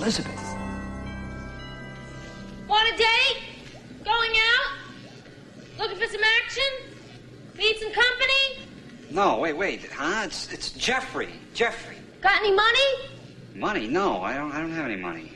Elizabeth. Want a date? Going out? Looking for some action? Need some company? No, wait. Huh? It's Jeffrey. Jeffrey. Got any money? Money? No, I don't have any money.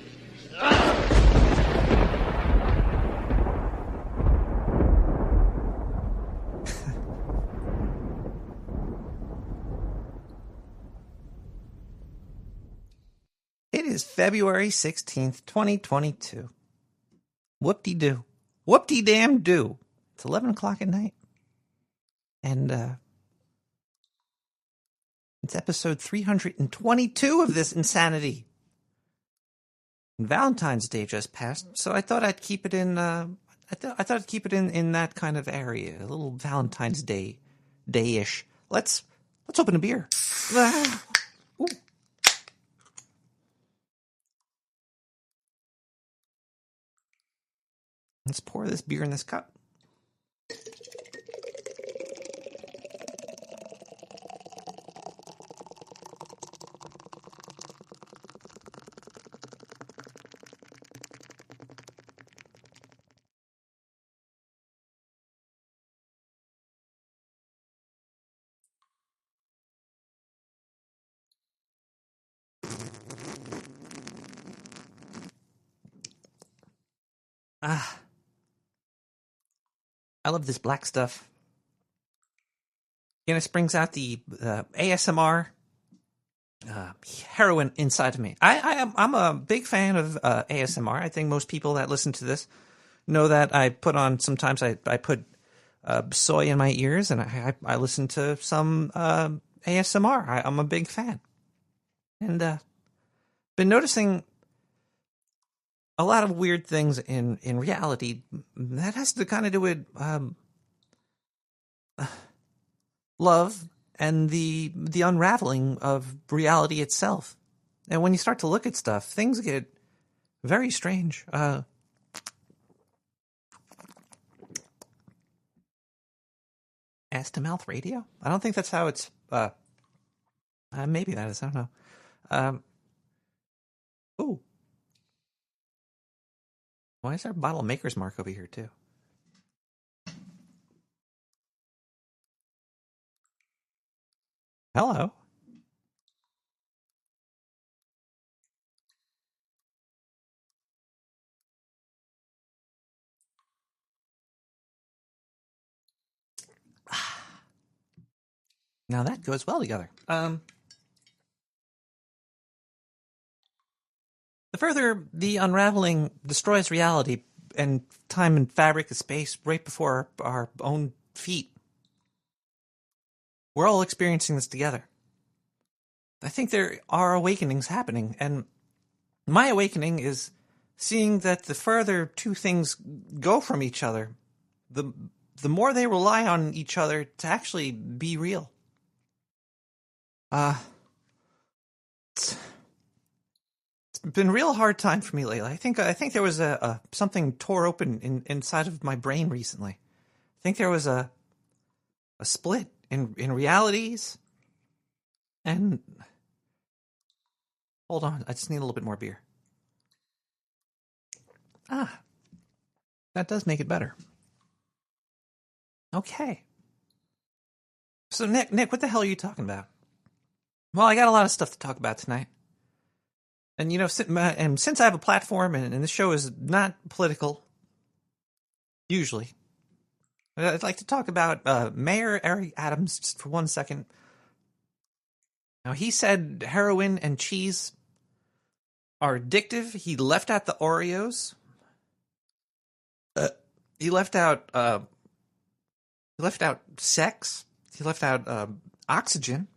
It is February 16th, 2022. Whoop-de-doo. Whoop-de-damn-do. It's 11 o'clock at night. And, it's episode 322 of this insanity. Valentine's Day just passed, so I thought I'd keep it in, I thought I'd keep it in that kind of area. A little Valentine's Day-ish. Let's open a beer. Ooh. Let's pour this beer in this cup. I love this black stuff. It brings out the ASMR heroine inside of me. I'm a big fan of ASMR. I think most people that listen to this know that I put on, sometimes I put soy in my ears and I listen to some ASMR. I'm a big fan. And been noticing a lot of weird things in reality that has to kind of do with love and the unraveling of reality itself. And when you start to look at stuff, things get very strange. Ass to mouth radio? I don't think that's how it's. Maybe that is. I don't know. Ooh. Why is there a bottle of Maker's Mark over here, too? Hello. Now that goes well together. The further the unraveling destroys reality and time and fabric of space right before our own feet, we're all experiencing this together. I think there are awakenings happening, and my awakening is seeing that the further two things go from each other, the more they rely on each other to actually be real. It's been a real hard time for me lately. I think there was a something tore open inside of my brain recently. I think there was a split in realities. And hold on, I just need a little bit more beer. That does make it better. Okay. So Nick, what the hell are you talking about? Well, I got a lot of stuff to talk about tonight. And, you know, since I have a platform and this show is not political, usually, I'd like to talk about Mayor Eric Adams just for 1 second. Now, he said heroin and cheese are addictive. He left out the Oreos. He left out sex. He left out oxygen.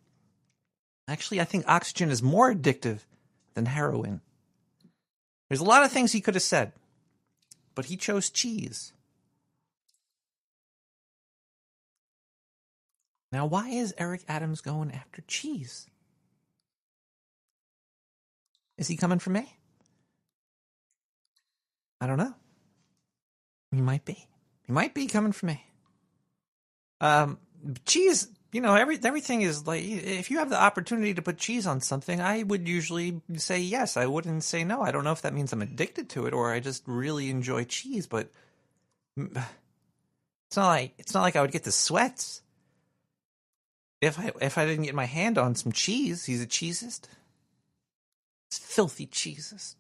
Actually, I think oxygen is more addictive than heroin. There's a lot of things he could have said, but he chose cheese. Now, why is Eric Adams going after cheese? Is he coming for me? I don't know. He might be. He might be coming for me. Cheese, everything is like, if you have the opportunity to put cheese on something, I would usually say yes. I wouldn't say no. I don't know if that means I'm addicted to it or I just really enjoy cheese, but it's not like I would get the sweats if I didn't get my hand on some cheese. He's a cheesist. It's filthy cheesist.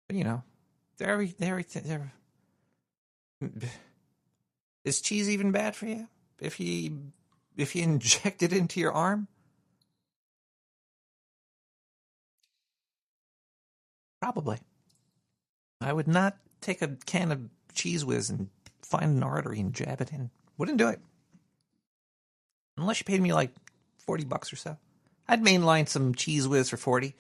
But everything. Is cheese even bad for you? If you inject it into your arm? Probably. I would not take a can of Cheese Whiz and find an artery and jab it in. Wouldn't do it. Unless you paid me like $40 or so. I'd mainline some Cheese Whiz for 40.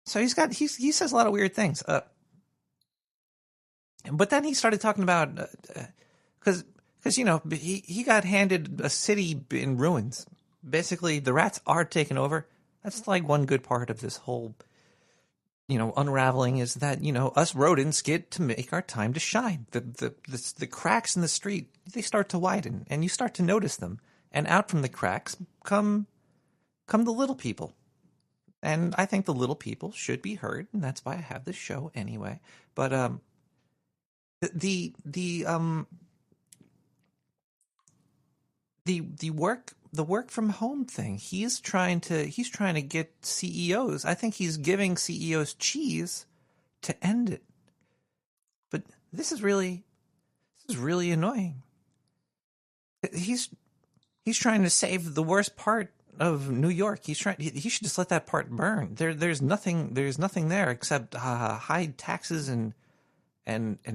So he says a lot of weird things. But then he started talking about, because he got handed a city in ruins. Basically, the rats are taking over. That's like one good part of this whole, unraveling is that, us rodents get to make our time to shine. The cracks in the street, they start to widen, and you start to notice them. And out from the cracks come the little people. And I think the little people should be heard, and that's why I have this show anyway. But the work from home thing, he's trying to get CEOs. I think he's giving CEOs cheese to end it. But this is really annoying. He's trying to save the worst part of New York. He should just let that part burn. There's nothing there except high taxes and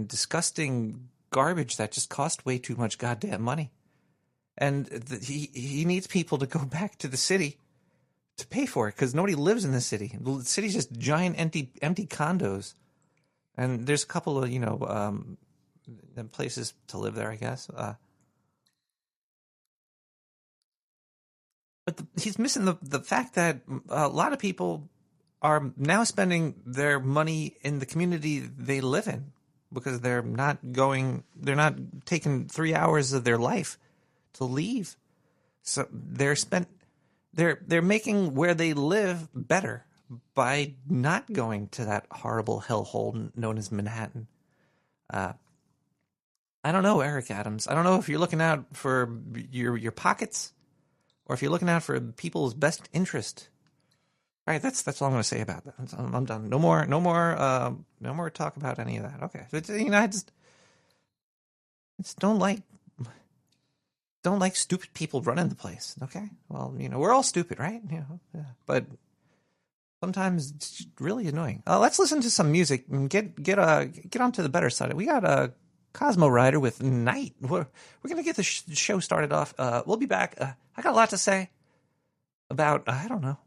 disgusting garbage that just cost way too much goddamn money. And he needs people to go back to the city to pay for it because nobody lives in the city. The city's just giant empty condos, and there's a couple of places to live there, I guess. But he's missing the fact that a lot of people are now spending their money in the community they live in because they're not taking 3 hours of their life to leave. So they're making where they live better by not going to that horrible hellhole known as Manhattan. I don't know, Eric Adams. I don't know if you're looking out for your pockets or if you're looking out for people's best interest. All right, that's all I'm going to say about that. I'm done. No more talk about any of that. Okay, I just don't like stupid people running the place. Okay, well, we're all stupid, right? Yeah. But sometimes it's really annoying. Let's listen to some music and get onto the better side. We got a Cosmo Rider with Night. We're gonna get the show started off. We'll be back. I got a lot to say about I don't know.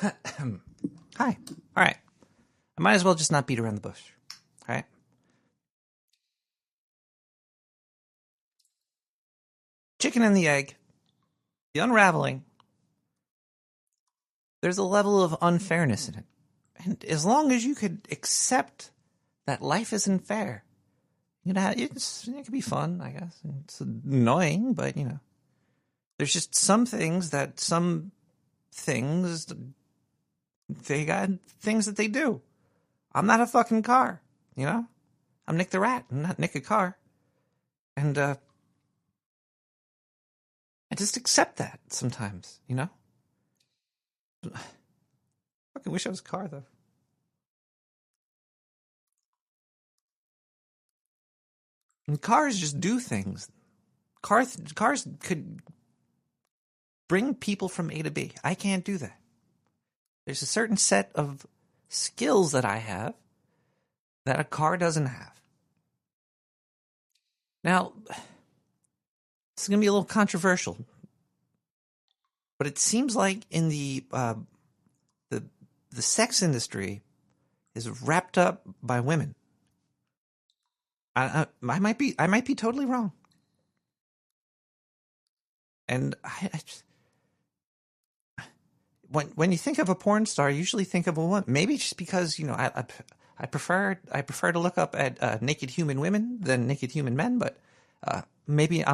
Hi. All right. I might as well just not beat around the bush. All right. Chicken and the egg. The unraveling. There's a level of unfairness in it. And as long as you could accept that life isn't fair, it can be fun, I guess. It's annoying, but, there's just some things, they got things that they do. I'm not a fucking car, I'm Nick the Rat. I'm not Nick a car. And I just accept that sometimes, I fucking wish I was a car, though. And cars just do things. Cars could bring people from A to B. I can't do that. There's a certain set of skills that I have that a car doesn't have. Now, this is going to be a little controversial, but it seems like in the sex industry is wrapped up by women. I might be totally wrong, and when you think of a porn star, you usually think of a woman. Maybe just because I prefer to look up at naked human women than naked human men, but maybe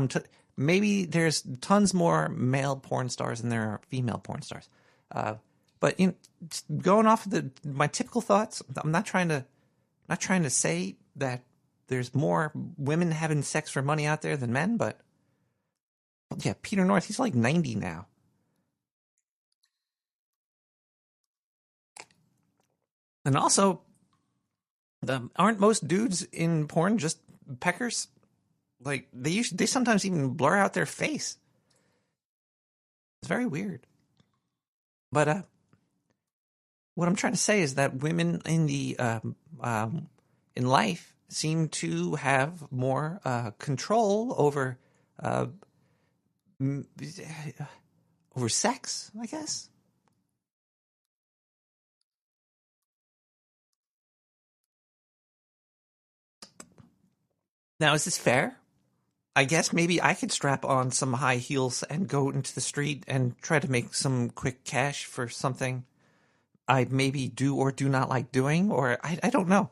maybe there's tons more male porn stars than there are female porn stars. But just going off of my typical thoughts, I'm not trying to say that there's more women having sex for money out there than men, but yeah, Peter North, he's like 90 now. And also, aren't most dudes in porn just peckers? Like they sometimes even blur out their face. It's very weird. But what I'm trying to say is that women in in life seem to have more control over sex, I guess. Now, is this fair? I guess maybe I could strap on some high heels and go into the street and try to make some quick cash for something I maybe do or do not like doing, or I don't know.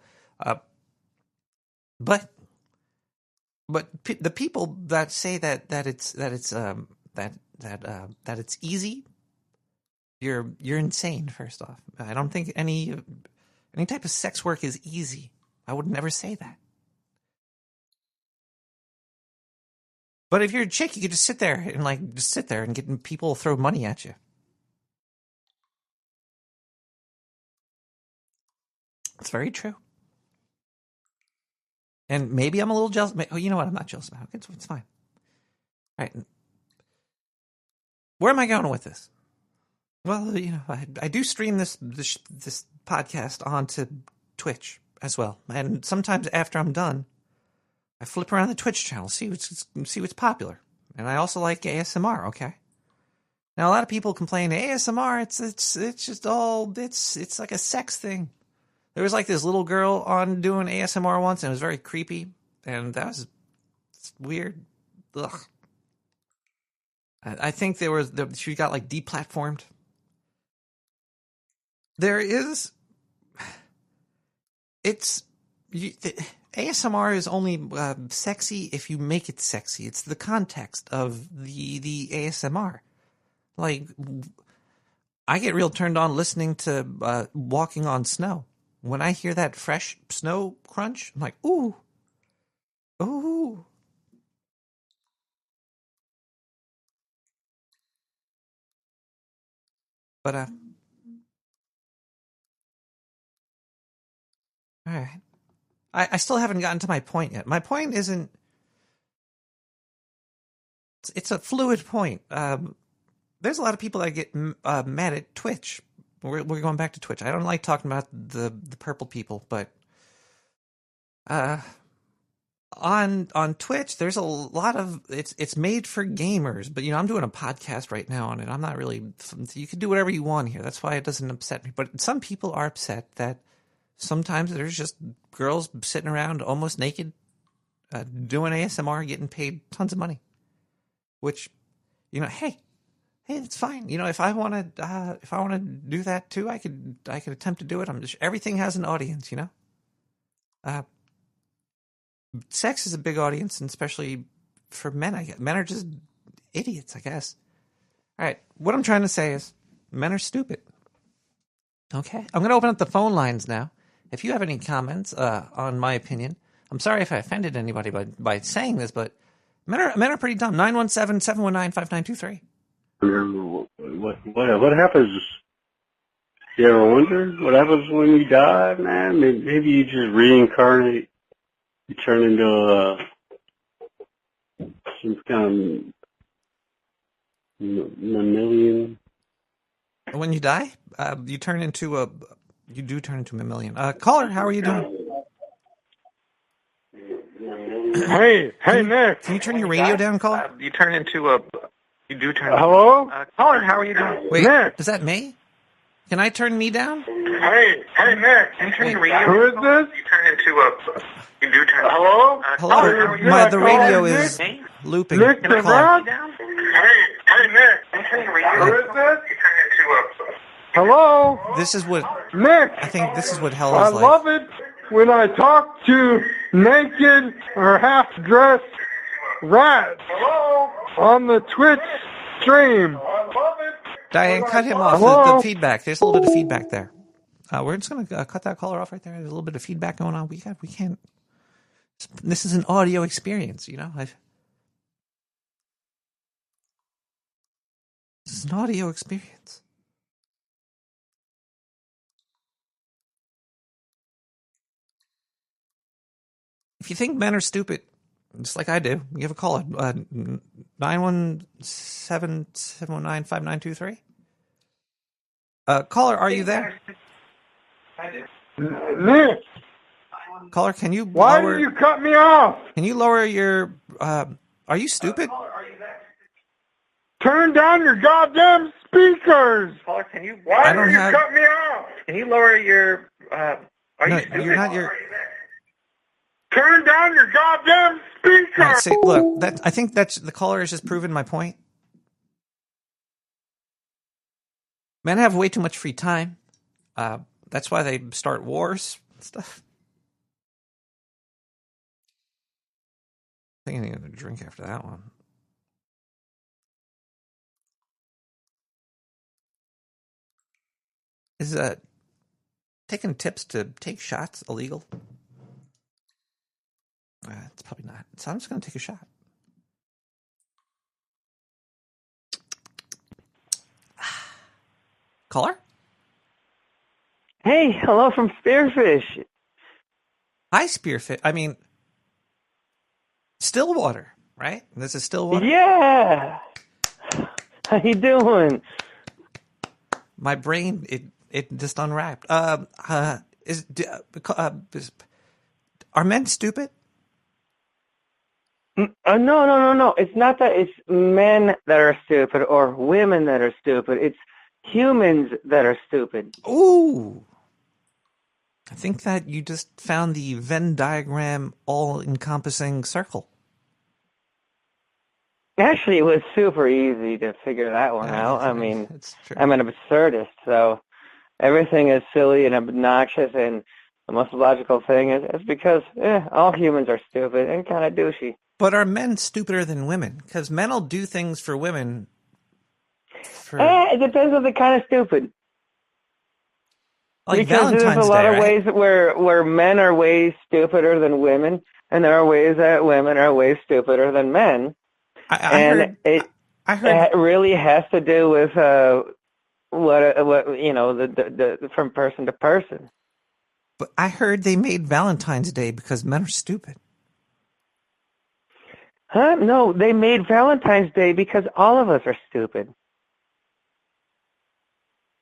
But the people that say that it's easy, you're insane. First off, I don't think any type of sex work is easy. I would never say that. But if you're a chick, you could just sit there and get people to throw money at you. It's very true. And maybe I'm a little jealous. Oh, you know what? I'm not jealous about it. It's fine. All right. Where am I going with this? Well, I do stream this podcast onto Twitch as well. And sometimes after I'm done, I flip around the Twitch channel, see what's popular. And I also like ASMR, okay? Now, a lot of people complain ASMR, it's just all, it's like a sex thing. There was like this little girl on doing ASMR once, and it was very creepy, and that was weird. Ugh. I think she got like deplatformed. ASMR is only sexy if you make it sexy. It's the context of the ASMR. Like, I get real turned on listening to Walking on Snow. When I hear that fresh snow crunch, I'm like, ooh, ooh. But all right. I still haven't gotten to my point yet. My point isn't. It's a fluid point. There's a lot of people that get mad at Twitch. We're going back to Twitch. I don't like talking about the purple people, but a on Twitch, there's a lot of it's made for gamers, but I'm doing a podcast right now on it. I'm not really. You can do whatever you want here. That's why it doesn't upset me. But some people are upset that sometimes there's just girls sitting around almost naked, doing ASMR, getting paid tons of money. Which, hey, it's fine. If I want to do that too, I could attempt to do it. Everything has an audience, Sex is a big audience, and especially for men. Men are just idiots, I guess. All right, what I'm trying to say is men are stupid. Okay, I'm going to open up the phone lines now. If you have any comments on my opinion, I'm sorry if I offended anybody by saying this, but men are pretty dumb. 917-719-5923. What happens? You ever wonder what happens when you die, man? Maybe you just reincarnate. You turn into some kind of mammalian. When you die, you do turn into a mammalian. Caller, how are you doing? Hey, Nick. Can you turn your radio down, caller? Hello? Caller, how are you doing? Wait, Nick. Is that me? Can I turn me down? Hey, Nick. Can you turn your radio down? Who is this? Hello? Hello? The radio is looping. Nick the Rock? Hey, Nick. Who is this? Hello? This is what... Nick. I think this is what hell I is like. love it when I talk to naked or half-dressed rats on the Twitch stream. Diane, cut him off. The feedback. There's a little bit of feedback there. We're just going to cut that caller off right there. There's a little bit of feedback going on. We can't... This is an audio experience, This is an audio experience. If you think men are stupid, just like I do, give a call at 917-719-5923. Caller, are you there? Nick. Caller, can you Why did you cut me off? Can you lower your... are you stupid? Turn down your goddamn speakers. Caller, can you... Why did you cut me off? Can you lower your... are no, you stupid? You're not your... Turn down your goddamn speakers. Right, see, look, I think that's... The caller has just proven my point. Men have way too much free time. That's why they start wars and stuff. I think I need a drink after that one. Is taking tips to take shots illegal? It's probably not. So I'm just going to take a shot. Caller? Hey, hello from Spearfish. Hi, Spearfish. I mean, Stillwater, right? This is Stillwater? Yeah. How you doing? My brain, it just unwrapped. Are men stupid? No. It's not that it's men that are stupid or women that are stupid. It's humans that are stupid. Ooh. I think that you just found the Venn diagram all-encompassing circle. Actually, it was super easy to figure that one out. I mean, I'm an absurdist, so everything is silly and obnoxious, and the most logical thing is because all humans are stupid and kind of douchey. But are men stupider than women? Because men will do things for women. It depends on the kind of stupid. Like because Valentine's there's a lot Day, of right? ways where men are way stupider than women, and there are ways that women are way stupider than men. It really has to do with what the from person to person. But I heard they made Valentine's Day because men are stupid. Huh? No, they made Valentine's Day because all of us are stupid.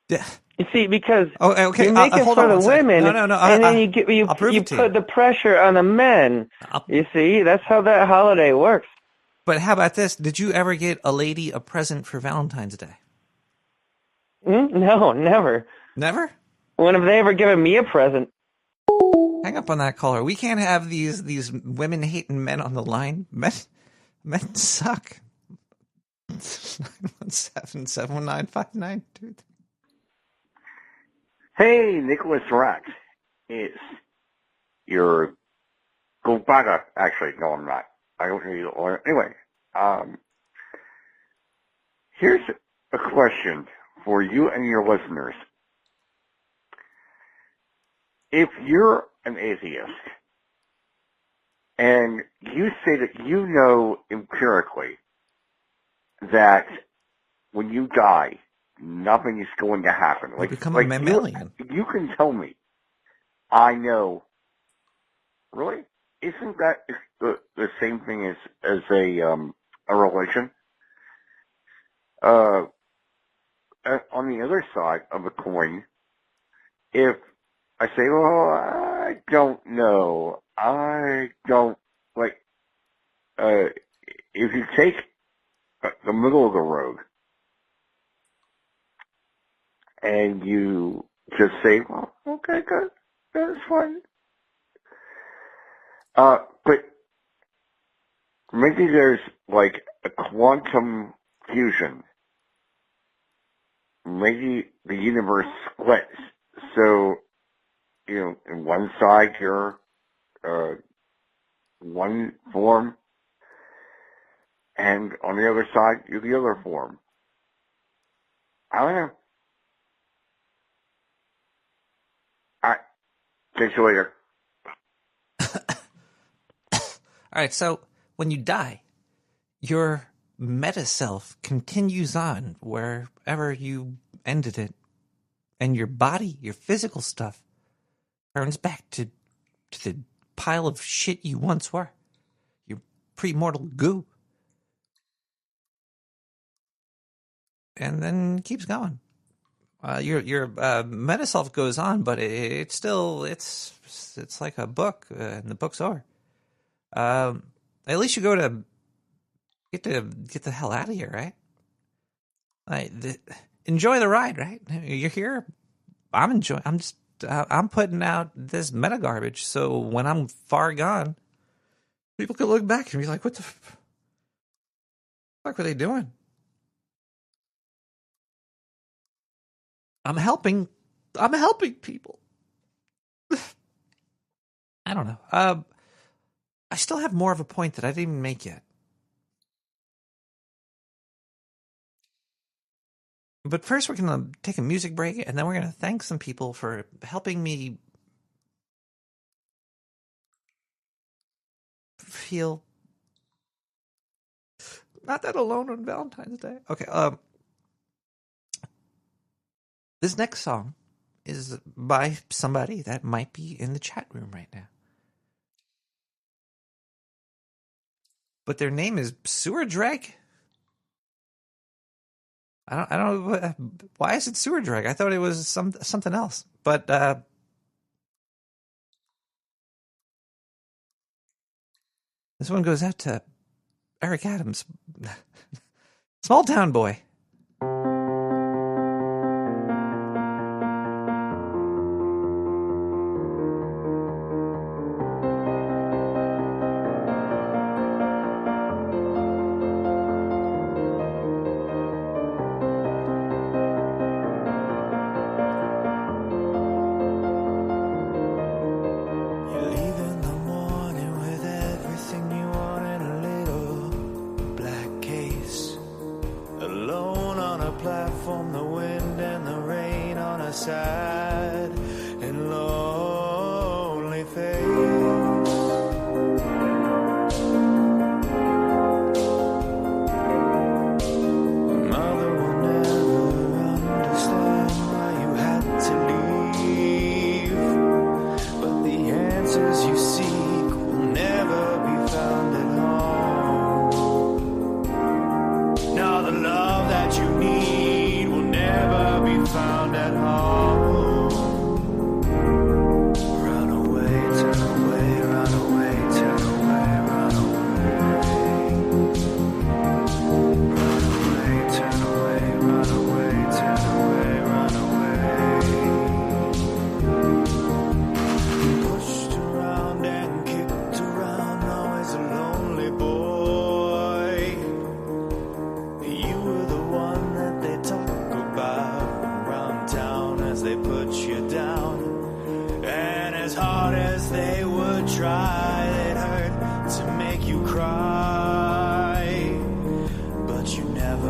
Yeah. You see, because okay. you make it for the women, no. And then you put the pressure on the men. You see, that's how that holiday works. But how about this? Did you ever get a lady a present for Valentine's Day? No, never. Never? When have they ever given me a present? Hang up on that caller. We can't have these women-hating men on the line. Men suck. 917-719-5923. Hey, Nicholas Rack. It's your Gulbaga. Actually, no, I'm not. I don't hear you. Anyway, here's a question for you and your listeners. If you're an atheist and you say that you know empirically that when you die, nothing is going to happen. You become a mammalian. You can tell me, I know. Really? Isn't that the same thing as a religion? On the other side of the coin, if I say, well, I don't know, if you take the middle of the road and you just say, well, okay, good, that's fine. But maybe there's like a quantum fusion. Maybe the universe splits. So, in one side you're one form, and on the other side you're the other form. I don't know. All right. Catch you later. All right, so when you die, your meta self continues on wherever you ended it, and your body, your physical stuff, turns back to the pile of shit you once were, your pre-mortal goo, and then keeps going. Your meta self goes on, but it's still it's like a book, and the book's over. At least you get the hell out of here, right? Enjoy the ride, right? You're here. I'm putting out this meta garbage, so when I'm far gone, people can look back and be like, "What the fuck were they doing?" I'm helping people. I don't know. I still have more of a point that I didn't even make yet. But first we're going to take a music break, and then we're going to thank some people for helping me feel not that alone on Valentine's Day. Okay, this next song is by somebody that might be in the chat room right now. But their name is Sewer Drag. I don't know why is it Sewer Drag. I thought it was something else. But this one goes out to Eric Adams, Small Town Boy. Now the love that you need will never be found at home.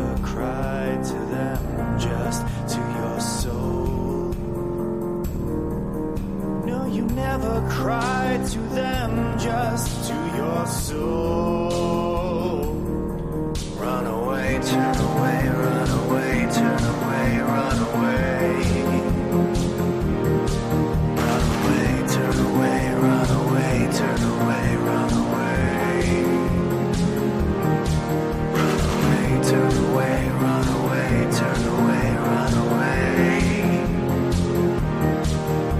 never cried to them, just to your soul. No, you never cried to them, just to your soul. Run away, turn away, run away, turn away, run away. Run away, turn away, run away, turn away, run away. Run away, turn away, run away, turn away, run away.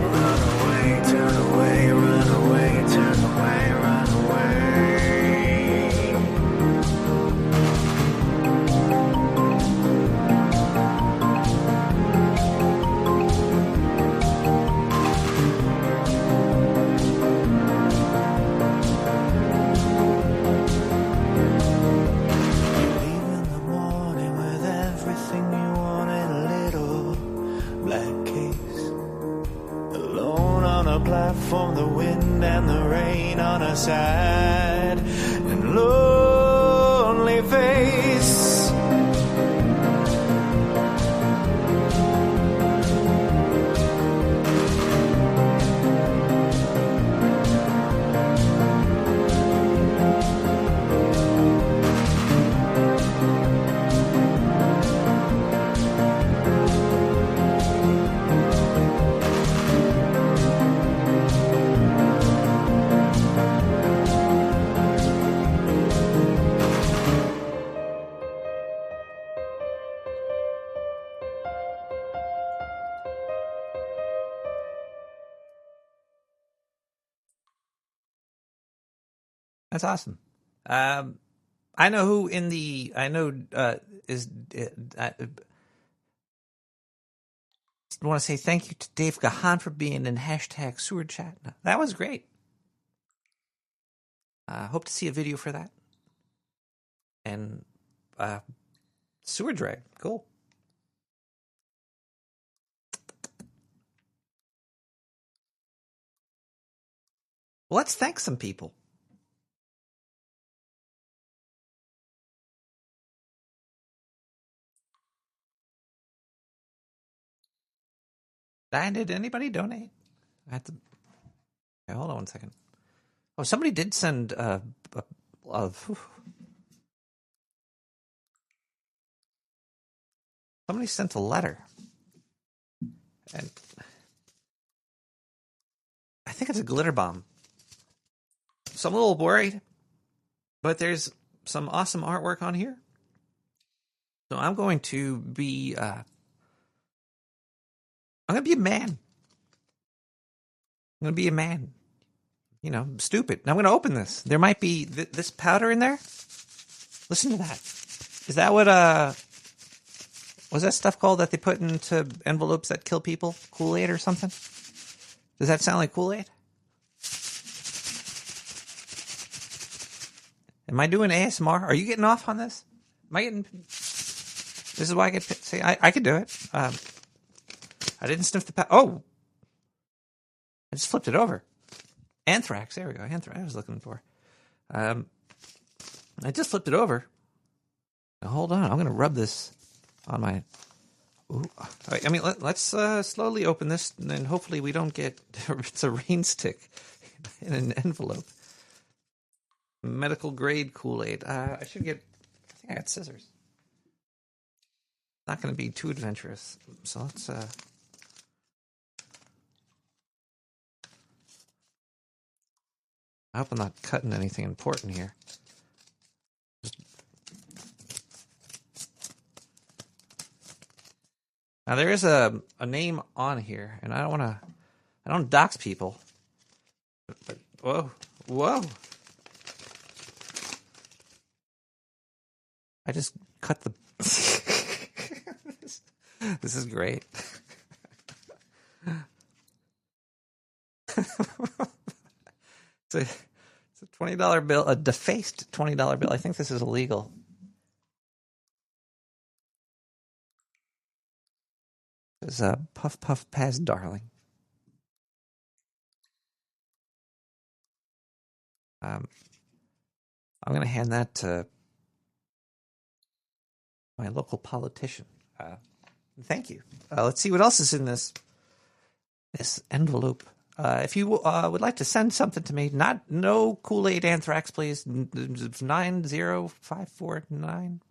Run away, turn away, run away, turn away, run away. Leave in the morning with everything you wanted, a little black case. Alone on a platform, the wind and the rain on a sad and lonely face. That's awesome. I know who in the is. I want to say thank you to Dave Gahan for being in hashtag Sewer Chat. That was great. Hope to see a video for that. And Sewer Drag, cool. Well, let's thank some people. Did anybody donate? I have to. Okay, hold on 1 second. Oh, somebody did send somebody sent a letter, and I think it's a glitter bomb. So I'm a little worried, but there's some awesome artwork on here. So I'm going to be I'm going to be a man. I'm going to be a man. You know, stupid. And I'm going to open this. There might be this powder in there. Listen to that. Is that what what's that stuff called that they put into envelopes that kill people? Kool-Aid or something? Does that sound like Kool-Aid? Am I doing ASMR? Are you getting off on this? Am I getting... This is why I get... See, I could do it. I didn't sniff the... Oh! I just flipped it over. Anthrax. There we go. Anthrax I was looking for. I just flipped it over. Now, hold on. I'm going to rub this on my... Ooh. I mean, let's slowly open this, and then hopefully we don't get... It's a rain stick in an envelope. Medical grade Kool-Aid. I should get... I think I got scissors. Not going to be too adventurous. So let's... I hope I'm not cutting anything important here. Now there is a name on here, and I don't dox people. But whoa! I just cut the. This is great. It's a $20 bill, a defaced $20 bill. I think this is illegal. It's a Puff Puff Pass Darling. I'm going to hand that to my local politician. Thank you. Let's see what else is in this envelope. If you would like to send something to me, no Kool-Aid Anthrax, please. 90549.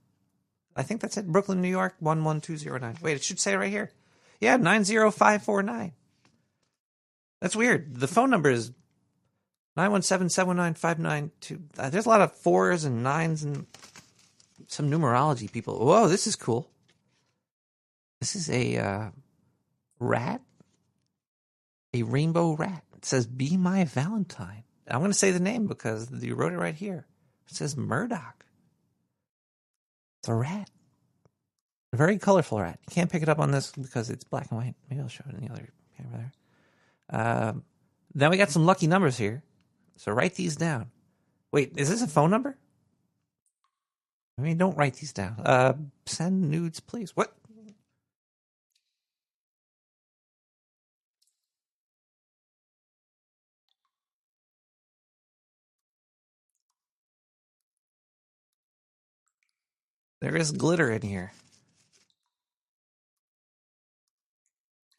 I think that's it. Brooklyn, New York, 11209. Wait, it should say it right here. Yeah, 90549. That's weird. The phone number is 917-719-592. There's a lot of 4s and 9s and some numerology people. Whoa, this is cool. This is a rat. A rainbow rat. It says, "Be my Valentine." I'm going to say the name because you wrote it right here. It says Murdoch. It's a rat. A very colorful rat. You can't pick it up on this because it's black and white. Maybe I'll show it in the other camera there. Then we got some lucky numbers here. So write these down. Wait, is this a phone number? I mean, don't write these down. Send nudes, please. What? There is glitter in here.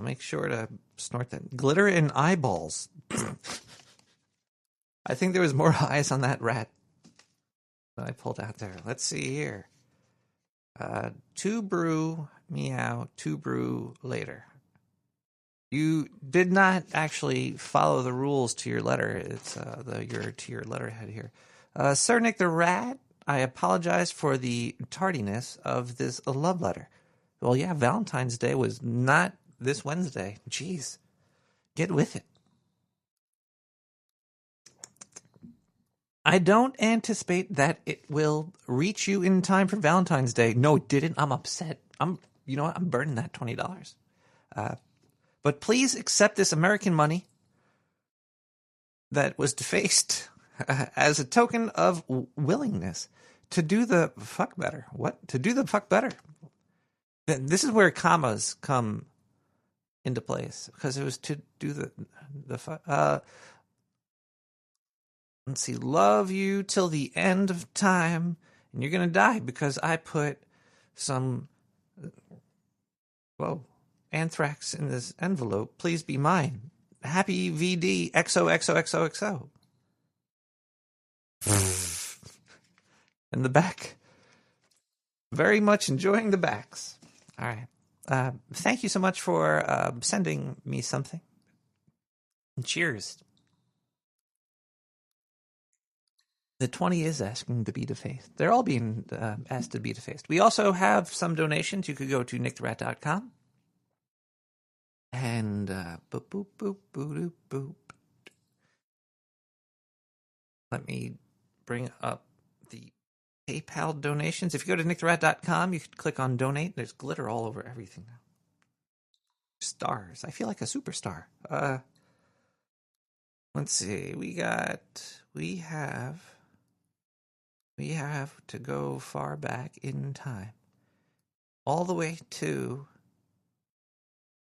I'll make sure to snort that. Glitter in eyeballs. I think there was more eyes on that rat that I pulled out there. Let's see here. 2 brew, meow, 2 brew later. You did not actually follow the rules to your letter. It's to your letterhead here. Sir Nick the Rat, I apologize for the tardiness of this love letter. Well, yeah, Valentine's Day was not this Wednesday. Jeez, get with it. I don't anticipate that it will reach you in time for Valentine's Day. No, it didn't. I'm upset. You know what? I'm burning that $20. But please accept this American money that was defaced as a token of willingness to do the fuck better. What? To do the fuck better. This is where commas come into place because it was to do the fuck. Let's see. Love you till the end of time, and you're gonna die because I put some anthrax in this envelope. Please be mine. Happy VD XOXOXOXO. And the back. Very much enjoying the backs. All right. Thank you so much for sending me something. And cheers. The 20 is asking to be defaced. They're all being asked to be defaced. We also have some donations. You could go to nicktherat.com. And boop, boop, boop, boop, boop. Let me bring up the PayPal donations. If you go to nicktherat.com, you can click on donate. There's glitter all over everything now. Stars. I feel like a superstar. Let's see. We have to go far back in time. All the way to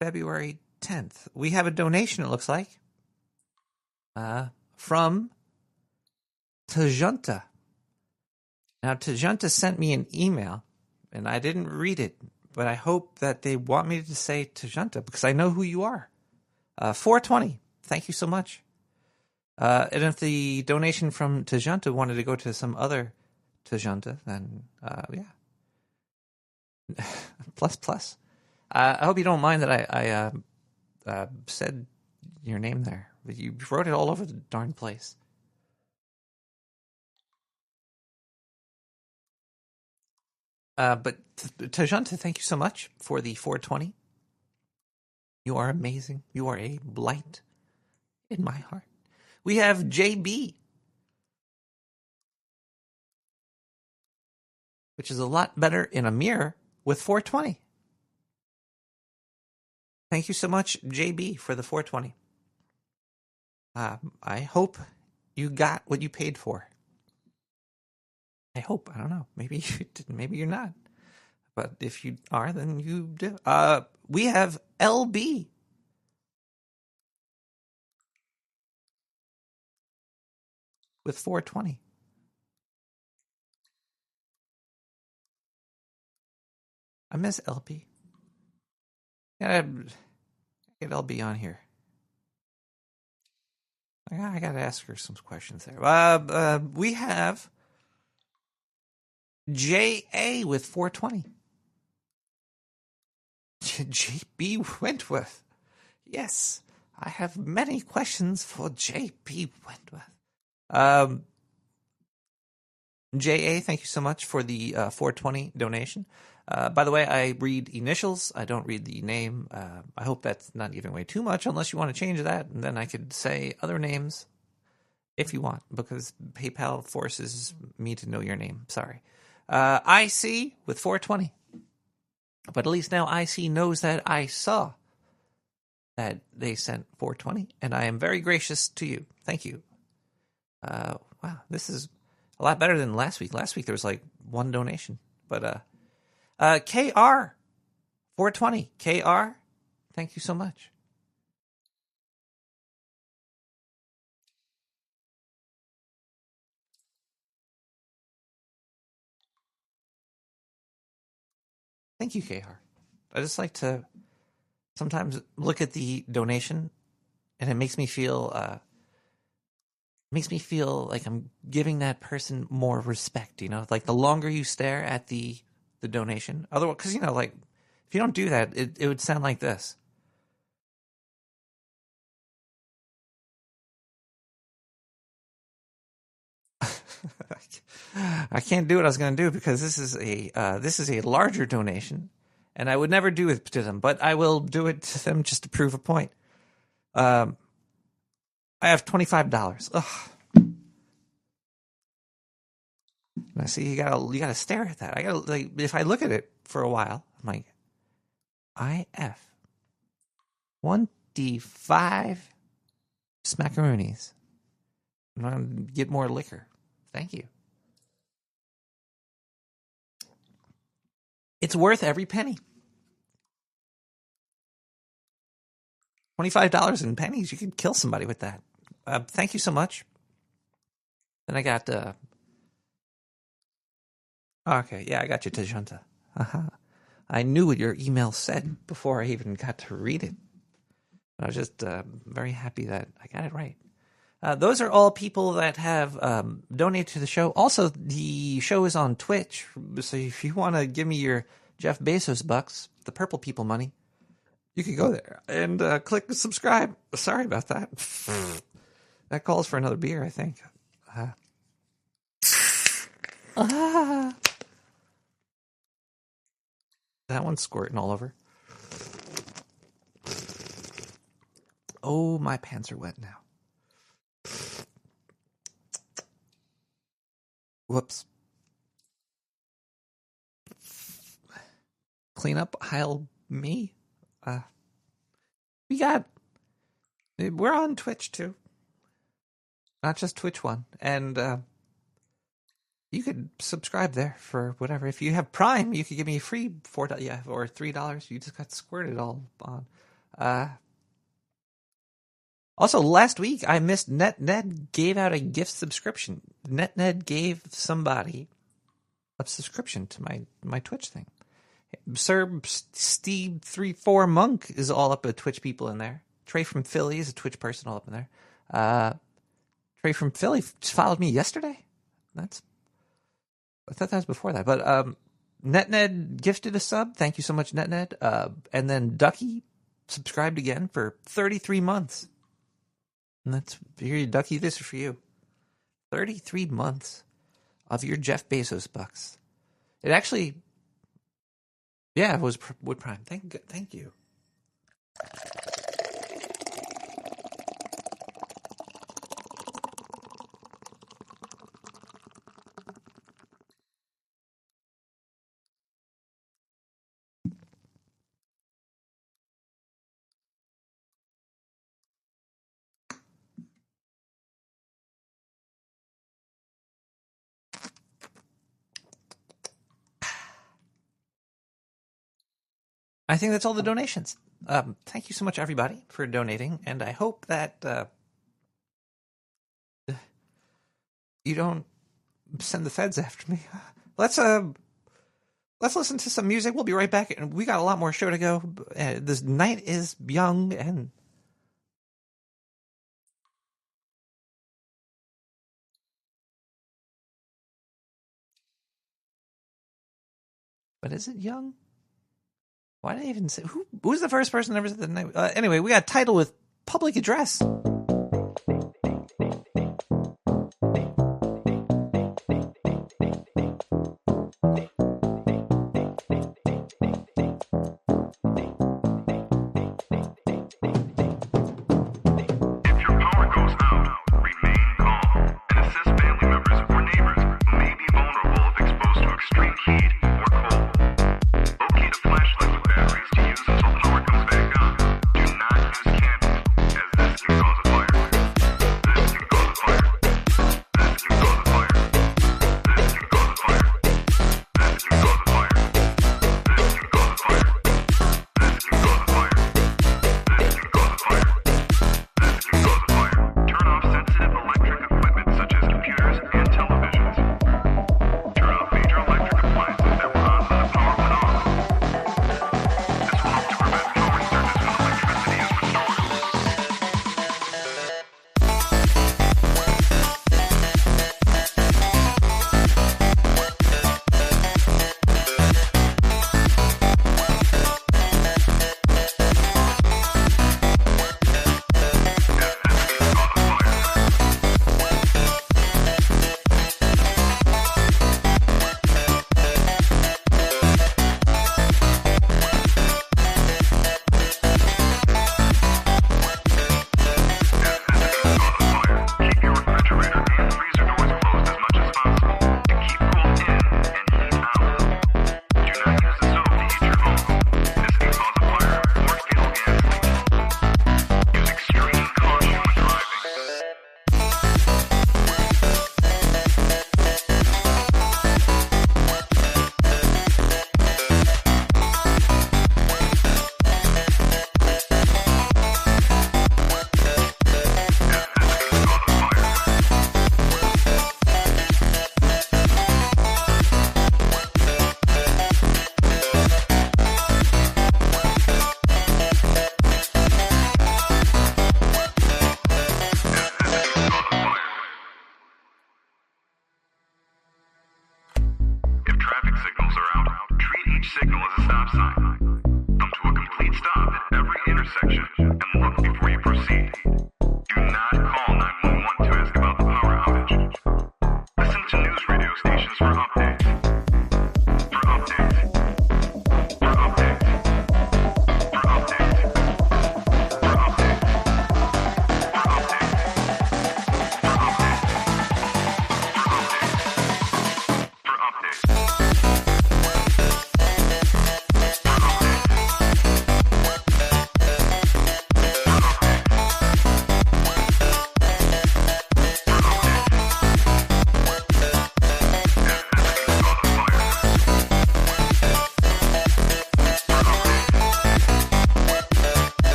February 10th. We have a donation, it looks like, from Tajunta. Now, Tajunta sent me an email, and I didn't read it, but I hope that they want me to say Tajunta, because I know who you are. 420. Thank you so much. And if the donation from Tajunta wanted to go to some other Tajunta, then, yeah. plus. I hope you don't mind that I said your name there. You wrote it all over the darn place. But Tajunta, thank you so much for the 420. You are amazing. You are a light in my heart. We have JB, which is a lot better in a mirror with 420. Thank you so much, JB, for the 420. I hope you got what you paid for. I hope. I don't know. Maybe you didn't. Maybe you're not. But if you are, then you do. We have LB. With 420. I miss LP. Gotta get LB on here. I gotta ask her some questions there. We have JA with 420. JB Wentworth. Yes, I have many questions for JB Wentworth. JA, thank you so much for the 420 donation. By the way, I read initials. I don't read the name. I hope that's not giving away too much, unless you want to change that, and then I could say other names if you want, because PayPal forces me to know your name. Sorry. IC with 420. But at least now IC knows that I saw that they sent 420, and I am very gracious to you. Thank you. Wow, this is a lot better than last week. Last week there was like one donation. But KR 420. KR, thank you so much. Thank you, KR. I just like to sometimes look at the donation, and it makes me feel like I'm giving that person more respect. You know, like the longer you stare at the donation, otherwise, because like if you don't do that, it would sound like this. I can't do what I was going to do because this is a larger donation, and I would never do it to them, but I will do it to them just to prove a point. I have $25. Ugh. Now see, you gotta stare at that. I gotta, like, if I look at it for a while, I'm like, IF 1D5 smackaroonies. I'm gonna get more liquor. Thank you. It's worth every penny. $25 in pennies. You could kill somebody with that. Thank you so much. Then I got... Okay, yeah, I got you, Tajunta. Uh-huh. I knew what your email said before I even got to read it. I was just very happy that I got it right. Those are all people that have donated to the show. Also, the show is on Twitch, so if you want to give me your Jeff Bezos bucks, the purple people money, you can go there and click subscribe. Sorry about that. That calls for another beer, I think. That one's squirting all over. Oh, my pants are wet now. Whoops. Clean up aisle me. We're on Twitch too. Not just Twitch One. And you could subscribe there for whatever. If you have Prime, you could give me a free $4, yeah, or $3. You just got squirted all on. Also, last week I missed NetNed gave out a gift subscription. NetNed gave somebody a subscription to my Twitch thing. Sir Steve 34 Monk is all up with Twitch people in there. Trey from Philly is a Twitch person all up in there. Trey from Philly just followed me yesterday. I thought that was before that. But NetNed gifted a sub. Thank you so much, NetNed. And then Ducky subscribed again for 33 months. And that's here, Ducky. This is for you. 33 months of your Jeff Bezos bucks. It actually, yeah, it was Wood Prime. Thank you. I think that's all the donations. Thank you so much, everybody, for donating, and I hope that you don't send the feds after me. Let's let's listen to some music. We'll be right back. And we got a lot more show to go. This night is young and... But is it young? Why did I even say... Who's the first person ever said the night... anyway, we got a title with Public Address.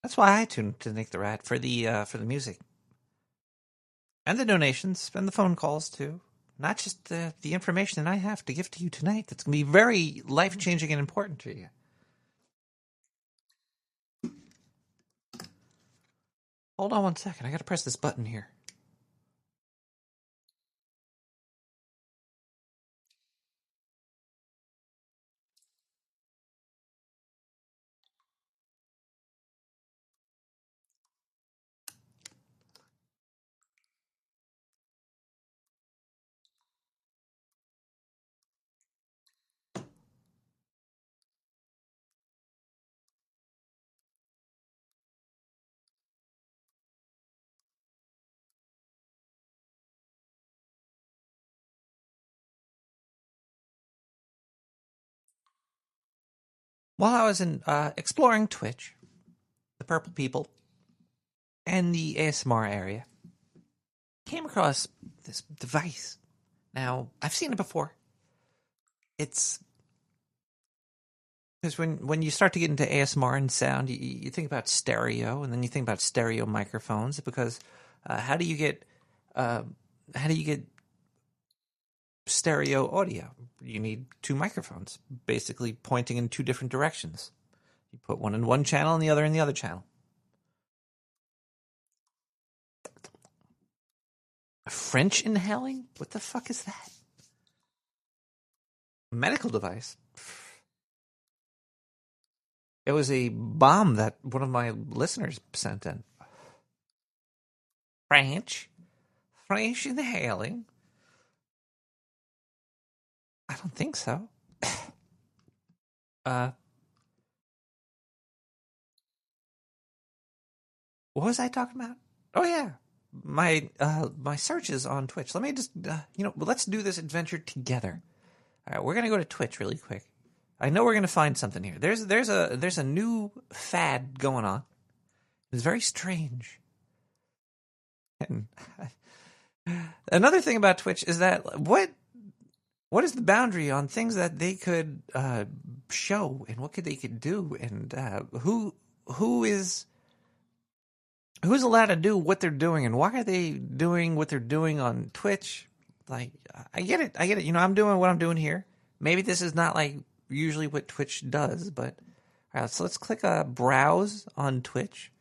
That's why I tuned to Nick the Rat for the music and the donations and the phone calls too. Not just the information that I have to give to you tonight. That's going to be very life changing and important to you. Hold on one second. I got to press this button here. While I was exploring Twitch, the Purple People, and the ASMR area, came across this device Now, I've seen it before. It's because when you start to get into ASMR and sound, you think about stereo, and then you think about stereo microphones. Because how do you get stereo audio? You need two microphones, basically pointing in two different directions. You put one in one channel and the other in the other channel. French inhaling? What the fuck is that? Medical device. It was a bomb that one of my listeners sent in. French inhaling? I don't think so. What was I talking about? Oh yeah, my searches on Twitch. Let me just let's do this adventure together. All right, we're gonna go to Twitch really quick. I know we're gonna find something here. There's a new fad going on. It's very strange. And another thing about Twitch is that what is the boundary on things that they could show, and what they could do, and who's allowed to do what they're doing, and why are they doing what they're doing on Twitch? Like, I get it. I'm doing what I'm doing here. Maybe this is not like usually what Twitch does, but all right, so let's click browse on Twitch.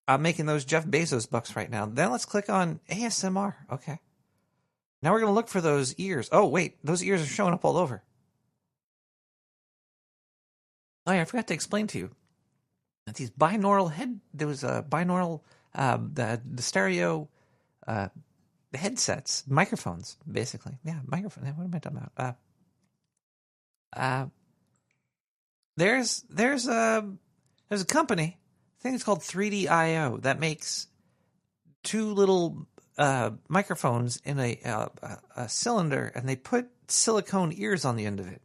I'm making those Jeff Bezos bucks right now. Then let's click on ASMR. Okay. Now we're going to look for those ears. Oh, wait. Those ears are showing up all over. Oh, yeah, I forgot to explain to you that these binaural there was a binaural, the stereo headsets, microphones, basically. Yeah, microphone. What am I talking about? There's a company, I think it's called 3D.io, that makes two little microphones in a cylinder, and they put silicone ears on the end of it,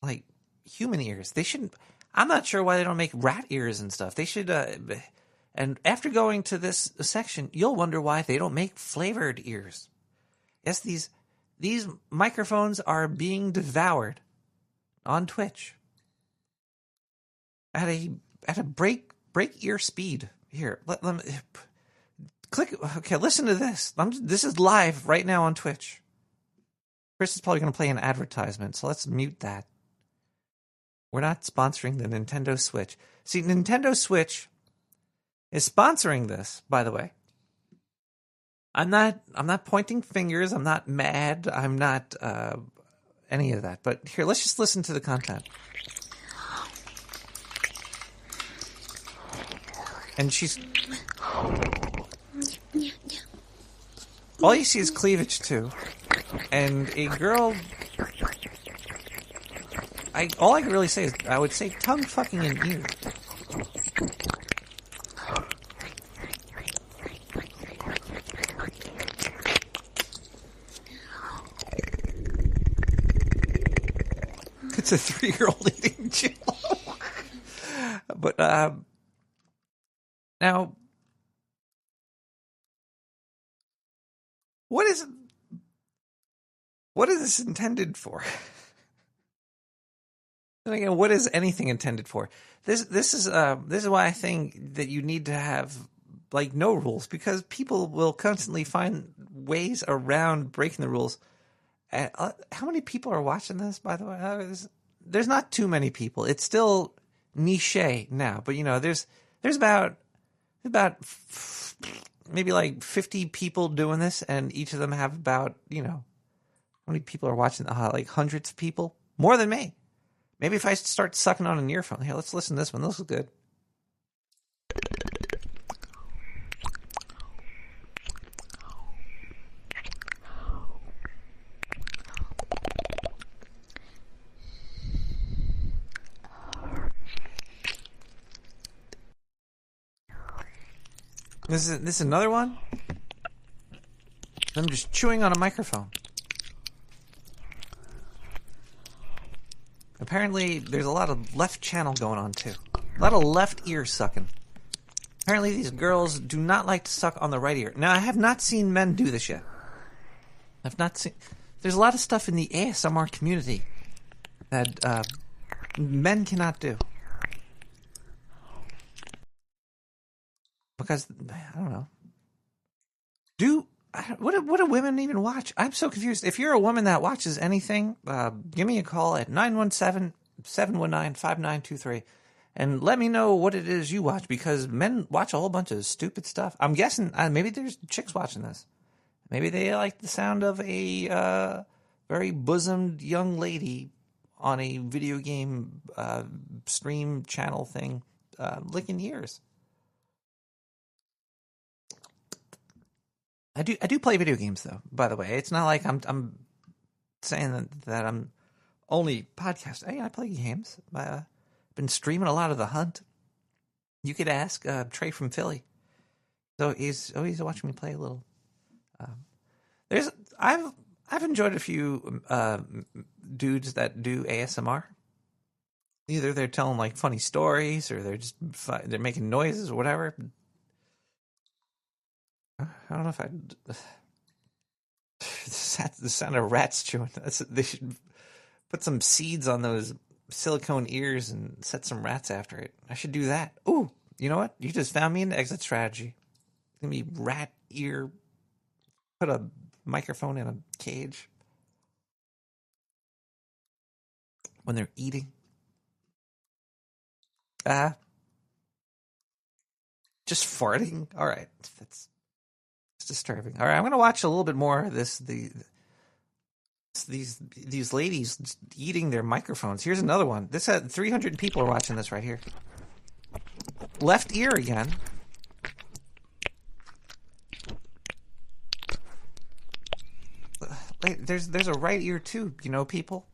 like human ears. They shouldn't. I'm not sure why they don't make rat ears and stuff. They should. And after going to this section, you'll wonder why they don't make flavored ears. Yes, these microphones are being devoured on Twitch at a break ear speed. Here, let me click. Okay, listen to this. This is live right now on Twitch. Chris is probably going to play an advertisement, so let's mute that. We're not sponsoring the Nintendo Switch. See, Nintendo Switch is sponsoring this, by the way. I'm not pointing fingers. I'm not mad. I'm not any of that. But here, let's just listen to the content. And she's... all you see is cleavage, too. And a girl... all I can really say is, I would say tongue fucking in ear. It's a 3-year-old eating jello. But, now, what is this intended for? And again, what is anything intended for? This is why I think that you need to have like no rules, because people will constantly find ways around breaking the rules. How many people are watching this, by the way? There's not too many people. It's still niche now, but there's about maybe like 50 people doing this, and each of them have about how many people are watching? Like hundreds of people, more than me. Maybe if I start sucking on an earphone. Here, let's listen to this one. This is good. This is another one. I'm just chewing on a microphone. Apparently, there's a lot of left channel going on, too. A lot of left ear sucking. Apparently, these girls do not like to suck on the right ear. Now, I have not seen men do this yet. I've not seen. There's a lot of stuff in the ASMR community that men cannot do. Because, I don't know. What do women even watch? I'm so confused. If you're a woman that watches anything, give me a call at 917-719-5923 and let me know what it is you watch, because men watch a whole bunch of stupid stuff. I'm guessing maybe there's chicks watching this. Maybe they like the sound of a very bosomed young lady on a video game stream channel thing licking ears. I do play video games, though, by the way. It's not like I'm saying that I'm only podcasting. Hey, I play games. I've been streaming a lot of The Hunt. You could ask Trey from Philly. So he's watching me play a little. I've enjoyed a few dudes that do ASMR. Either they're telling like funny stories, or they're making noises or whatever. I don't know if the sound of rats chewing. They should put some seeds on those silicone ears and set some rats after it. I should do that. Ooh, you know what? You just found me an exit strategy. It's going to be rat ear. Put a microphone in a cage when they're eating. Just farting. All right. That's disturbing. All right, I'm going to watch a little bit more of this. These ladies eating their microphones. Here's another one. This had 300 people are watching this right here. Left ear again. Wait, there's a right ear too. You know, people.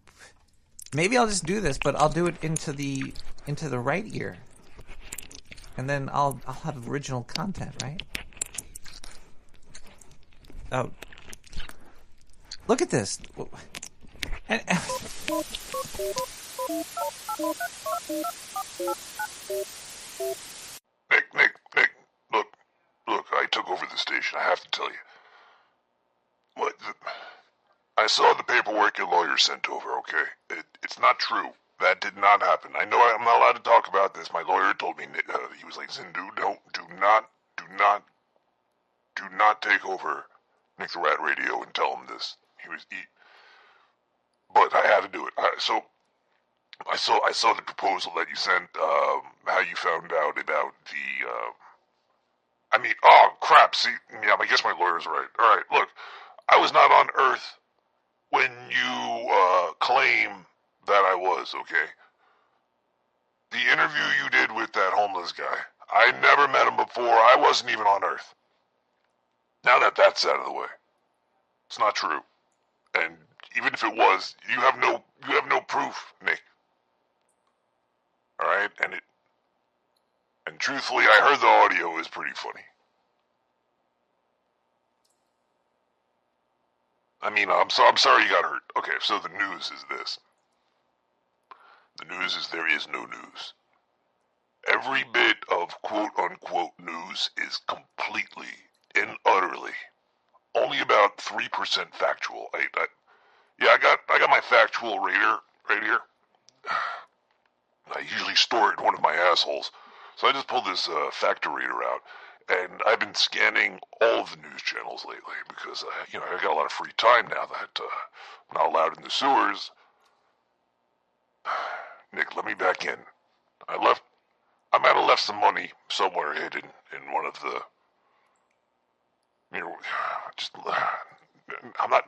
Maybe I'll just do this, but I'll do it into the right ear, and then I'll have original content, right? Oh, look at this. Nick, look, I took over the station. I have to tell you. I saw the paperwork your lawyer sent over, okay? It's not true. That did not happen. I know I'm not allowed to talk about this. My lawyer told me, he was like, Zindu, do not take over Nick the Rat Radio and tell him this. But I had to do it. So I saw the proposal that you sent. How you found out about the. Oh crap! See, yeah, I guess my lawyer's right. All right, look, I was not on Earth when you claim that I was. Okay. The interview you did with that homeless guy, I never met him before. I wasn't even on Earth. Now that that's out of the way, it's not true. And even if it was, you have no proof, Nick. All right, and truthfully, I heard the audio is pretty funny. I'm sorry you got hurt. Okay, so the news is this. The news is there is no news. Every bit of quote-unquote news is completely and utterly only about 3% factual. I got my factual rater right here. I usually store it in one of my assholes, so I just pulled this factor rater out, and I've been scanning all of the news channels lately because I got a lot of free time now that I'm not allowed in the sewers. Nick, let me back in. I might have left some money somewhere hidden in one of the. I'm not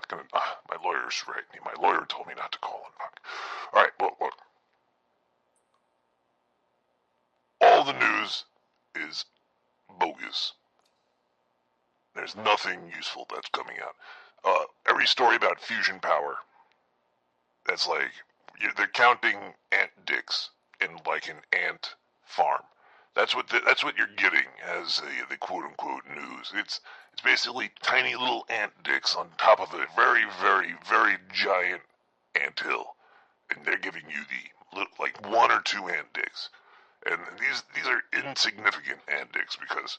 gonna. My lawyer's right. My lawyer told me not to call him. All right, look. All the news is bogus. There's nothing useful that's coming out. Every story about fusion power. That's like they're counting ant dicks in like an ant farm. That's what you're getting as the quote-unquote news. It's basically tiny little ant dicks on top of a very, very, very giant ant hill, and they're giving you the like one or two ant dicks, and these are insignificant ant dicks because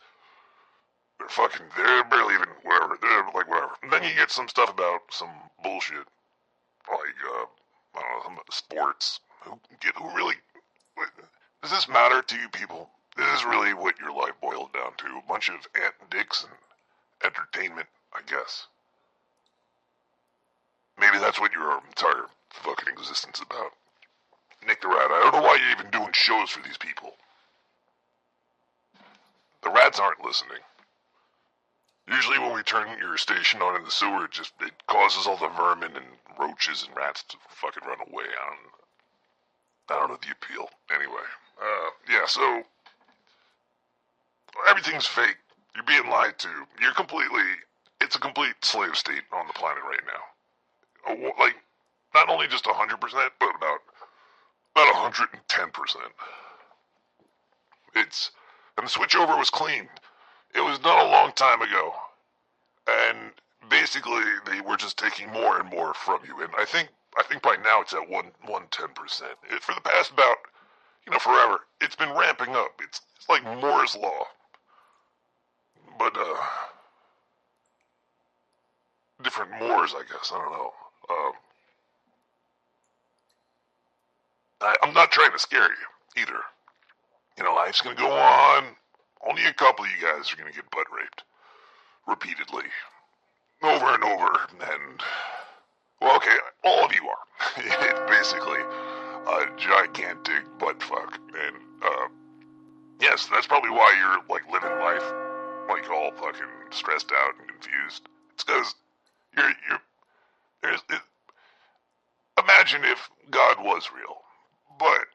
they're barely even, whatever, they're like, whatever. And then you get some stuff about some bullshit, like, I don't know, sports. Who really, does this matter to you people? This is really what your life boils down to. A bunch of ant dicks and entertainment, I guess. Maybe that's what your entire fucking existence is about. Nick the Rat, I don't know why you're even doing shows for these people. The rats aren't listening. Usually when we turn your station on in the sewer, it causes all the vermin and roaches and rats to fucking run away. I don't know the appeal. Anyway, yeah, so everything's fake. You're being lied to. It's a complete slave state on the planet right now. Like, not only just 100%, but about 110%. And the switchover was clean. It was done a long time ago. And basically, they were just taking more and more from you. And I think by now it's at 110%. For the past about, forever, it's been ramping up. It's like Moore's Law. But, different Moors, I guess. I don't know. I'm not trying to scare you, either. Life's gonna go on. Only a couple of you guys are gonna get butt raped. Repeatedly. Over and over. And, well, okay, all of you are. It's basically a gigantic butt fuck. And, yes, that's probably why you're, like, living life, like, all fucking stressed out and confused. It's because imagine if God was real, but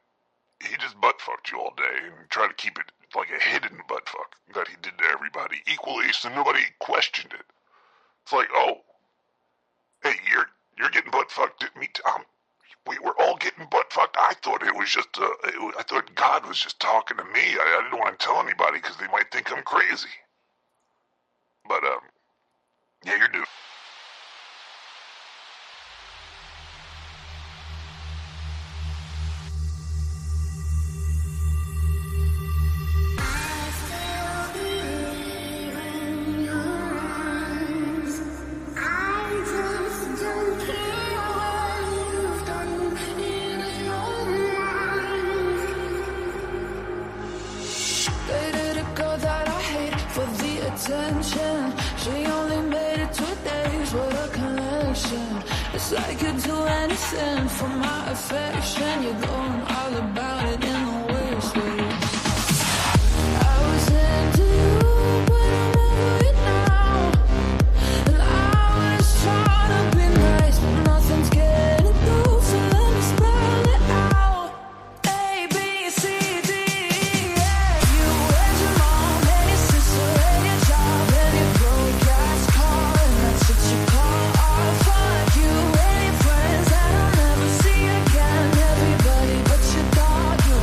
he just butt fucked you all day and tried to keep it like a hidden butt fuck that he did to everybody equally, so nobody questioned it. It's like, oh, hey, you're getting butt fucked at me. We were all getting butt fucked. I thought it was just I thought God was just talking to me. I didn't want to tell anybody because they might think I'm crazy. But yeah, you're due. She only made it 2 days, what a connection. It's like you'd do anything for my affection. You're going all about it in the worst ways. I was into you, but I'm over it now. And I was trying to be nice, but nothing's getting through. So let me spell it out. A, B, C, D, E, F. You and your mom and your sister and your job and your broke-ass car, and that's what you call art. Fuck you and your friends that I'll never see again. Everybody but your dog, you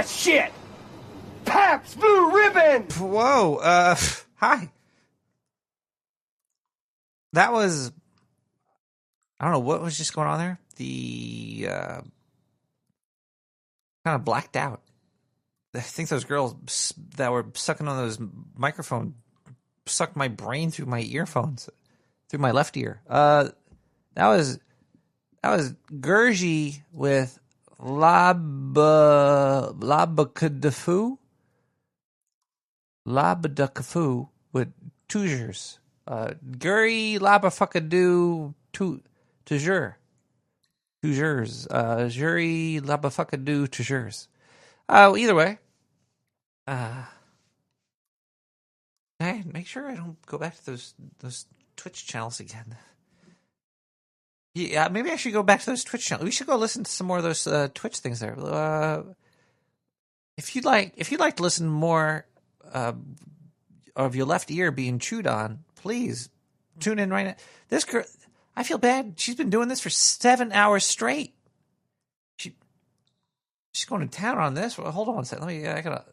that shit! Pabst Blue Ribbon! Whoa, hi. That was, I don't know what was just going on there. The, kind of blacked out. I think those girls that were sucking on those microphones sucked my brain through my earphones, through my left ear. That was Gergie with Labakadafu with Toujours. Guri Labafakadu Toujours. Jury Labafakadu Toujours. Either way. Hey, make sure I don't go back to those Twitch channels again. Yeah, maybe I should go back to those Twitch channels. We should go listen to some more of those Twitch things there. If you'd like to listen more of your left ear being chewed on, please tune in right now. This girl, I feel bad. She's been doing this for 7 hours straight. She's going to town on this. Well, hold on a second. I gotta.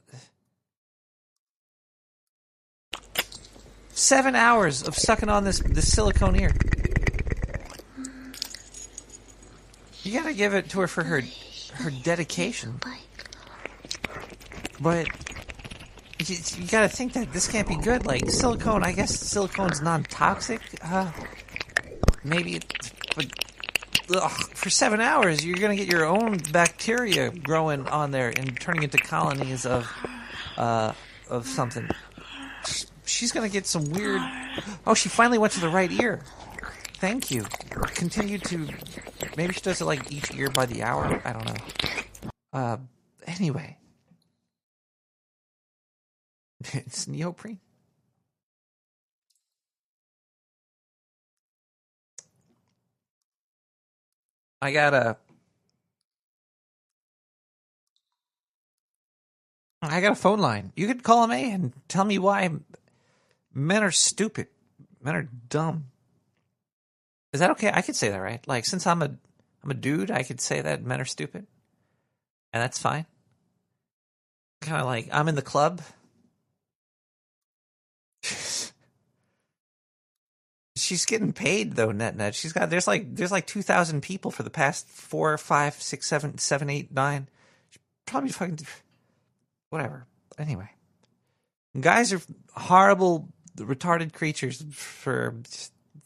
7 hours of sucking on this silicone ear. You gotta give it to her for her dedication. But you gotta think that this can't be good. Like silicone, I guess silicone's non-toxic. Maybe, but for 7 hours, you're gonna get your own bacteria growing on there and turning into colonies of something. She's gonna get some weird. Oh, she finally went to the right ear. Thank you. Continue to. Maybe she does it like each ear by the hour. I don't know. Anyway, it's neoprene. I got a phone line. You could call me and tell me why men are stupid. Men are dumb. Is that okay? I could say that, right? Like, since I'm a dude, I could say that men are stupid. And that's fine. Kind of like, I'm in the club. She's getting paid though, net. There's like 2,000 people for the past 4, 5, 6, 7, 8, 9. Probably fucking whatever. Anyway, guys are horrible, retarded creatures for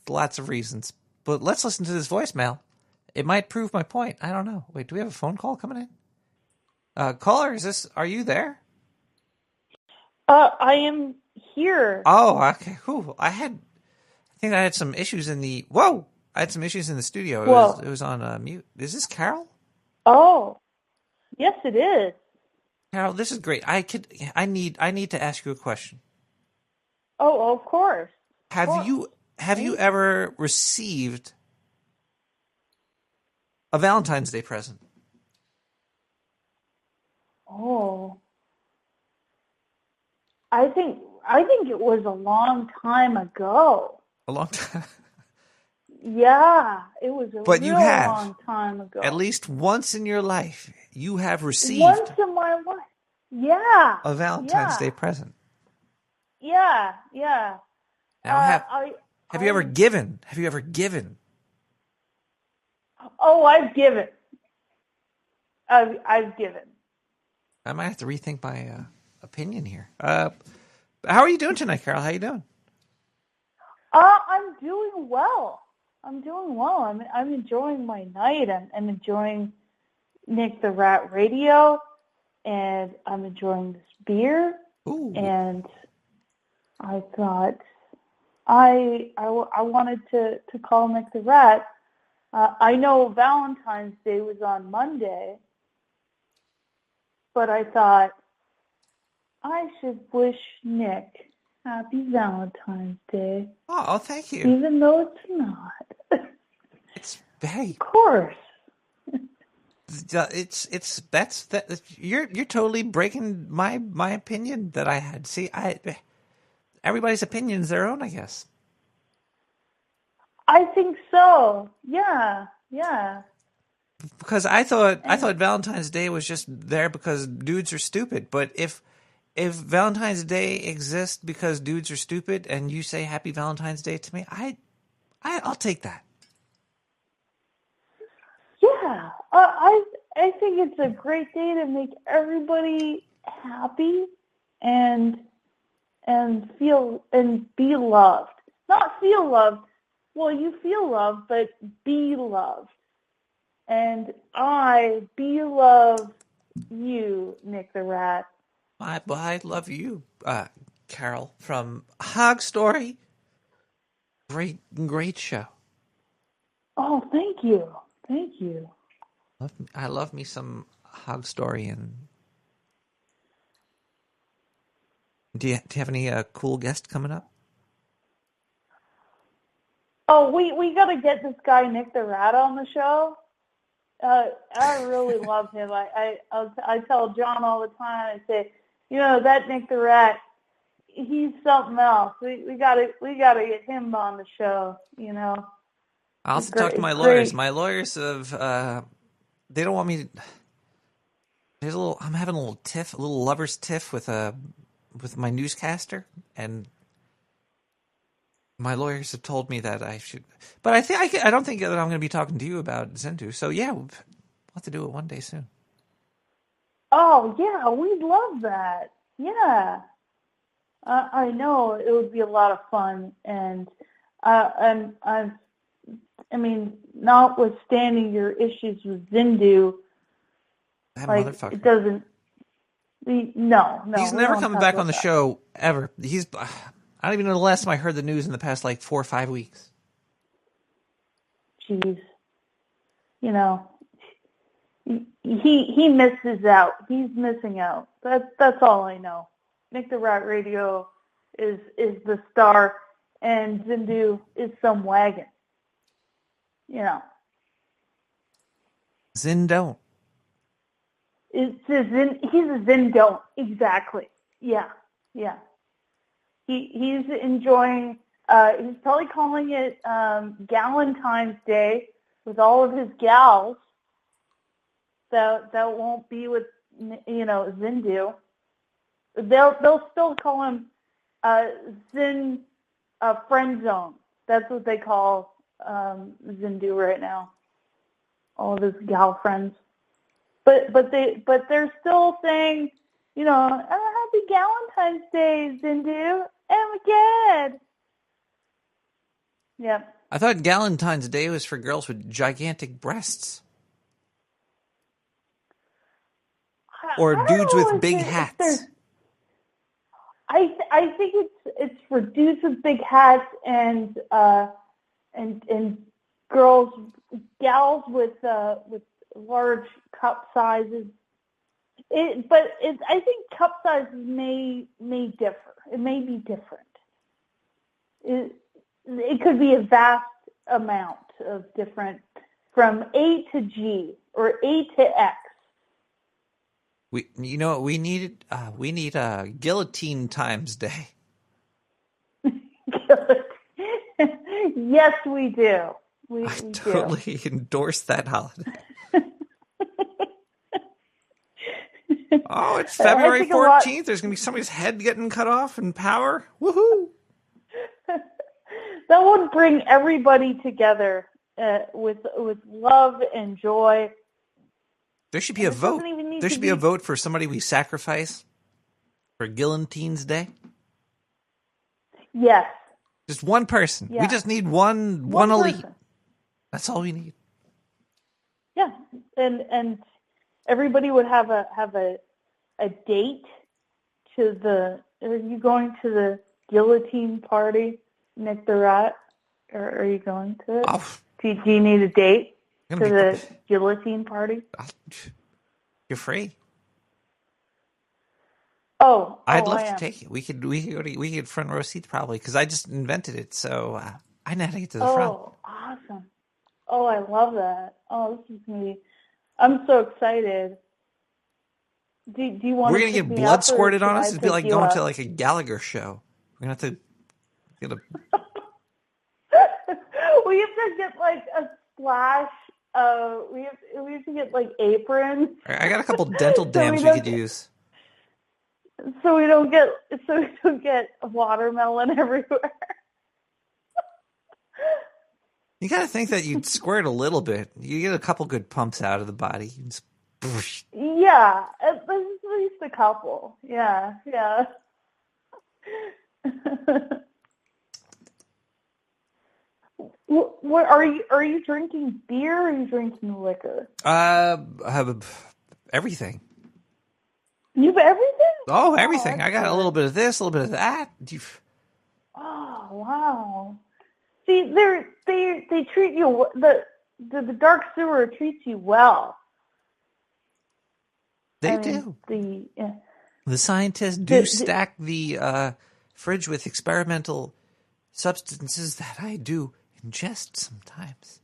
lots of reasons. But let's listen to this voicemail. It might prove my point. I don't know. Wait, do we have a phone call coming in? Caller, are you there? I am here. Oh, okay. Cool. I think I had some issues in the. Whoa! I had some issues in the studio. It was on mute. Is this Carol? Oh, yes, it is. Carol, this is great. I need to ask you a question. Oh, of course. Have you ever received a Valentine's Day present? Oh, I think it was a long time ago. A long time. Yeah, it was a but real you have, long time ago. At least once in your life, you have received once in my life. Yeah. A Valentine's Day present. Yeah. Now, have you ever given? Have you ever given? Oh, I've given. I've given. I might have to rethink my opinion here. How are you doing tonight, Carol? How you doing? I'm doing well. I'm enjoying my night. I'm enjoying Nick the Rat Radio, and I'm enjoying this beer. Ooh. And I thought I wanted to call Nick the Rat. I know Valentine's Day was on Monday, but I thought I should wish Nick happy Valentine's Day. Oh, thank you. Even though it's not. It's very. Of course. You're totally breaking my opinion that I had. See, everybody's opinion is their own, I guess. I think so. Yeah. Because I thought Valentine's Day was just there because dudes are stupid. But if Valentine's Day exists because dudes are stupid, and you say Happy Valentine's Day to me, I'll take that. Yeah, I think it's a great day to make everybody happy and feel and be loved. Not feel loved. Well, you feel loved, but be loved. And I love you, Nick the Rat. I love you, Carol from Hog Story. Great show. Oh, thank you. I love me some Hog Story. And do you have any cool guests coming up? Oh, we got to get this guy Nick the Rat on the show. I really love him. I tell John all the time. I say, that Nick the Rat, he's something else. We gotta get him on the show. I'll have to talk to my lawyers. My lawyers have they don't want me. I'm having a little lovers tiff with my newscaster, and my lawyers have told me that I should. But I don't think that I'm going to be talking to you about Zendu. So yeah, we'll have to do it one day soon. Oh yeah, we'd love that. Yeah, I know it would be a lot of fun, and notwithstanding your issues with Zindu, that motherfucker. It doesn't. No. He's never coming back on the show ever. I don't even know the last time I heard the news in the past 4 or 5 weeks. Jeez. He misses out. He's missing out. That's all I know. Nick the Rat Radio is the star, and Zindu is some wagon. Zindone. He's a Zindone. Exactly. Yeah. He's enjoying. He's probably calling it Galentine's Day with all of his gals. That won't be with Zindu. They'll still call him Zin Friend Zone. That's what they call Zindu right now. All of his gal friends. But they're still saying, Happy Galentine's Day, Zindu. Oh my God. Yeah. I thought Galentine's Day was for girls with gigantic breasts. Or dudes with big hats. I think it's for dudes with big hats and gals with large cup sizes. I think cup sizes may differ. It may be different. It could be a vast amount of different, from A to G or A to X. We need Guillotine Times Day. Yes, we do. We totally endorse that holiday. Oh, it's February 14th. There's going to be somebody's head getting cut off in Power. Woohoo! That would bring everybody together with love and joy. There should be a vote. There should be a vote for somebody we sacrifice for Guillotine's Day. Yes. Just one person. Yeah. We just need one elite. Person. That's all we need. Yeah, and everybody would have a date to the. Are you going to the guillotine party, Nick the Rat? Or are you going to it? Oh. Do you need a date to the guillotine party? You're free. Oh, I'd love to take it. We could front row seats probably because I just invented it, so I know how to get to the front. Oh, awesome! Oh, I love that. Oh, this is me. I'm so excited. Do you want? We're gonna get blood squirted on us. It'd be like going to like a Gallagher show. We're gonna have to get a. We have to get like a splash we have to get like aprons. I got a couple dental dams we could use. So we don't get watermelon everywhere. You got to think that you'd squirt a little bit. You get a couple good pumps out of the body. Yeah, at least a couple. Yeah. What are you drinking beer or are you drinking liquor? I have everything. You have everything? Oh, everything. I got a little bit of this, a little bit of that. Oh, wow. See, they treat you, the dark sewer treats you well. They do. The scientists do stack the fridge with experimental substances that I do ingest sometimes.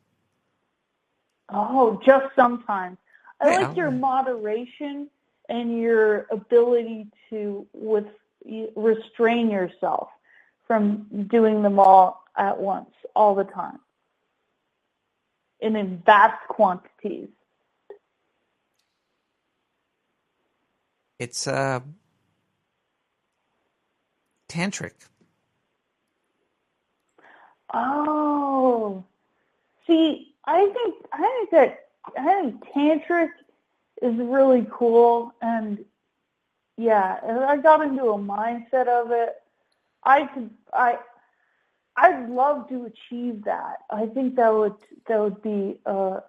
Oh, just sometimes. I Yeah. like your moderation and your ability to restrain yourself from doing them all at once, all the time, and in vast quantities. It's tantric. Oh, see, I think tantric is really cool, and yeah, I got into a mindset of it. I'd love to achieve that. I think that would be a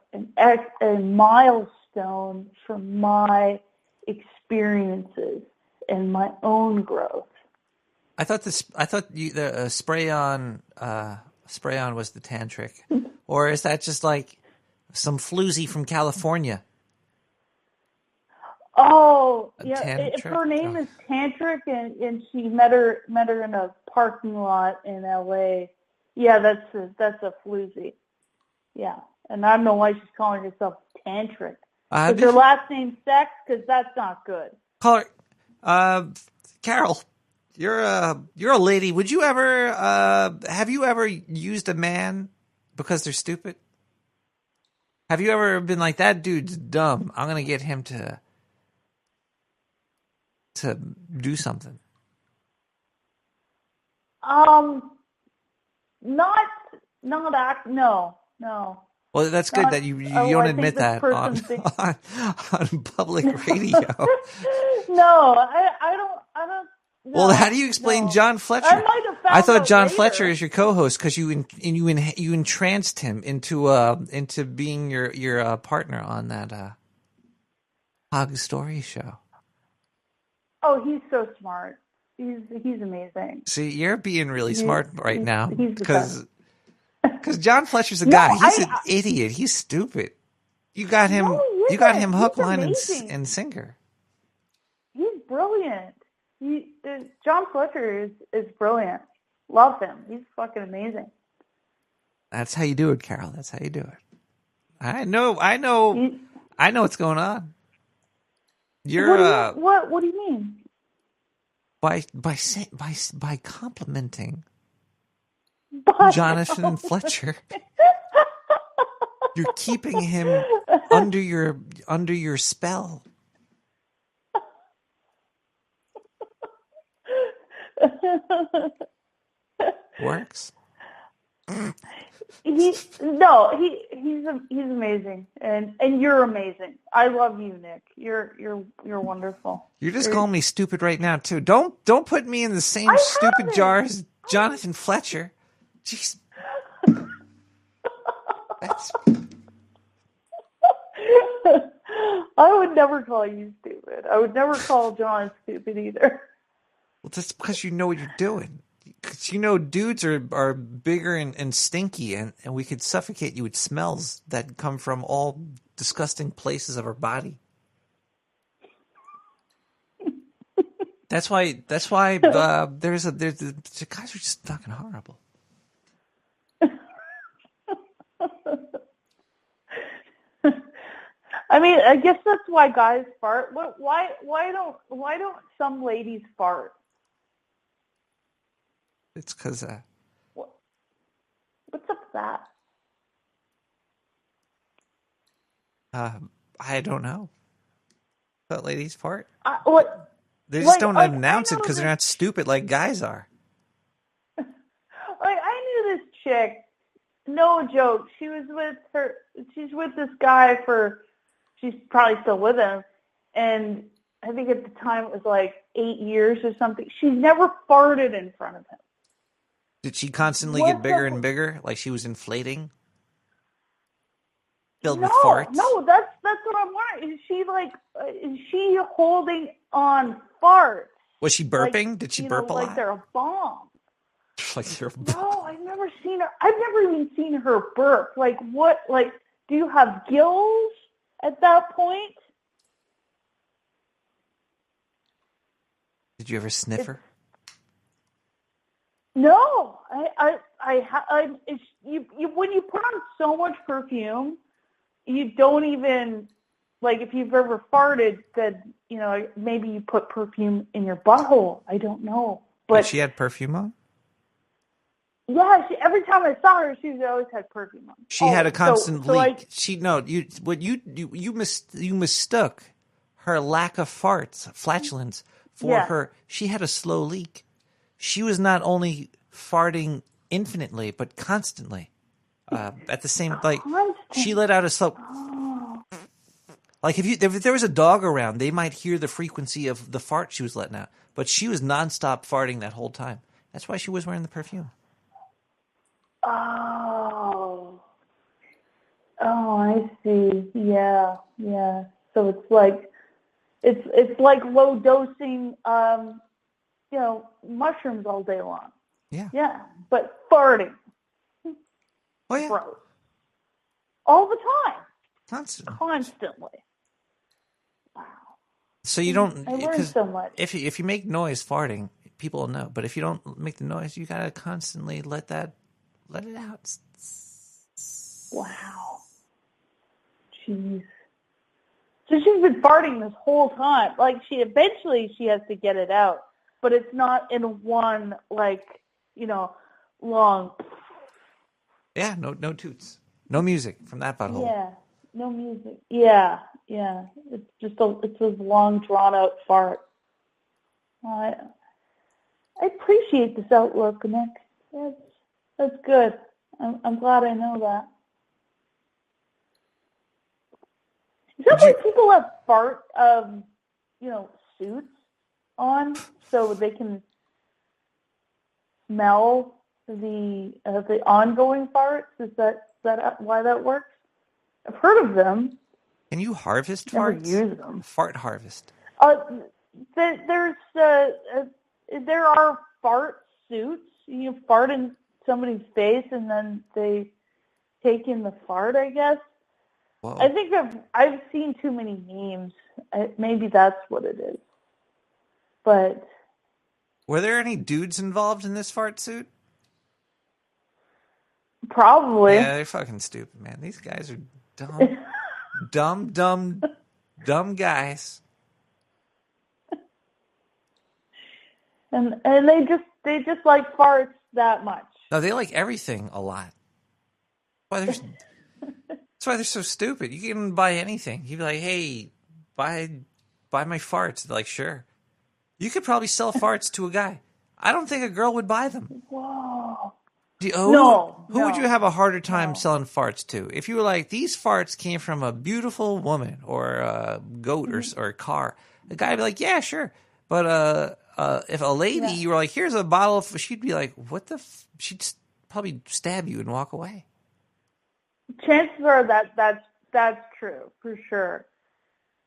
milestone for my experiences and my own growth. I thought the spray on was the tantric, or is that just like some floozy from California? Oh, yeah. Tantric? Her name is Tantric, and she met her in a parking lot in L.A. Yeah, that's a floozy. Yeah, and I don't know why she's calling herself Tantric. Is her last name Sex? Because that's not good. Call her, Carol. You're a lady. Would you ever have you ever used a man because they're stupid? Have you ever been like, that dude's dumb, I'm gonna get him to do something? No. Well, that's good that you don't admit that on public radio. No, I don't. No, well, how do you explain John Fletcher? I thought John Fletcher is your co-host because you entranced him into being your partner on that Hog Story show. Oh, he's so smart. He's amazing. See, you're being really smart right now because John Fletcher's a guy. He's an idiot. He's stupid. You got him. You got him hook, line, and sinker. He's brilliant. John Fletcher is brilliant. Love him. He's fucking amazing. That's how you do it, Carol. That's how you do it. I know what's going on. You're what do you mean? By complimenting Jonathan Fletcher, you're keeping him under your spell. Works. He's amazing, and you're amazing. I love you, Nick. You're wonderful. You're just calling me stupid right now too. Don't put me in the same stupid jar as Jonathan Fletcher. Jeez. I would never call you stupid. I would never call John stupid either. Well, that's because you know what you're doing. Because dudes are bigger and stinky, and we could suffocate you with smells that come from all disgusting places of our body. That's why the guys are just fucking horrible. I mean, I guess that's why guys fart. Why don't some ladies fart? It's because what's up with that? I don't know. That ladies fart. What? They just don't announce it because they're not stupid like guys are. Like, I knew this chick. No joke. She's with this guy she's probably still with him. And I think at the time it was like 8 years or something. She's never farted in front of him. Did she constantly get bigger and bigger? Like she was inflating? Filled with farts? No, that's what I'm wondering. Is she holding on farts? Was she burping? Did she burp a lot? Like they're a bomb. Like they're a bomb. No, I've never seen her. I've never even seen her burp. Like what? Like, do you have gills at that point? Did you ever sniff her? No, when you put on so much perfume, you don't even, like, if you've ever farted, then, maybe you put perfume in your butthole. I don't know. But she had perfume on? Yeah, every time I saw her, she always had perfume on. She had a constant leak. You mistook her lack of farts, flatulence, for her. She had a slow leak. She was not only farting infinitely, but constantly. At the same, she let out a slow. Oh. Like if there was a dog around, they might hear the frequency of the fart she was letting out. But she was nonstop farting that whole time. That's why she was wearing the perfume. Oh, I see. Yeah. So it's like low dosing, mushrooms all day long. Yeah, but farting. Oh yeah. Gross. All the time. Constantly. Wow. So you don't. I learned so much. If you make noise farting, people will know. But if you don't make the noise, you gotta constantly let it out. Wow. Jeez. So she's been farting this whole time. Like eventually she has to get it out, but it's not in one long. Yeah, no toots, no music from that butthole. Yeah, no music. Yeah. It's just it's a long drawn out fart. I appreciate this outlook, Nick. That's good. I'm glad I know that. Is that why people have fart, suits on so they can smell the ongoing farts? Is that why that works? I've heard of them. Can you harvest Never farts? use them. Fart harvest. There are fart suits. You fart in somebody's face and then they take in the fart, I guess. Whoa. I think I've seen too many memes. Maybe that's what it is. But were there any dudes involved in this fart suit? Probably. Yeah, they're fucking stupid, man. These guys are dumb guys. And they just like farts that much. No, they like everything a lot. That's why they're so stupid. You can buy anything. You'd be like, "Hey, buy my farts." They're like, "Sure." You could probably sell farts to a guy. I don't think a girl would buy them. Whoa. Who would you have a harder time selling farts to? If you were like, these farts came from a beautiful woman or a goat or a car, the guy would be like, yeah, sure. But if a lady, you were like, here's a bottle of, she'd be like, what the she'd probably stab you and walk away. Chances are that's true, for sure.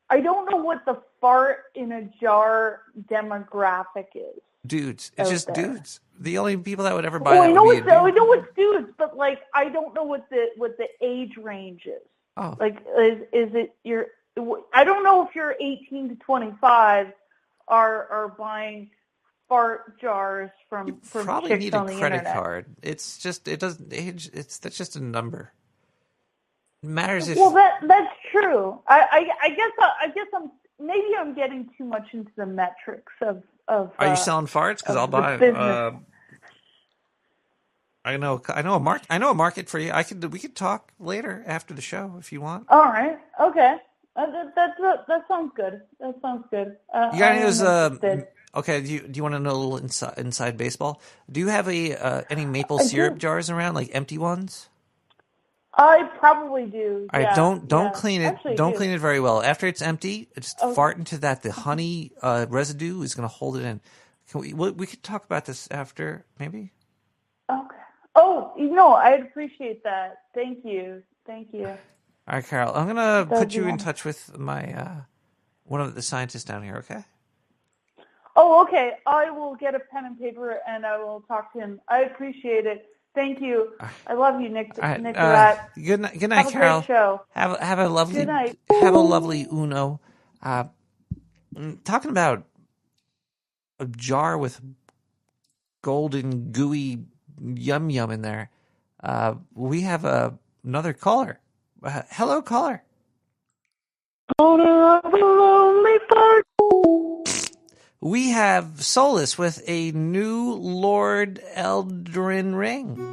I don't know what the fart in a jar demographic is. Dudes. It's just dudes. The only people that would ever buy that I know would be I know it's dudes, but I don't know what the age range is. Oh. Is it I don't know if you're 18 to 25 are buying fart jars from probably chicks need on a the credit internet. card. It's just it doesn't age. That's just a number. It matters if. Well, that's true. I guess I'm getting too much into the metrics of. Are you selling farts? Because I'll buy. I know a market for you. We could talk later after the show if you want. All right. Okay. That sounds good. That sounds good. You got any of those? Okay. Do you want to know a little inside baseball? Do you have any maple syrup jars around, like empty ones? I probably do. All right. Don't clean it. Actually, don't clean it very well. After it's empty, just fart into that. The honey residue is going to hold it in. We could talk about this after, maybe. Okay. Oh, I'd appreciate that. Thank you. All right, Carol. I'm gonna put you in touch with my one of the scientists down here. Okay. Oh, okay. I will get a pen and paper and I will talk to him. I appreciate it. Thank you. I love you, Nick. Right, Nick. Good night, have Carol. A great show. Have a lovely good night. Have a lovely Uno. Talking about a jar with golden gooey yum in there. We have another caller. Hello, caller. Owner of a lonely fart. We have Solus with a new Lord Eldrin ring.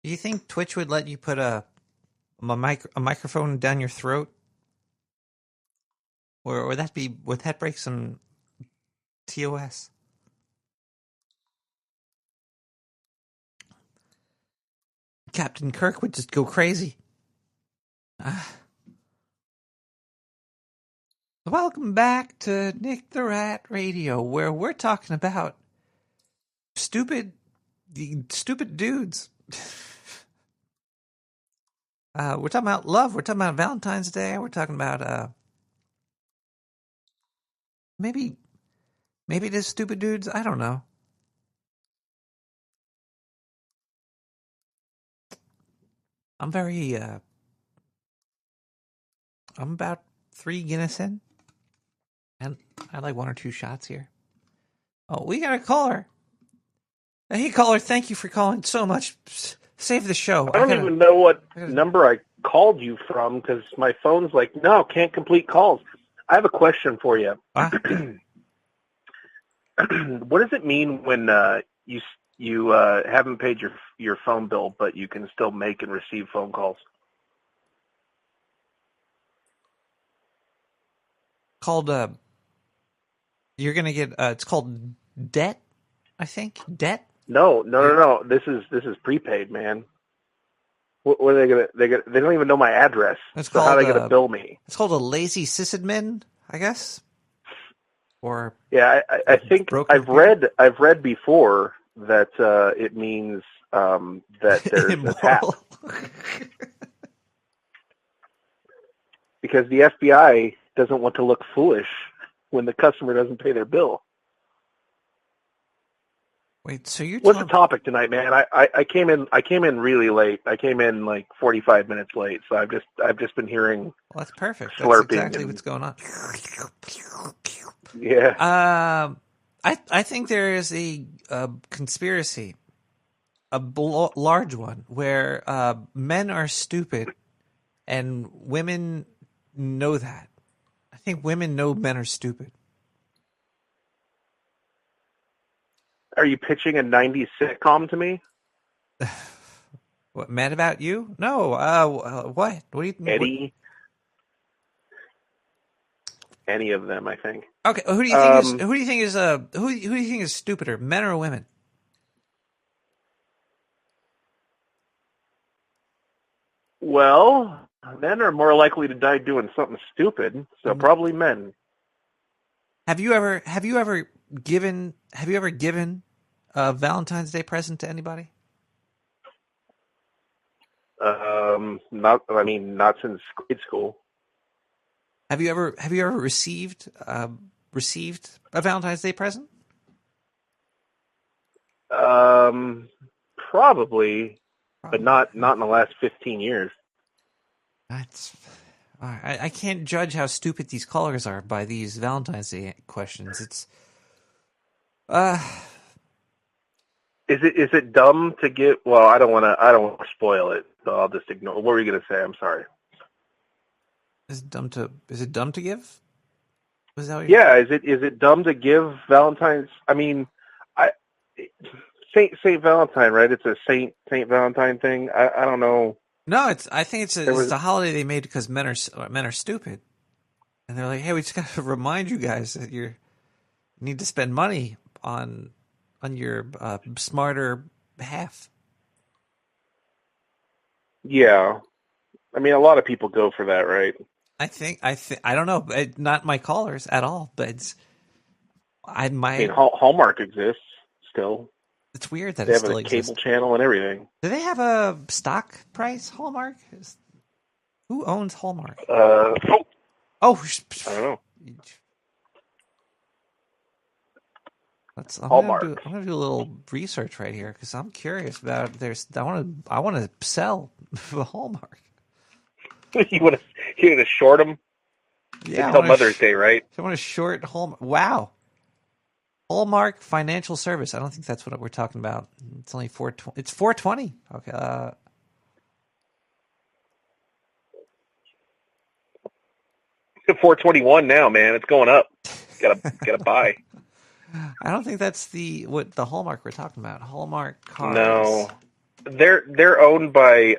Do you think Twitch would let you put a microphone down your throat? Or would that break some TOS? Captain Kirk would just go crazy. Welcome back to Nick the Rat Radio, where we're talking about stupid dudes. We're talking about love. We're talking about Valentine's Day. We're talking about maybe it is stupid dudes. I don't know. I'm about 3 Guinness in, and I like 1 or 2 shots here. Oh, we got a caller. Hey, caller, thank you for calling so much. Save the show. I don't even know what number I called you from because my phone's like, no, can't complete calls. I have a question for you. What does it mean when you haven't paid your phone bill, but you can still make and receive phone calls? Called you're gonna get it's called debt, I think. Debt? No. This is prepaid, man. What are they gonna? They don't even know my address. So how are they gonna bill me? It's called a lazy sysadmin, I guess. Or yeah, I think I've read before that it means that there's a tap. Because the FBI doesn't want to look foolish when the customer doesn't pay their bill. Wait, so what's the topic tonight, man? I came in really late. I came in like 45 minutes late, so I've just been hearing. Well, that's perfect. That's exactly what's going on. Yeah. I think there is a conspiracy, a large one, where men are stupid, and women know that. I think women know men are stupid. Are you pitching a 90s sitcom to me? What, Mad About You? No. What? What do you Eddie? Any of them, I think. Okay. Who do you think is stupider, men or women? Well, men are more likely to die doing something stupid, so probably men. Have you ever given a Valentine's Day present to anybody? Not since grade school. Have you ever received a Valentine's Day present? Probably, but not in the last 15 years. I can't judge how stupid these callers are by these Valentine's Day questions. It's Is it dumb to give? Well, I don't want to spoil it, so I'll just ignore. What were you going to say? I'm sorry. Is it dumb to give? Was that what yeah. Is it dumb to give Valentine's? I mean, Saint Valentine, right? It's a Saint Valentine thing. I don't know. No, I think it's a holiday they made because men are stupid, and they're like, hey, we just got to remind you guys that you need to spend money on your smarter half. Yeah, I mean, a lot of people go for that, right? I don't know, not my callers at all, but Hallmark exists still. It's weird that they it have still a exists. Cable channel and everything. Do they have a stock price, Hallmark? Who owns Hallmark? I don't know. I'm gonna do a little research right here because I'm curious about. I want to sell the Hallmark. you want to short them? Yeah, until Mother's Day, right? I want to short Hallmark. Wow. Hallmark Financial Service. I don't think that's what we're talking about. It's only $420. It's $420. Okay. 421 now, man. It's going up. Gotta buy. I don't think that's the Hallmark we're talking about. Hallmark cards. No. they're owned by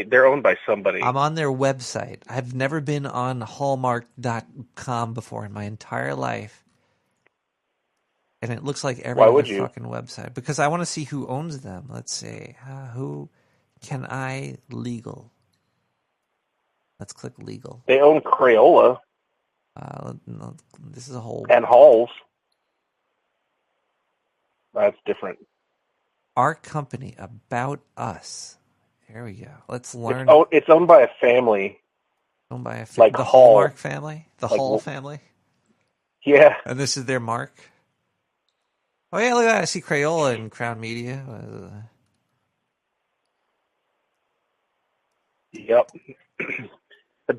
they're owned by somebody. I'm on their website. I've never been on Hallmark.com before in my entire life. And it looks like every other fucking website. Because I want to see who owns them. Let's see. Who can I legal? Let's click legal. They own Crayola. No, this is a whole... And Halls. That's different. Our company, About Us. There we go. Let's learn. It's owned by a family. Owned by a family. Like the Hall. Hallmark family? The like, Hall family? Yeah. And this is their mark? Oh, yeah, look at that. I see Crayola in Crown Media. Yep. A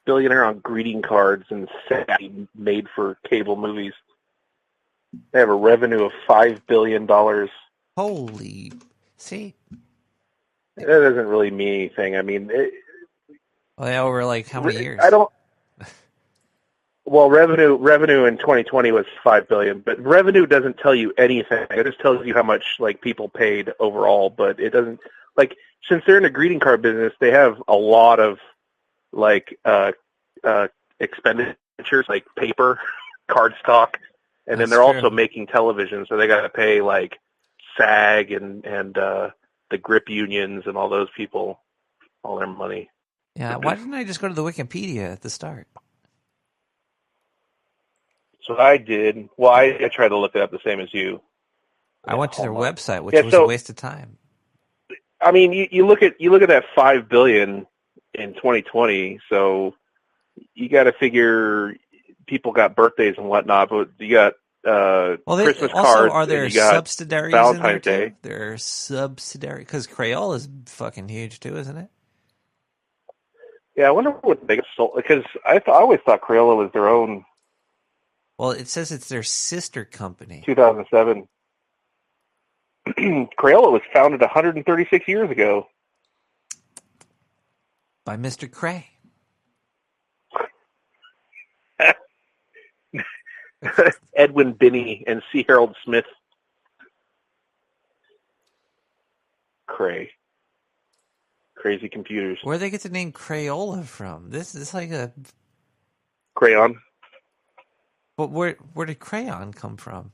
billionaire on greeting cards and savvy made for cable movies. They have a revenue of $5 billion. Holy. See? That doesn't really mean anything. I mean... over like how many years? I don't... Well, revenue in 2020 was $5 billion, but revenue doesn't tell you anything. It just tells you how much like people paid overall, but it doesn't like since they're in the greeting card business, they have a lot of like expenditures like paper, card stock, and then they're also making television, so they got to pay like SAG and the grip unions and all those people all their money. Yeah, why didn't I just go to the Wikipedia at the start? So I did. Well, I tried to look it up the same as you. I went to their website, which was a waste of time. I mean, you look at that $5 billion in 2020. So you got to figure people got birthdays and whatnot, but you got Christmas cards. Are there and you got subsidiaries Valentine's in there Day? Too? There are subsidiaries because Crayola is fucking huge too, isn't it? Yeah, I wonder what they sold because I always thought Crayola was their own. Well, it says it's their sister company. 2007. Crayola was founded 136 years ago. By Mr. Cray. Edwin Binney and C. Harold Smith. Cray. Crazy computers. Where do they get the name Crayola from? This is like a... Crayon. But where did crayon come from?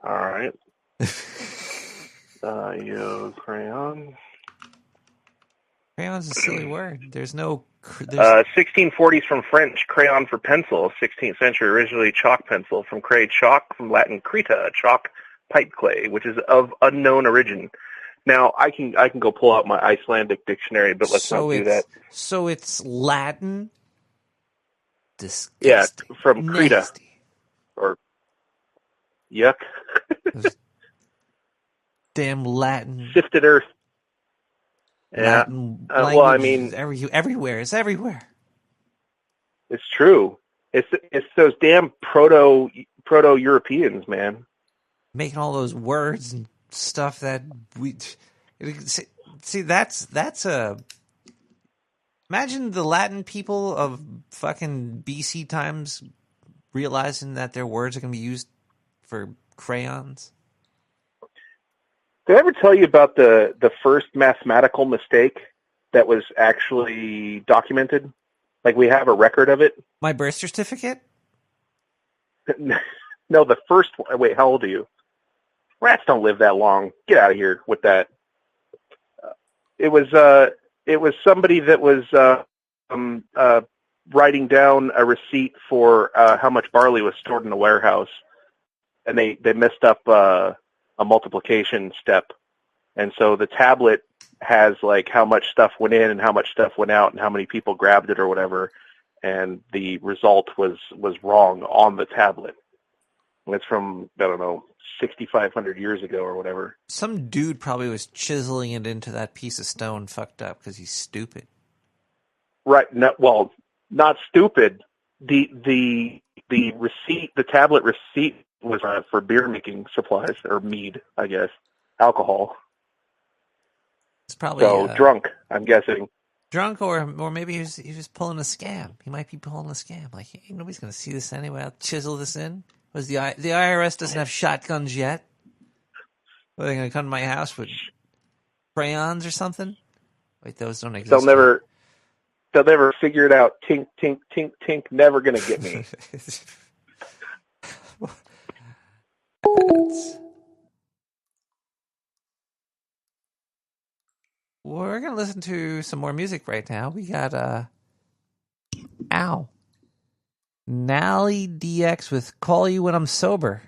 All right. Crayon. Crayon's a silly word. There's no... 1640s from French, crayon for pencil. 16th century, originally chalk pencil. From cray, chalk. From Latin, creta, chalk, pipe clay, which is of unknown origin. Now, I can go pull out my Icelandic dictionary, but let's not do that. So it's Latin... Disgusting. Yeah, from Creta. Nasty. Or yuck. Damn Latin. Sifted earth. Latin yeah. Well, I mean, everywhere. It's everywhere. It's true. It's those damn proto-Europeans, man. Making all those words and stuff that we see. That's a. Imagine the Latin people of fucking BC times realizing that their words are going to be used for crayons. Did I ever tell you about the first mathematical mistake that was actually documented? Like we have a record of it? My birth certificate? No, the first one. Wait, how old are you? Rats don't live that long. Get out of here with that. It was somebody that was writing down a receipt for how much barley was stored in the warehouse, and they messed up a multiplication step, and so the tablet has like how much stuff went in and how much stuff went out and how many people grabbed it or whatever, and the result was wrong on the tablet. And it's from, I don't know, 6,500 years ago or whatever. Some dude probably was chiseling it into that piece of stone fucked up because he's stupid. Right. No, well, not stupid. The receipt, the tablet receipt was for beer making supplies or mead, I guess, alcohol. It's probably so drunk, I'm guessing. Drunk, or maybe he was pulling a scam. He might be pulling a scam. Like, hey, nobody's going to see this anyway. I'll chisel this in. Was the IRS doesn't have shotguns yet? Are they going to come to my house with crayons or something? Wait, those don't exist. They'll never figure it out. Tink, tink, tink, tink. Never going to get me. We're going to listen to some more music right now. We got Nally DX with Call You When I'm Sober.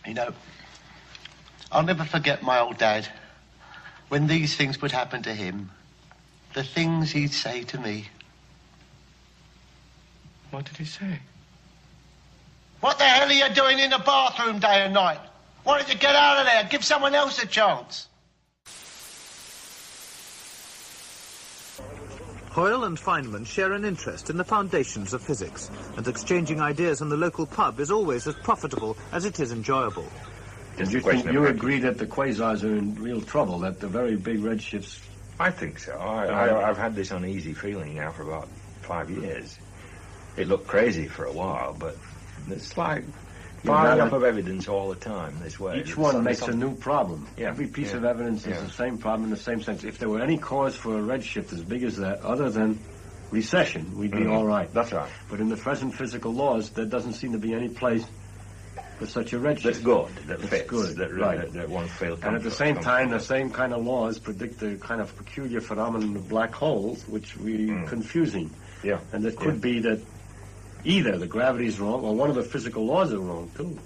You know, I'll never forget my old dad. When these things would happen to him, the things he'd say to me. What did he say? What the hell are you doing in the bathroom day and night? Why don't you get out of there? Give someone else a chance. Hoyle and Feynman share an interest in the foundations of physics, and exchanging ideas in the local pub is always as profitable as it is enjoyable. You agree that the quasars are in real trouble, that the very big redshifts... I think so. I've had this uneasy feeling now for about 5 years. It looked crazy for a while, but it's like, piling up of evidence all the time this way. Each one makes a new problem. Yeah. Every piece of evidence is the same problem in the same sense. If there were any cause for a redshift as big as that, other than recession, we'd be all right. That's right. But in the present physical laws, there doesn't seem to be any place for such a redshift. That's good. That fits. Good. That one feel. And at the same time, the same kind of laws predict the kind of peculiar phenomenon of black holes, which we confusing. Yeah. And it could be that either the gravity is wrong or one of the physical laws are wrong, too.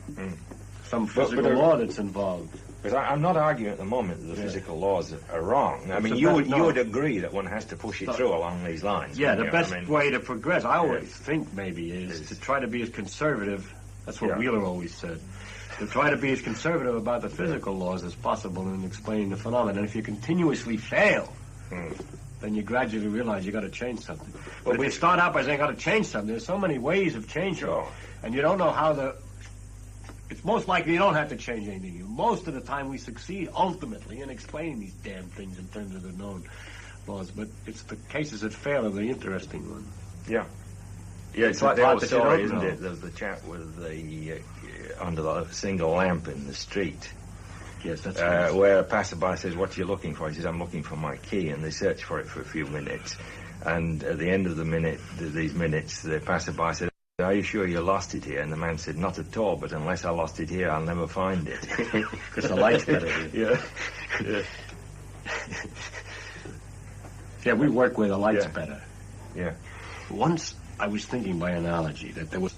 Some physical law that's involved. Because I'm not arguing at the moment that the physical laws are wrong. I mean, you would agree that one has to push it through along these lines. Yeah, the best way to progress, I always think maybe, is to try to be as conservative. That's what Wheeler always said. To try to be as conservative about the physical laws as possible in explaining the phenomenon. And if you continuously fail, then you gradually realize you got to change something. But if you start out by saying got to change something, there's so many ways of changing, and you don't know how it's most likely you don't have to change anything. Most of the time we succeed ultimately in explaining these damn things in terms of the known laws, but it's the cases that fail are the interesting ones. Yeah. Yeah, it's like the old story, isn't it? There's the chap with the under the single lamp in the street. Yes, that's right. Where a passerby says, "What are you looking for?" He says, "I'm looking for my key," and they search for it for a few minutes. And at the end of these minutes, the passerby said, "Are you sure you lost it here?" And the man said, "Not at all, but unless I lost it here, I'll never find it." Because the light's better here. Yeah. Yeah, we work where the light's better. Yeah. Once I was thinking by analogy that there was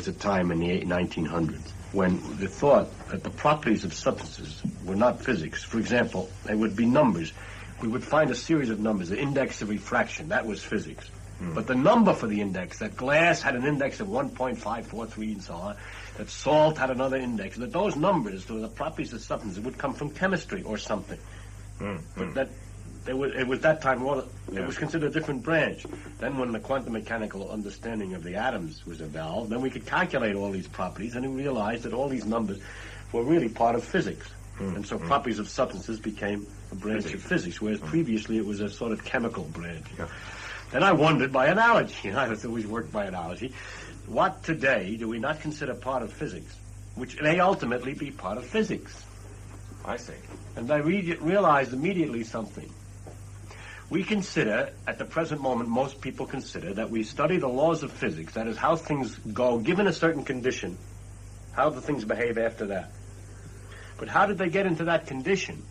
a time in the 1900s when the thought that the properties of substances were not physics. For example, they would be numbers. We would find a series of numbers, the index of refraction, that was physics. But the number for the index, that glass had an index of 1.543 and so on, that salt had another index, that those numbers, the properties of substances, would come from chemistry or something. But that it was that time, it was considered a different branch. Then when the quantum mechanical understanding of the atoms was evolved, then we could calculate all these properties, and we realized that all these numbers were really part of physics. And so properties of substances became a branch of physics, whereas previously it was a sort of chemical branch. Then I wondered by analogy, and I have always worked by analogy, what today do we not consider part of physics, which may ultimately be part of physics? I see. And I realized immediately something. We consider, at the present moment, most people consider that we study the laws of physics, that is how things go, given a certain condition, how the things behave after that. But how did they get into that condition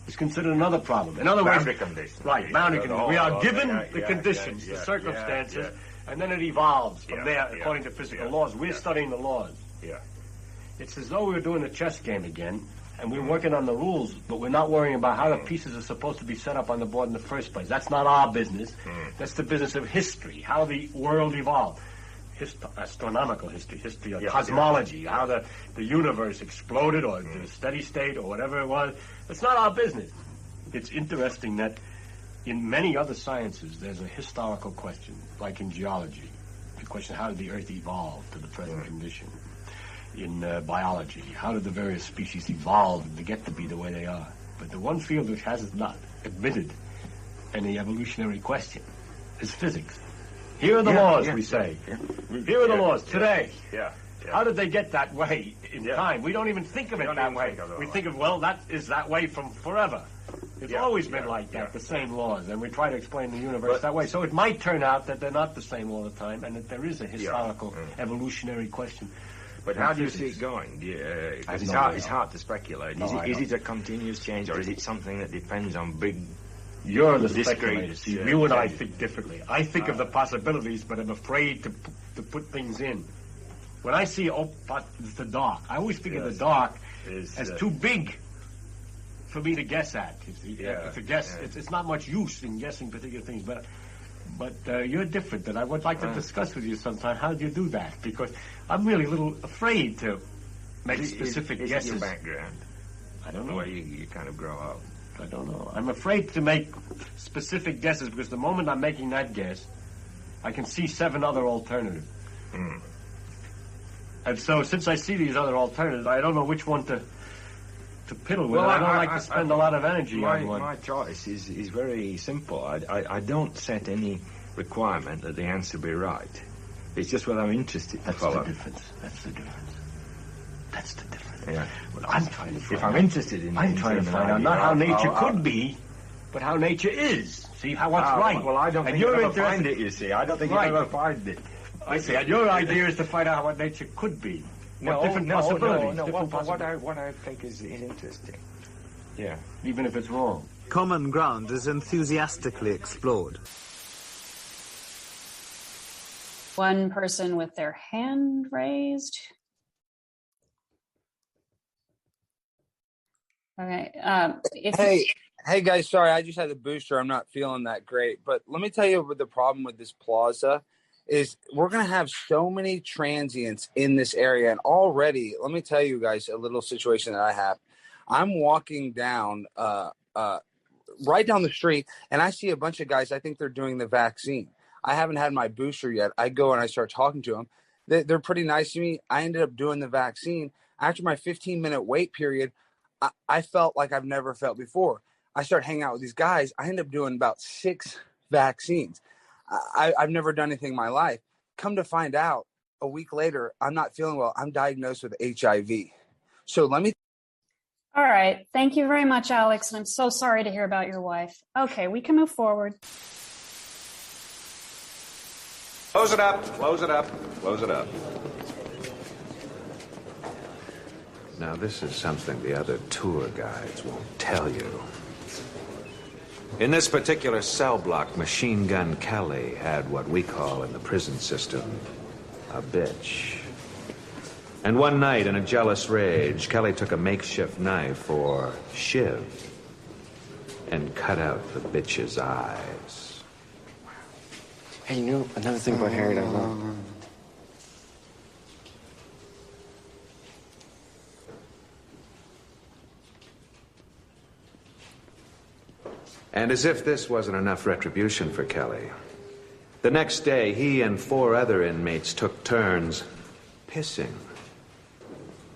is considered another problem. In other words, boundary conditions. Right, boundary conditions. We are given the conditions, the circumstances, and then it evolves from there according to physical laws. We're studying the laws. Yeah. It's as though we were doing a chess game again, and we're working on the rules, but we're not worrying about how the pieces are supposed to be set up on the board in the first place. That's not our business. That's the business of history, how the world evolved. Astronomical history of cosmology, how the universe exploded or the steady state or whatever it was. It's not our business. It's interesting that in many other sciences there's a historical question, like in geology. The question, how did the Earth evolve to the present condition? In biology, how did the various species evolve to get to be the way they are? But the one field which has not admitted any evolutionary question is physics. Here are the laws, we say. Here are the laws today. How did they get that way in time? We don't even think of it that way. We think of, well, that is that way from forever. It's always been like that, the same laws, and we try to explain the universe that way. So it might turn out that they're not the same all the time, and that there is a historical, evolutionary question. But how do you see it going? It's hard to speculate. Is it a continuous change, or is it something that depends on big... You're the speculator. See, you and I think differently. I think of the possibilities, but I'm afraid to put things in. When I see the dark, I always think of the dark as too big for me to guess at. It's not much use in guessing particular things, but you're different, and I would like to discuss with you sometime how do you do that, because I'm really a little afraid to make specific guesses. Is it your background? I don't know. The way you kind of grow up. I don't know. I'm afraid to make specific guesses because the moment I'm making that guess, I can see 7 other alternatives. And so since I see these other alternatives, I don't know which one to piddle with. I don't like to spend a lot of energy on one. My choice is very simple. I don't set any requirement that the answer be right. It's just what I'm interested to follow. That's the difference. That's the difference. That's the difference. Yeah. Well, I'm trying to find If I'm interested in I'm trying to find out not how nature could be, but how nature is. See how what's right. Well, I don't think you'll ever find it, you see. I don't think you'll ever find it. I see. And your idea is to find out what nature could be. Different possibilities. No. Different possibilities. What I think is interesting. Yeah. Even if it's wrong. Common ground is enthusiastically explored. One person with their hand raised. Okay. Hey guys, sorry, I just had the booster. I'm not feeling that great. But let me tell you what the problem with this plaza is. We're going to have so many transients in this area. And already, let me tell you guys a little situation that I have. I'm walking down right down the street, and I see a bunch of guys. I think they're doing the vaccine. I haven't had my booster yet. I go and I start talking to them. They're pretty nice to me. I ended up doing the vaccine. After my 15-minute wait period, I felt like I've never felt before. I start hanging out with these guys. I end up doing about 6 vaccines. I've never done anything in my life. Come to find out, a week later, I'm not feeling well. I'm diagnosed with HIV. So let me... All right. Thank you very much, Alex. And I'm so sorry to hear about your wife. Okay, we can move forward. Close it up. Close it up. Close it up. Now, this is something the other tour guides won't tell you. In this particular cell block, Machine Gun Kelly had what we call in the prison system a bitch. And one night, in a jealous rage, Kelly took a makeshift knife, or shiv, and cut out the bitch's eyes. Hey, you know another thing about Harry that I love? And as if this wasn't enough retribution for Kelly, the next day he and 4 other inmates took turns pissing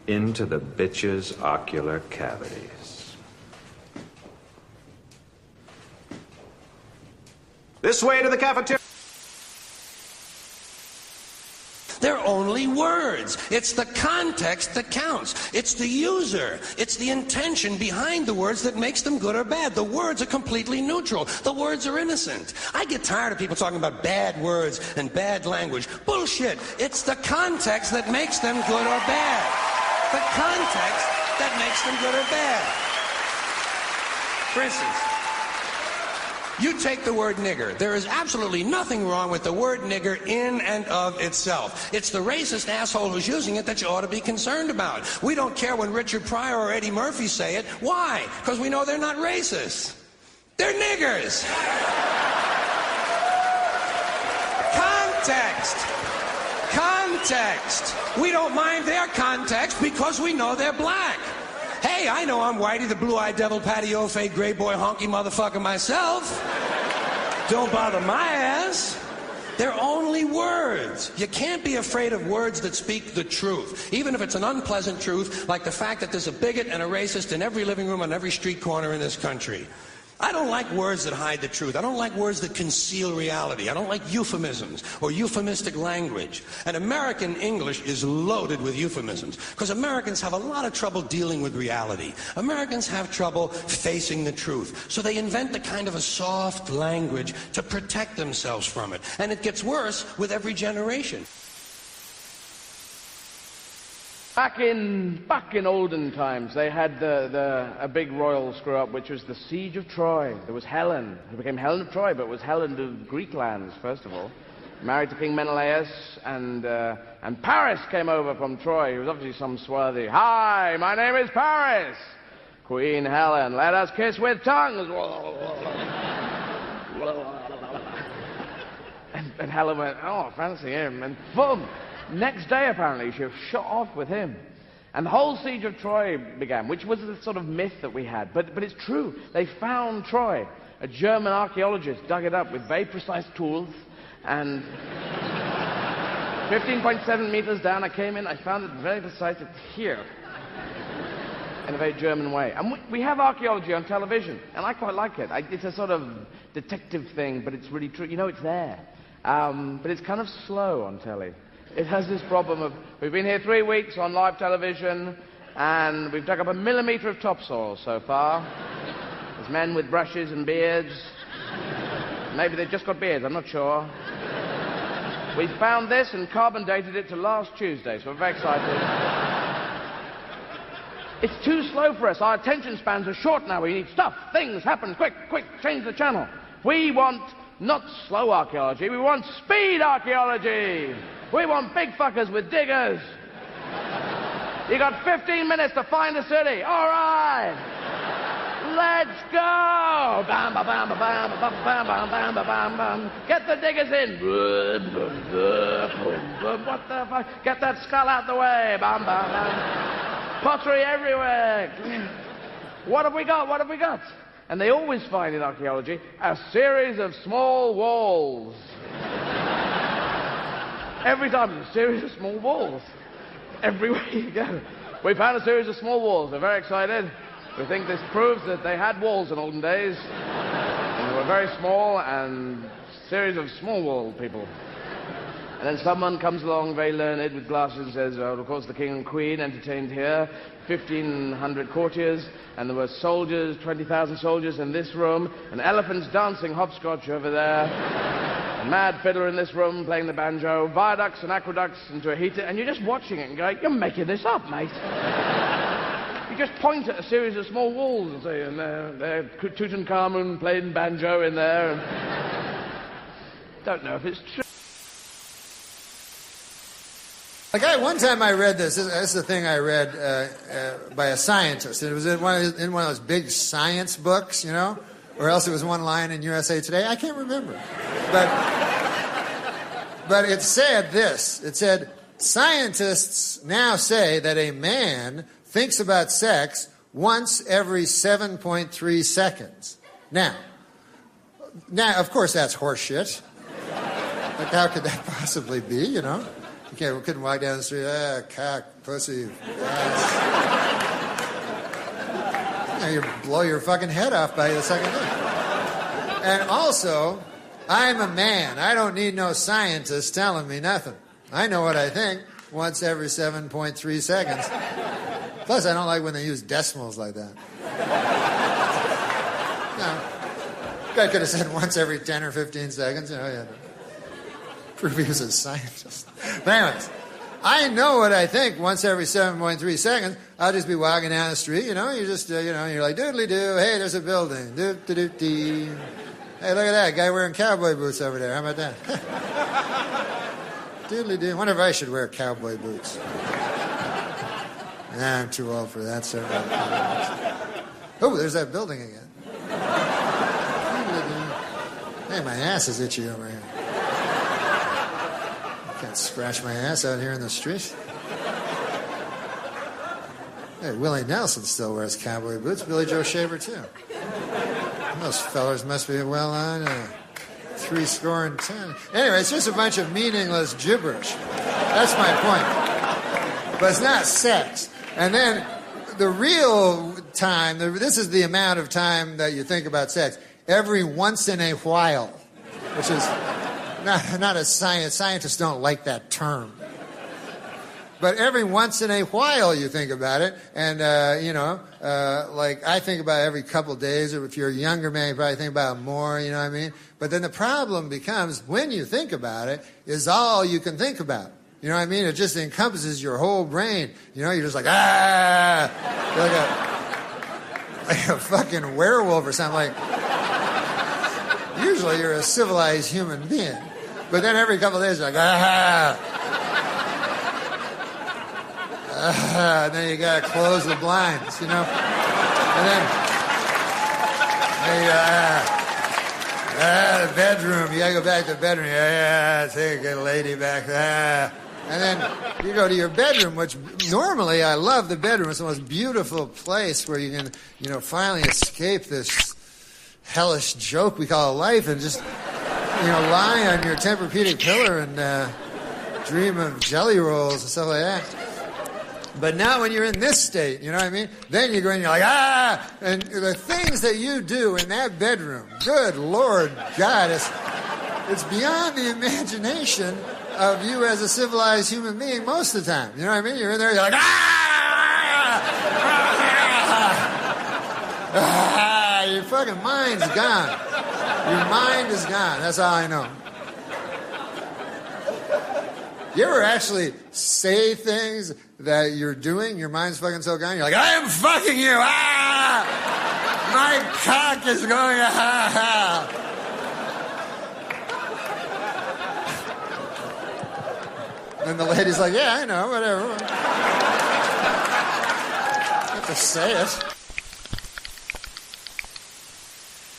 into the bitch's ocular cavities. This way to the cafeteria. They're only words. It's the context that counts. It's the user. It's the intention behind the words that makes them good or bad. The words are completely neutral. The words are innocent. I get tired of people talking about bad words and bad language. Bullshit. It's the context that makes them good or bad. The context that makes them good or bad. For instance, you take the word nigger. There is absolutely nothing wrong with the word nigger in and of itself. It's the racist asshole who's using it that you ought to be concerned about. We don't care when Richard Pryor or Eddie Murphy say it. Why? Because we know they're not racist. They're niggers. Context. Context. We don't mind their context because we know they're black. Hey, I know I'm Whitey, the blue-eyed devil, patio fade, gray boy, honky motherfucker myself. Don't bother my ass. They're only words. You can't be afraid of words that speak the truth, even if it's an unpleasant truth, like the fact that there's a bigot and a racist in every living room on every street corner in this country. I don't like words that hide the truth. I don't like words that conceal reality. I don't like euphemisms or euphemistic language. And American English is loaded with euphemisms because Americans have a lot of trouble dealing with reality. Americans have trouble facing the truth. So they invent a kind of a soft language to protect themselves from it. And it gets worse with every generation. Back in olden times, they had a big royal screw-up, which was the Siege of Troy. There was Helen, who became Helen of Troy, but was Helen of Greek lands, first of all. Married to King Menelaus, and Paris came over from Troy. He was obviously some swarthy. Hi, my name is Paris. Queen Helen, let us kiss with tongues. and Helen went, oh, fancy him, and boom. Next day, apparently, she was shot off with him. And the whole siege of Troy began, which was a sort of myth that we had. But it's true. They found Troy. A German archaeologist dug it up with very precise tools. And 15.7 meters down, I came in. I found it very precise. It's here. In a very German way. And we have archaeology on television. And I quite like it. It's a sort of detective thing, but it's really true. You know, it's there. But it's kind of slow on telly. It has this problem of, we've been here 3 weeks on live television, and we've dug up 1 millimetre of topsoil so far. There's men with brushes and beards. Maybe they've just got beards, I'm not sure. We found this and carbon dated it to last Tuesday, so we're very excited. It's too slow for us. Our attention spans are short now. We need stuff, things, happen, quick, change the channel. We want not slow archaeology, we want speed archaeology. We want big fuckers with diggers. You got 15 minutes to find a city. All right. Let's go. Bam, ba, bam, ba, bam, ba, bam, bam, bam, ba, bam, bam. Get the diggers in. What the fuck? Get that skull out the way. Bam, bam, bam. Pottery everywhere. What have we got? What have we got? And they always find in archaeology a series of small walls. Every time, a series of small walls. Everywhere you go. We found a series of small walls. We're very excited. We think this proves that they had walls in olden days. And they were very small, and a series of small wall people. And then someone comes along, very learned, with glasses, and says, well, of course, the king and queen entertained here, 1,500 courtiers, and there were soldiers, 20,000 soldiers in this room, and elephants dancing hopscotch over there, a mad fiddler in this room playing the banjo, viaducts and aqueducts into a heater, and you're just watching it and going, you're making this up, mate. You just point at a series of small walls and say, and there Tutankhamun playing banjo in there, and don't know if it's true. Like one time I read this. This is the thing I read by a scientist. It was in one of those big science books, you know, or else it was one line in USA Today. I can't remember, but it said this. It said scientists now say that a man thinks about sex once every 7.3 seconds. Now, of course, that's horseshit. Like, how could that possibly be? You know. We couldn't walk down the street, cock, pussy, ass. You blow your fucking head off by the second day. And also, I'm a man. I don't need no scientist telling me nothing. I know what I think once every 7.3 seconds. Plus, I don't like when they use decimals like that. No. Guy could have said once every 10 or 15 seconds, you know, yeah. Prove he was a scientist. But anyways, I know what I think once every 7.3 seconds. I'll just be walking down the street, you know, you're just, you're like, doodly-doo, hey, there's a building, doop-de-doop-dee. Hey, look at that, guy wearing cowboy boots over there, how about that? Doodly-doo, I wonder if I should wear cowboy boots. Nah, I'm too old for that, sir. Oh, there's that building again. Hey, my ass is itchy over here. Can't scratch my ass out here in the street. Hey, Willie Nelson still wears cowboy boots. Billy Joe Shaver, too. Those fellers must be well on 70. Anyway, it's just a bunch of meaningless gibberish. That's my point. But it's not sex. And then the real time, this is the amount of time that you think about sex. Every once in a while, which is... Not a science. Scientists don't like that term. But every once in a while you think about it. And, like I think about it every couple days. Or if you're a younger man, you probably think about it more, you know what I mean? But then the problem becomes when you think about it is all you can think about. You know what I mean? It just encompasses your whole brain. You know, you're just like, You're like a fucking werewolf or something. Like, usually you're a civilized human being. But then every couple of days, you're like, and then you gotta close the blinds, you know? And then, the bedroom, you gotta go back to the bedroom, take a lady back, And then you go to your bedroom, which normally I love the bedroom. It's the most beautiful place where you can, finally escape this hellish joke we call life and just... lie on your Tempur-Pedic pillow and dream of jelly rolls and stuff like that. But now when you're in this state, you know what I mean? Then you go in and you're like, and the things that you do in that bedroom, good Lord God, It's beyond the imagination of you as a civilized human being most of the time. You know what I mean? You're in there, you're like, your fucking mind's gone. Your mind is gone. That's all I know. You ever actually say things that you're doing, your mind's fucking so gone, you're like, I am fucking you! My cock is going to And the lady's like, yeah, I know, whatever. You have to say it.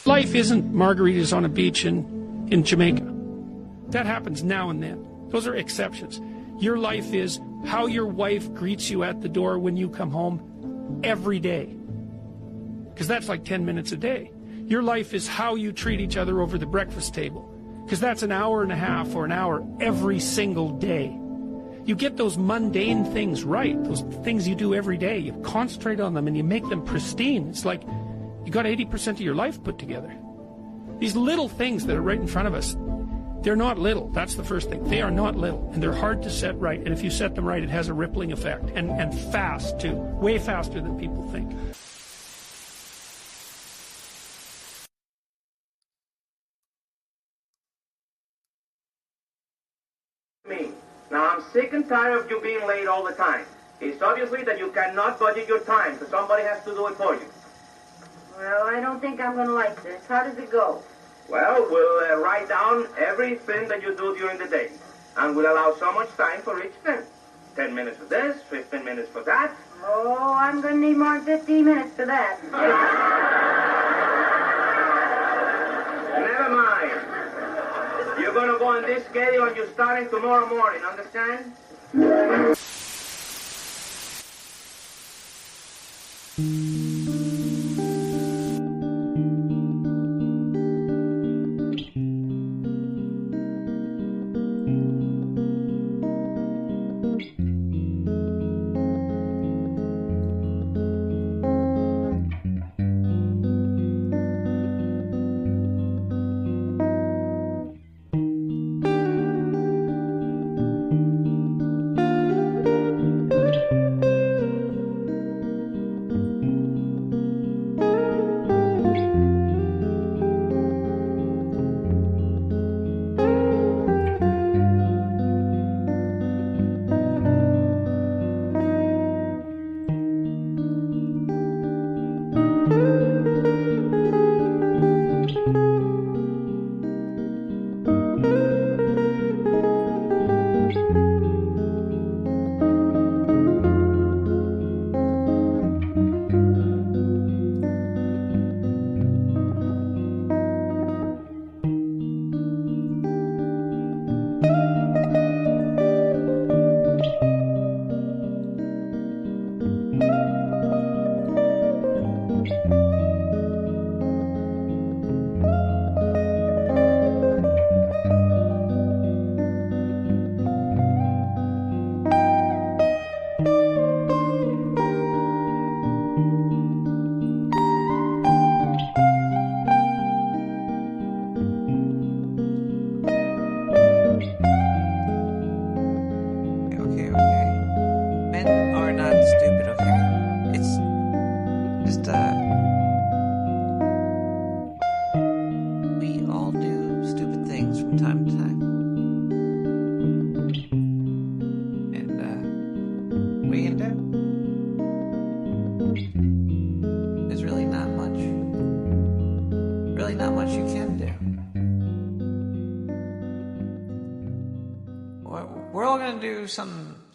Life isn't margaritas on a beach in Jamaica. That happens now and then. Those are exceptions. Your life is how your wife greets you at the door when you come home every day. Because that's like 10 minutes a day. Your life is how you treat each other over the breakfast table. Because that's an hour and a half or an hour every single day. You get those mundane things right, those things you do every day. You concentrate on them and you make them pristine. It's like you got 80% of your life put together. These little things that are right in front of us, they're not little. That's the first thing. They are not little, and they're hard to set right. And if you set them right, it has a rippling effect, and fast, too. Way faster than people think. Me. Now, I'm sick and tired of you being late all the time. It's obviously that you cannot budget your time, so somebody has to do it for you. Well, I don't think I'm going to like this. How does it go? Well, we'll write down everything that you do during the day, and we'll allow so much time for each thing. 10 minutes for this, 15 minutes for that. Oh, I'm going to need more than 15 minutes for that. Never mind. You're going to go on this schedule and you're starting tomorrow morning, understand?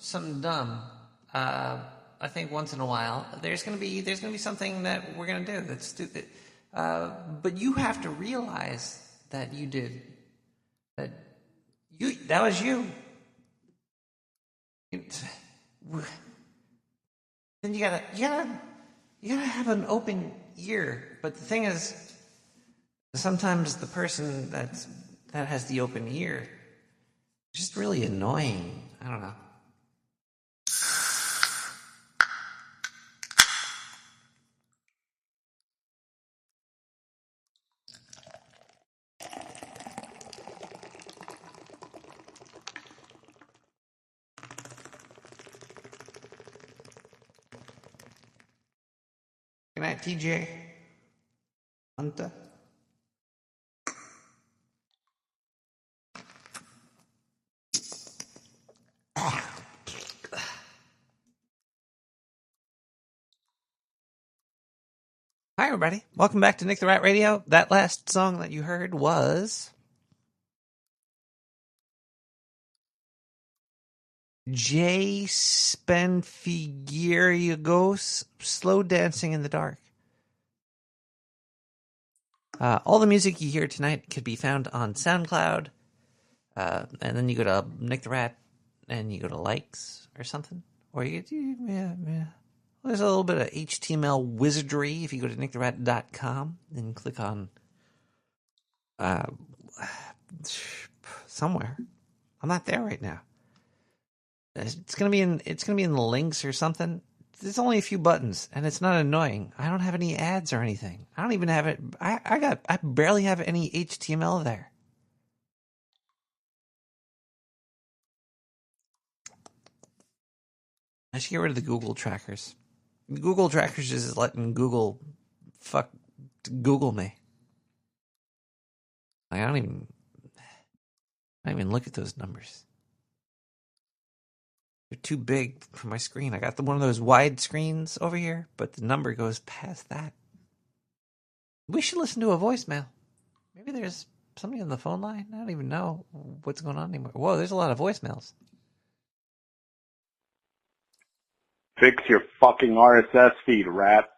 Something dumb. I think once in a while there's gonna be something that we're gonna do that's stupid. But you have to realize that you did that. That was you. Then you gotta have an open ear. But the thing is, sometimes the person that has the open ear is just really annoying. I don't know. Good night, TJ. Hunter. Hi, everybody. Welcome back to Nick the Rat Radio. That last song that you heard was Jay Spenfigiriogos, Slow Dancing in the Dark. All the music you hear tonight could be found on SoundCloud. And then you go to Nick the Rat and you go to likes or something. Or you yeah. There's a little bit of HTML wizardry if you go to nicktherat.com and click on somewhere. I'm not there right now. It's gonna be in the links or something. There's only a few buttons, and it's not annoying. I don't have any ads or anything. I don't even have it. I barely have any HTML there. I should get rid of the Google trackers. Google trackers is letting Google Google me. I don't even look at those numbers. They're too big for my screen. I got one of those wide screens over here, but the number goes past that. We should listen to a voicemail. Maybe there's somebody on the phone line. I don't even know what's going on anymore. Whoa, there's a lot of voicemails. Fix your fucking RSS feed, rat.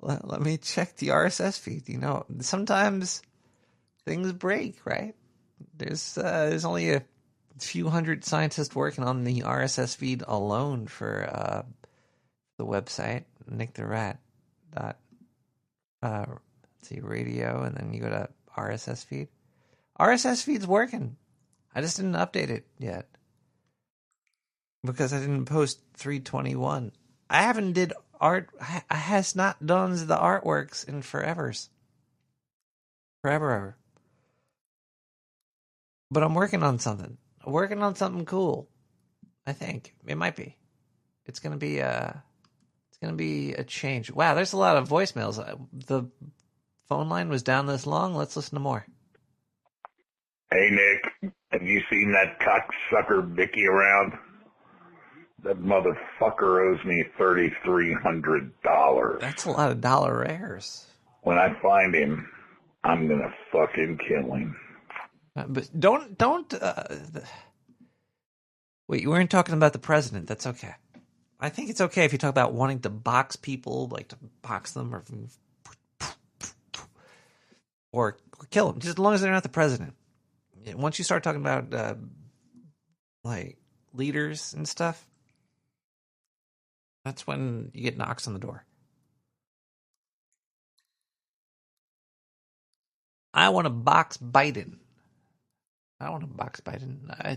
Let me check the RSS feed. You know, sometimes things break, right? There's only a few hundred scientists working on the RSS feed alone for the website, Nick the Rat. Let's see, radio, and then you go to RSS feed. RSS feed's working. I just didn't update it yet because I didn't post 321. I haven't did art. I has not done the artworks in forever. But I'm working on something. I'm working on something cool. I think it might be. It's gonna be a change. Wow, there's a lot of voicemails. The phone line was down this long. Let's listen to more. Hey, Nick, have you seen that cocksucker Vicky around? That motherfucker owes me $3,300. That's a lot of dollar rares. When I find him, I'm gonna fucking kill him. But don't. Wait, you weren't talking about the president. That's okay. I think it's okay if you talk about wanting to box people, like to box them or kill them, just as long as they're not the president. Once you start talking about like leaders and stuff, that's when you get knocks on the door. I want to box Biden.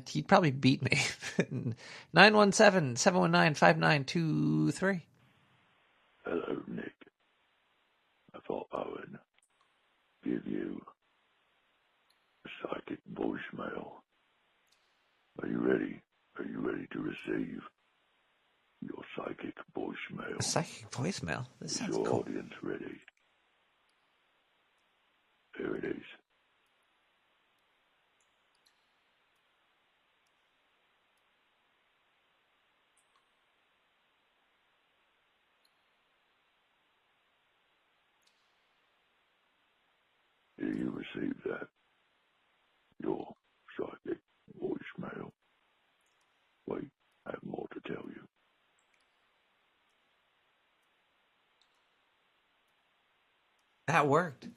He'd probably beat me. 917-719-5923. Hello, Nick. I thought I would give you a psychic voicemail. Are you ready? Are you ready to receive your psychic voicemail? A psychic voicemail? This sounds your cool. Audience ready? Here it is. Do you receive that? Your psychic voicemail. Wait, I have more to tell you. That worked.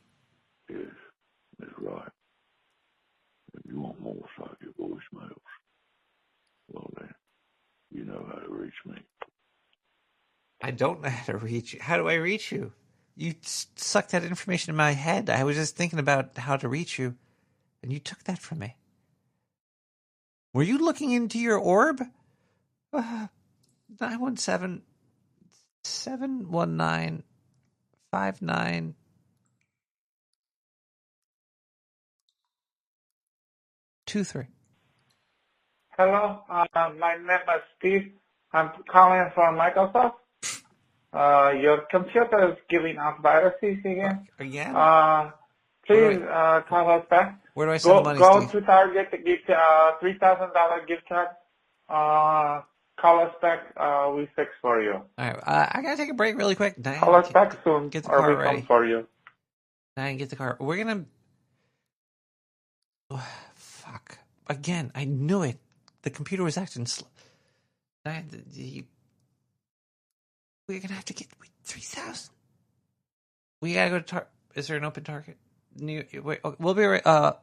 Yes, that's right. If you want more psychic voicemails, well then, you know how to reach me. I don't know how to reach you. How do I reach you? You sucked that information in my head. I was just thinking about how to reach you, and you took that from me. Were you looking into your orb? 917-719-5923. Hello, my name is Steve. I'm calling from Microsoft. Your computer is giving out viruses again. Again? Please call us back. Where do I send the money, Go Steve? to Target to get $3,000 gift card. Call us back. We fix for you. All right, I gotta take a break really quick. Diane, Call us back soon, get the or car we ready. come for you. Diane, get the car. We're gonna. Oh, fuck. Again, I knew it. The computer was acting slow. Diane, we're gonna have to get 3,000. We gotta go to Target. Is there an open Target? Wait, okay, we'll be right.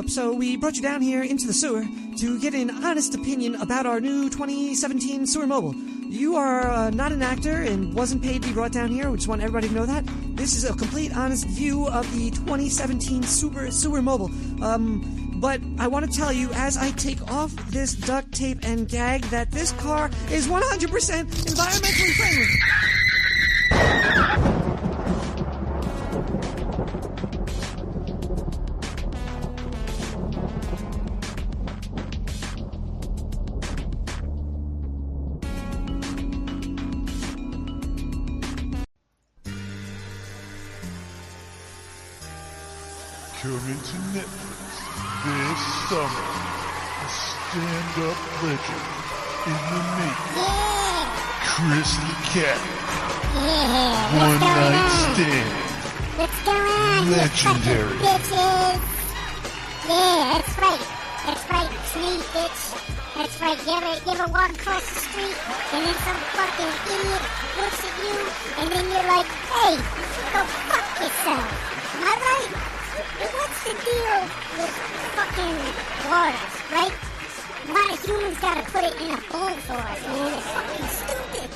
So we brought you down here into the sewer to get an honest opinion about our new 2017 Sewer Mobile. You are not an actor and wasn't paid to be brought down here. We just want everybody to know that. This is a complete honest view of the 2017 Sewer Mobile. But I want to tell you, as I take off this duct tape and gag, that this car is 100% environmentally friendly. Coming to Netflix this summer, a stand-up legend in the making. Chris the Cat. One night stand. What's going on, Legendary. you fucking bitches? Yeah, that's right. That's right, it's me, bitch. That's right. You ever walk across the street and then some fucking idiot looks at you and then you're like, hey, go fuck yourself. Am I right? What's the deal with fucking waters, right? Why do humans gotta put it in a bowl for us, man? It's fucking stupid.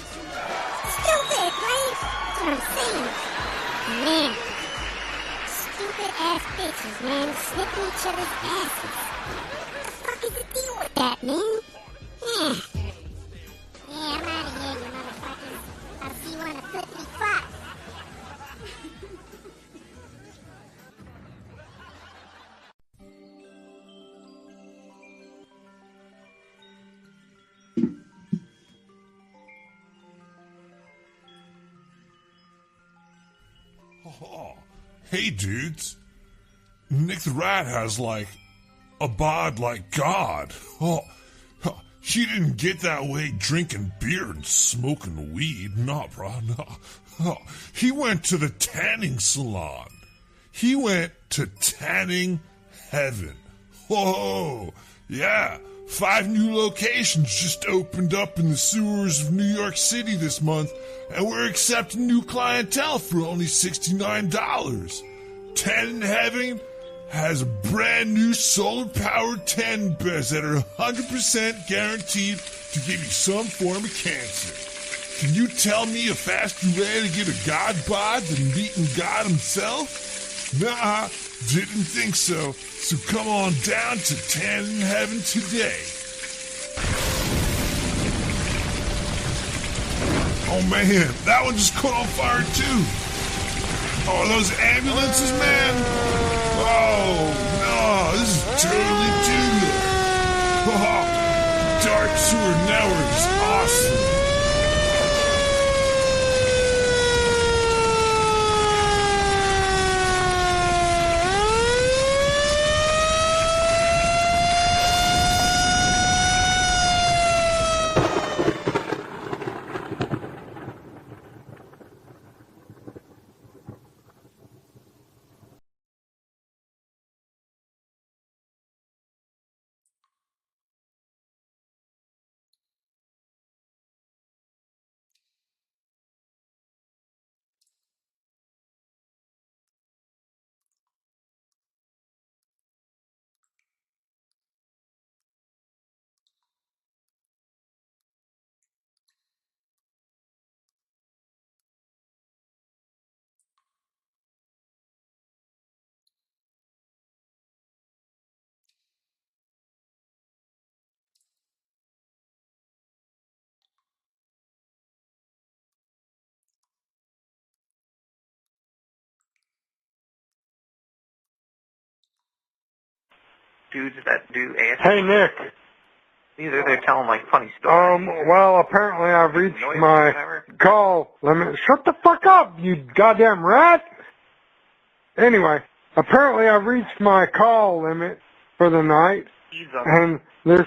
Stupid, right? That's what I'm saying. Man. Stupid ass bitches, man. Snipping each other's asses. What the fuck is the deal with that, man? Yeah. Yeah, I'm out of here, you motherfuckers. I'll see you on the flippity flop. Oh, hey, dudes. Nick the Rat has, like, a bod like God. Oh, he didn't get that way drinking beer and smoking weed. Nah, bro, nah. Oh, he went to the tanning salon. He went to tanning heaven. Whoa, yeah. 5 new locations just opened up in the sewers of New York City this month, and we're accepting new clientele for only $69. Tanning Heaven has a brand new solar-powered tanning beds that are 100% guaranteed to give you some form of cancer. Can you tell me a faster way to get a God bod than meeting God himself? Nah, didn't think so. So come on down to Tanning Heaven today. Oh man, that one just caught on fire too. Oh, those ambulances, man. Oh no, this is totally doomed. Oh, Dark Sewer Network is awesome. dudes that do ASMR. Hey, Nick. Either they're telling like funny stories. Well, apparently I've reached my call limit. Shut the fuck up, you goddamn rat! Anyway, apparently I've reached my call limit for the night. And this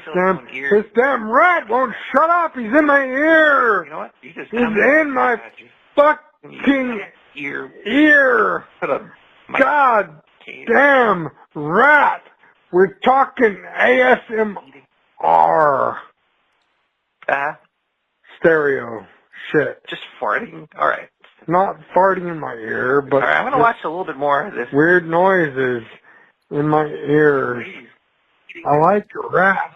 damn rat won't shut up. He's in my ear. You know what? You just He's in my fucking ear. God damn rat. We're talking ASMR. Stereo shit. Just farting? Alright. Not farting in my ear, but Alright, I'm going to watch a little bit more of this. weird noises in my ears. I like rats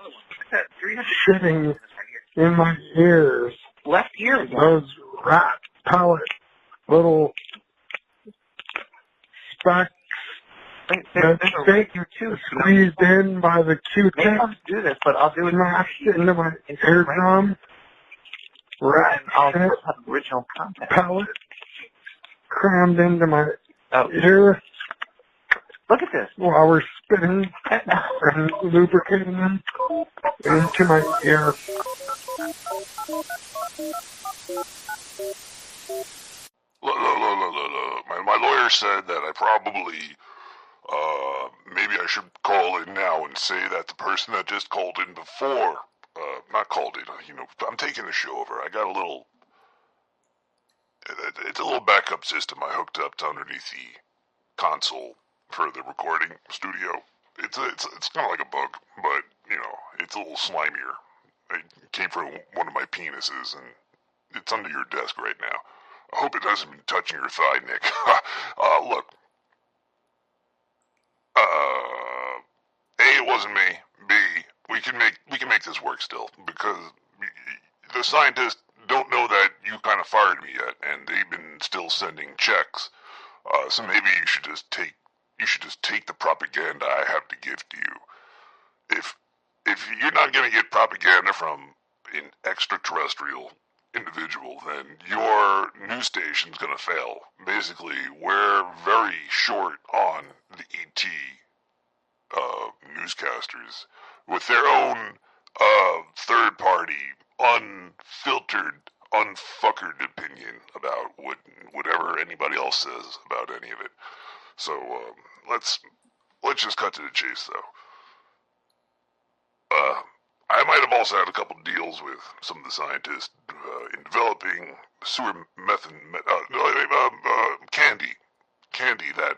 shitting in my ears. Left ear. Those rat pellet little specks that fit squeezed in by the Q-tip. Do this, but I'll do it smashed into my eardrum. Rat I'll shit, have original content. pellet crammed into my ear. Look at this. While we're spitting and lubricating them into my ear. My lawyer said that I probably, maybe I should call in now and say that the person that just called in before, not called in, I'm taking the show over. I got a little, it's a little backup system I hooked up to underneath the console for the recording studio. It's kind of like a bug, but, it's a little slimier. It came from one of my penises, and it's under your desk right now. I hope it hasn't been touching your thigh, Nick. Look. A, it wasn't me. B, we can make this work still, because the scientists don't know that you kind of fired me yet, and they've been still sending checks. So maybe you should just take the propaganda I have to give to you. If you're not going to get propaganda from an extraterrestrial individual, then your news station's going to fail. Basically, we're very short on the ET newscasters with their own third-party, unfiltered, unfuckered opinion about whatever anybody else says about any of it. So let's just cut to the chase, though. I might have also had a couple deals with some of the scientists in developing sewer candy that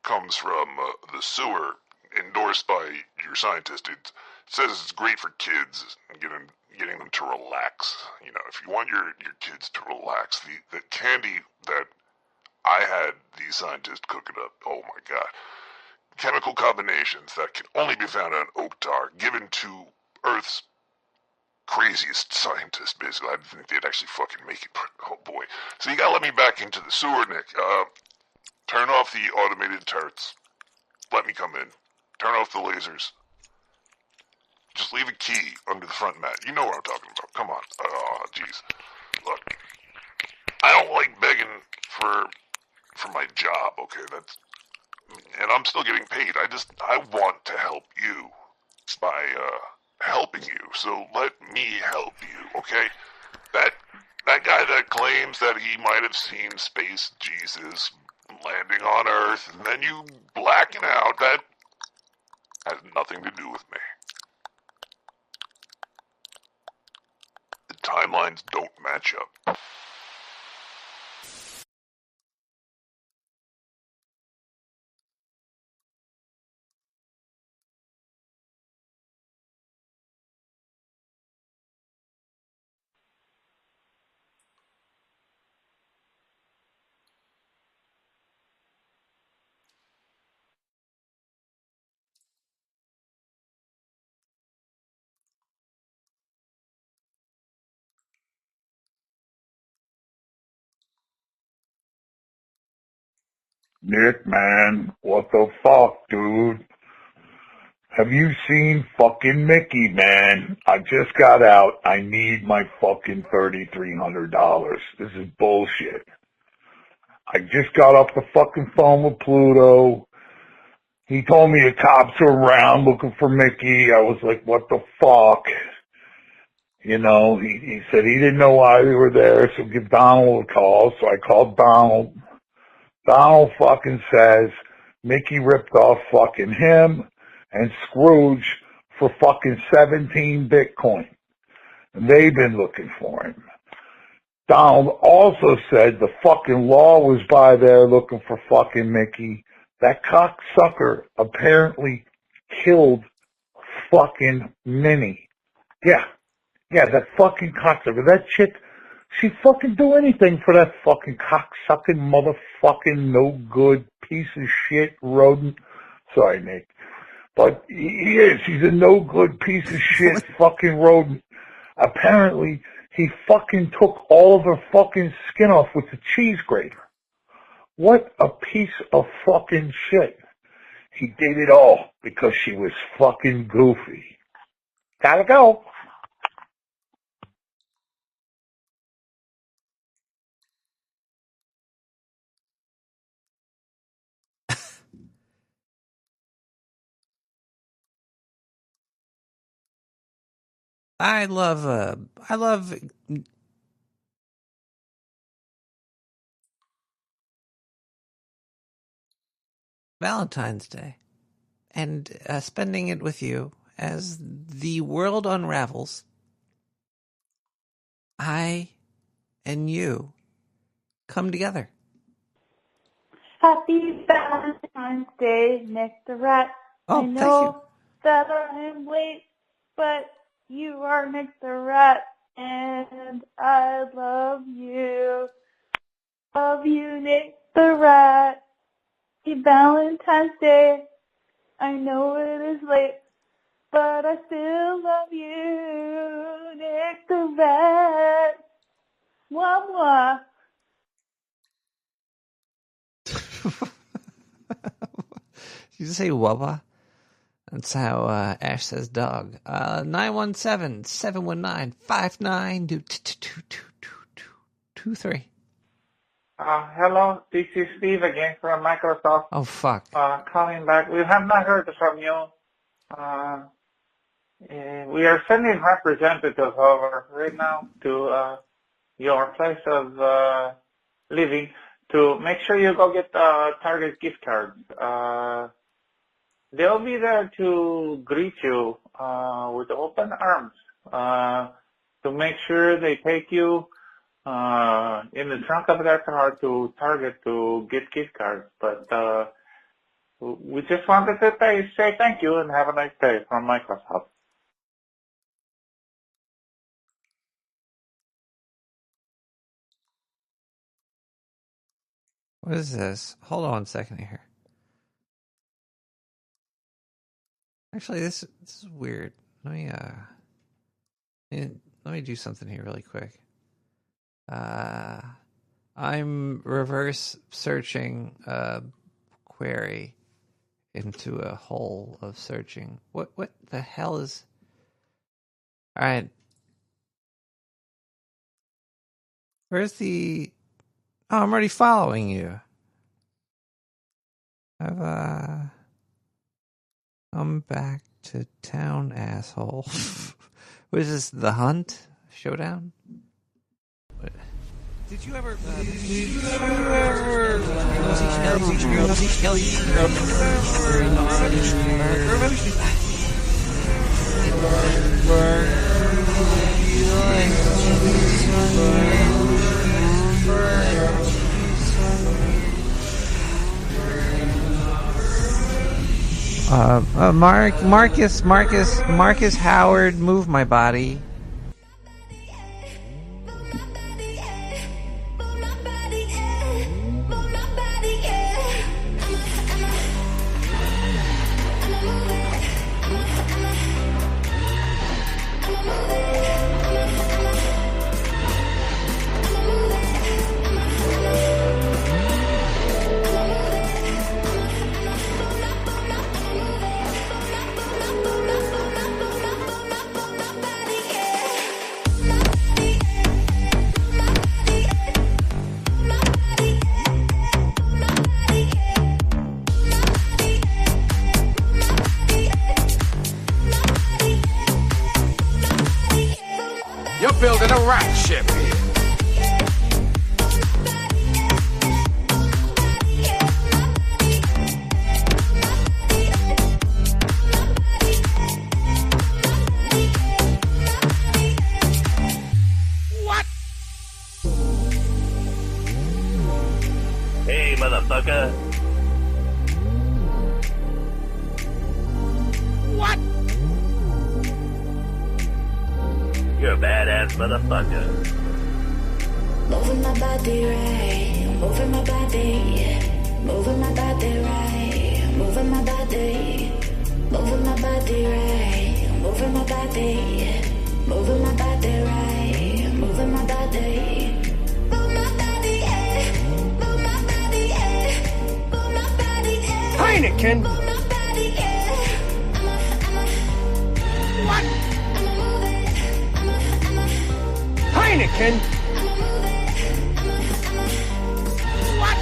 comes from the sewer, endorsed by your scientist. It says it's great for kids, getting them to relax. If you want your kids to relax, the candy that I had these scientists cook it up. Oh my God. Chemical combinations that can only be found on oak tar, given to Earth's craziest scientists, basically. I didn't think they'd actually fucking make it, but oh boy. So you gotta let me back into the sewer, Nick. Turn off the automated turrets. Let me come in. Turn off the lasers. Just leave a key under the front mat. You know what I'm talking about. Come on. Oh, jeez. Look, I don't like begging for my job, okay? And I'm still getting paid. I want to help you by helping you. So let me help you, okay? That guy that claims that he might have seen Space Jesus landing on Earth and then you blacking out, that has nothing to do with me. The timelines don't match up. Nick, man, what the fuck, dude? Have you seen fucking Mickey, man? I just got out. I need my fucking $3,300. This is bullshit. I just got off the fucking phone with Pluto. He told me the cops were around looking for Mickey. I was like, what the fuck? You know, he said he didn't know why they were there, so give Donald a call. So I called Donald. Donald fucking says Mickey ripped off fucking him and Scrooge for fucking 17 Bitcoin. And they've been looking for him. Donald also said the fucking law was by there looking for fucking Mickey. That cocksucker apparently killed fucking Minnie. Yeah, that fucking cocksucker. That chick, she'd fucking do anything for that fucking cocksucking motherfucking no good piece of shit rodent. Sorry, Nick. But he is. He's a no good piece of shit fucking rodent. Apparently, he fucking took all of her fucking skin off with the cheese grater. What a piece of fucking shit. He did it all because she was fucking goofy. Gotta go. I love Valentine's Day and spending it with you as the world unravels. I and you come together. Happy Valentine's Day, Nick the Rat. Oh, I know that I'm late, but you are Nick the Rat, and I love you. Love you, Nick the Rat. Happy Valentine's Day. I know it is late, but I still love you, Nick the Rat. Mwah, mwah. Did you say Wawa? That's how Ash says dog. 917-719-5923. Hello, this is Steve again from Microsoft. Oh, fuck. Calling back. We have not heard from you. We are sending representatives over right now to your place of living to make sure you go get Target gift cards. They'll be there to greet you with open arms to make sure they take you in the trunk of their car to Target to get gift cards. But we just wanted to say thank you and have a nice day from Microsoft. What is this? Hold on a second here. Actually, this is weird. Let me do something here really quick. I'm reverse searching a query into a hole of searching. What the hell is? All right. Where's the? Oh, I'm already following you. I've come back to town, asshole. What is this? The Hunt Showdown? What? Did you ever? Marcus Howard, Move My Body. Body, You're building a rat ship here. Hey, motherfucker. What? You're a badass motherfucker. Moving my body right, moving my body, moving my body right, moving my body, moving my body right, moving my body, moving my body right, moving my body. Heineken! What? Heineken! What?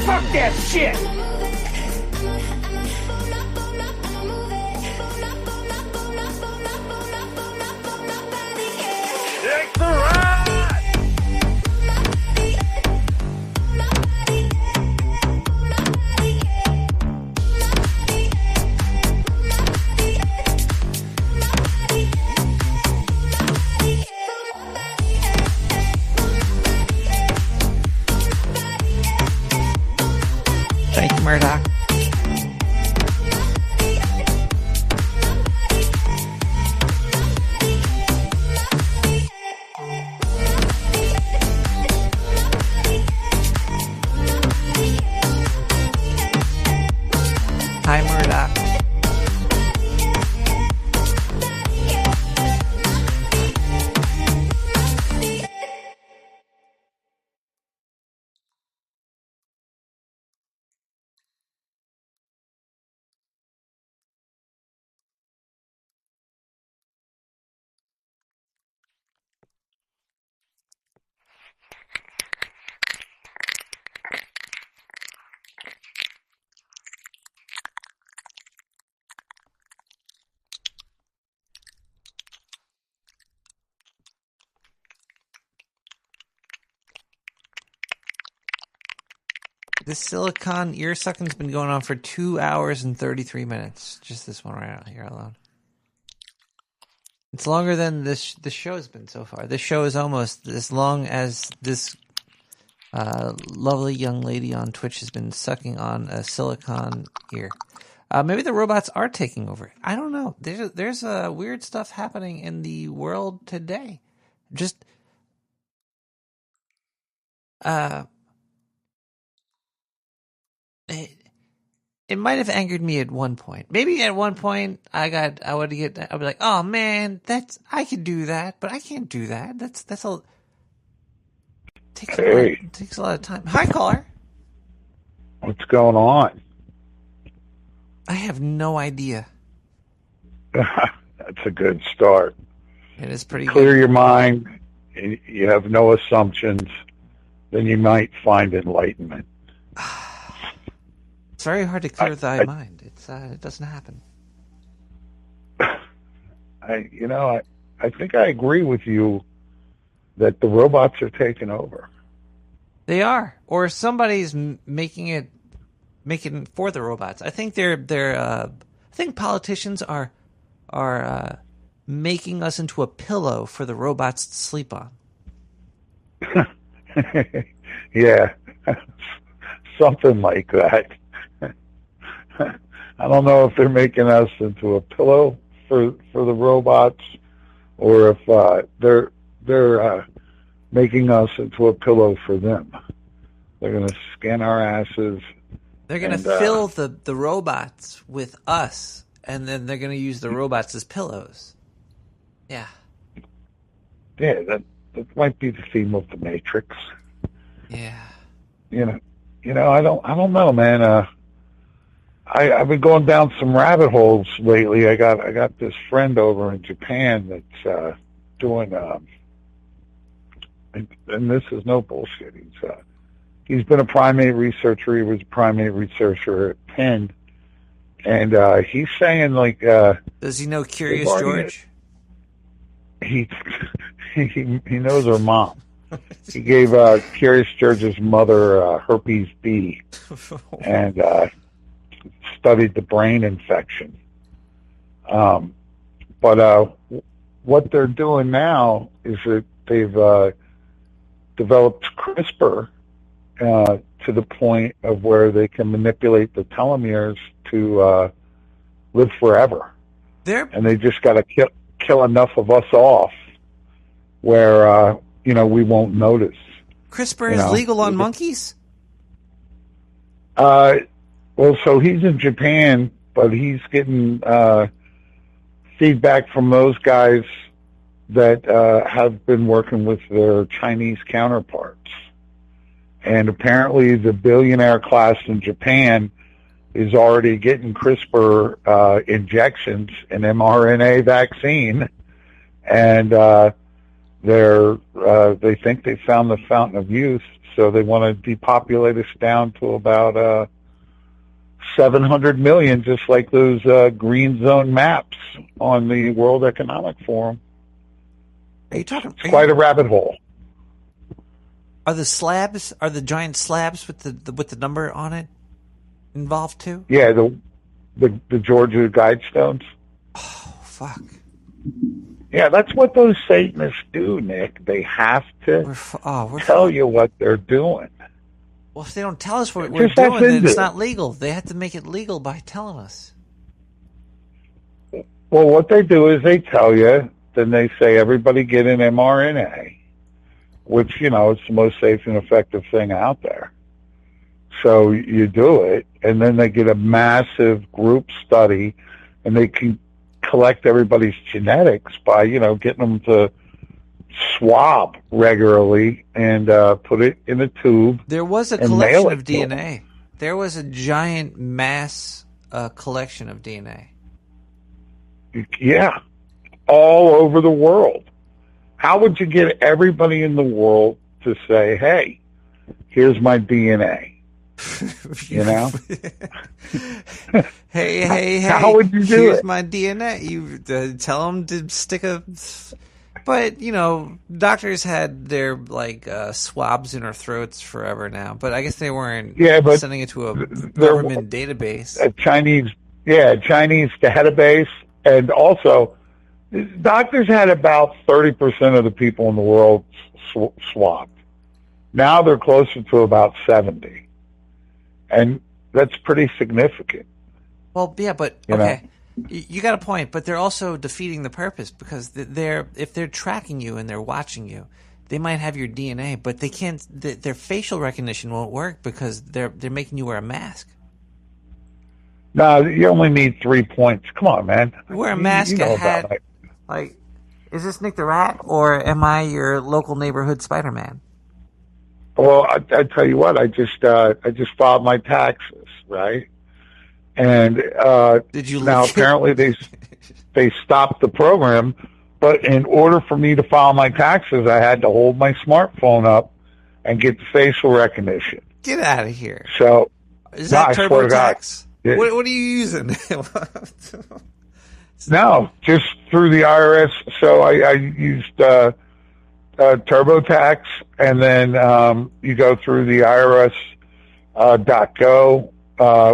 Fuck that shit! Take the ride! Thank you, Murdoch. Hi, Murdoch. This silicone ear sucking's been going on for 2 hours and 33 minutes. Just this one right out here alone. It's longer than this show's been so far. This show is almost as long as this lovely young lady on Twitch has been sucking on a silicone ear. Maybe the robots are taking over. I don't know. There's weird stuff happening in the world today. Just it might have angered me at one point. Maybe at one point I'd be like, oh man, I could do that, but I can't do that. That's a takes a lot of time. Hi, caller. What's going on? I have no idea. That's a good start. It is pretty Clear good. your mind. And you have no assumptions. Then you might find enlightenment. It's very hard to clear thy mind. It doesn't happen. I think I agree with you that the robots are taking over. They are, or somebody's making it for the robots. I think I think politicians are making us into a pillow for the robots to sleep on. Yeah, something like that. I don't know if they're making us into a pillow for the robots, or if they're making us into a pillow for them. They're going to scan our asses. They're going to fill the robots with us, and then they're going to use the robots as pillows. Yeah. Yeah, that might be the theme of the Matrix. Yeah. I don't know, man. I've been going down some rabbit holes lately. I got this friend over in Japan that's doing and this is no bullshit. He's been a primate researcher. He was a primate researcher at Penn. And he's saying, like... Does he know Curious already- George? He knows her mom. He gave Curious George's mother herpes B and studied the brain infection. But what they're doing now is that they've developed CRISPR to the point of where they can manipulate the telomeres to live forever. And they just got to kill enough of us off where we won't notice. CRISPR is legal on monkeys? Well, so he's in Japan, but he's getting feedback from those guys that have been working with their Chinese counterparts. And apparently the billionaire class in Japan is already getting CRISPR injections, an mRNA vaccine, and they think they found the fountain of youth, so they want to depopulate us down to about 700 million, just like those green zone maps on the World Economic Forum. Are you quite a rabbit hole. Are the giant slabs with the number on it involved too? Yeah, the Georgia Guidestones. Oh, fuck. Yeah, that's what those Satanists do, Nick. They have to tell you what they're doing. Well, if they don't tell us what we're Just that's doing, then it's it. not legal. They have to make it legal by telling us. Well, what they do is they tell you, then they say everybody get an mRNA, which, is the most safe and effective thing out there. So you do it, and then they get a massive group study, and they can collect everybody's genetics by, getting them to swab regularly and put it in a tube. There was a and collection mail it of to 'em. DNA. There was a giant mass collection of DNA. Yeah, all over the world. How would you get everybody in the world to say, hey, here's my DNA? Hey, How would you do here's it? my DNA. You tell them to stick a... But, doctors had their, swabs in our throats forever now. But I guess they weren't sending it to a government database. A Chinese database. And also, doctors had about 30% of the people in the world swabbed. Now they're closer to about 70. And that's pretty significant. Well, yeah, but, okay. You got a point, but they're also defeating the purpose because if they're tracking you and they're watching you, they might have your DNA, but they can't. Their facial recognition won't work because they're making you wear a mask. No, you only need 3 points. Come on, man. You wear a mask, know a about hat. it. Is this Nick the Rat or am I your local neighborhood Spider-Man? Well, I tell you what, I just filed my taxes, right? And did you now apparently they stopped the program, but in order for me to file my taxes, I had to hold my smartphone up and get the facial recognition. Get out of here. So is that I swear to God. TurboTax? Yeah. What are you using? No, just through the IRS. So I used TurboTax, and then you go through the IRS.go,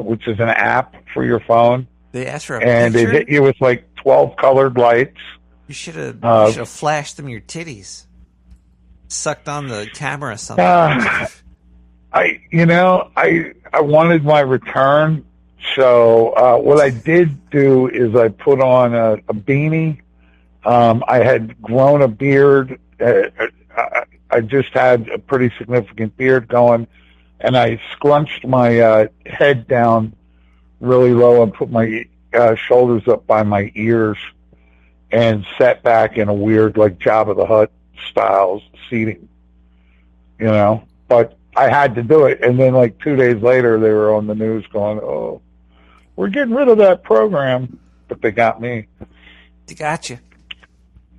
which is an app for your phone. They ask for a and picture? they hit you with 12 colored lights. You should have flashed them your titties. Sucked on the camera or something. I wanted my return. So what I did do is I put on a beanie. I had grown a beard. I just had a pretty significant beard going, and I scrunched my head down really low and put my shoulders up by my ears and sat back in a weird, Jabba the Hutt style seating, But I had to do it. And then 2 days later, they were on the news going, oh, we're getting rid of that program. But they got me. They got you.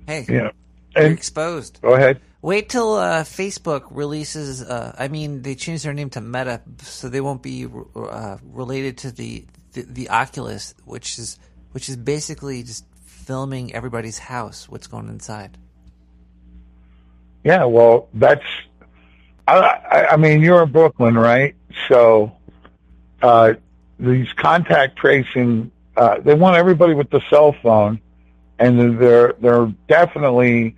Hey, yeah. You're exposed. Go ahead. Wait till Facebook releases. They changed their name to Meta, so they won't be related to the the Oculus, which is basically just filming everybody's house, what's going inside. Yeah, well, that's. I mean, you're in Brooklyn, right? So these contact tracing, they want everybody with the cell phone, and they're definitely.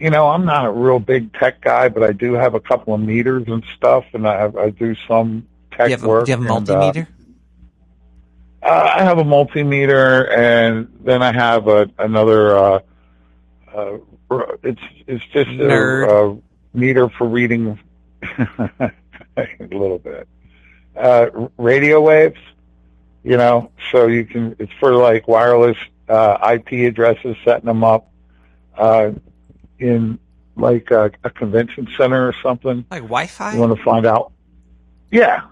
You know, I'm not a real big tech guy, but I do have a couple of meters and stuff, and I do some tech work. Do you have a multimeter? I have a multimeter, and then I have another. It's just a meter for reading a little bit radio waves. You know, so you can. It's for like wireless IP addresses, setting them up. In like a convention center or something. Like Wi-Fi? You want to find out? Yeah.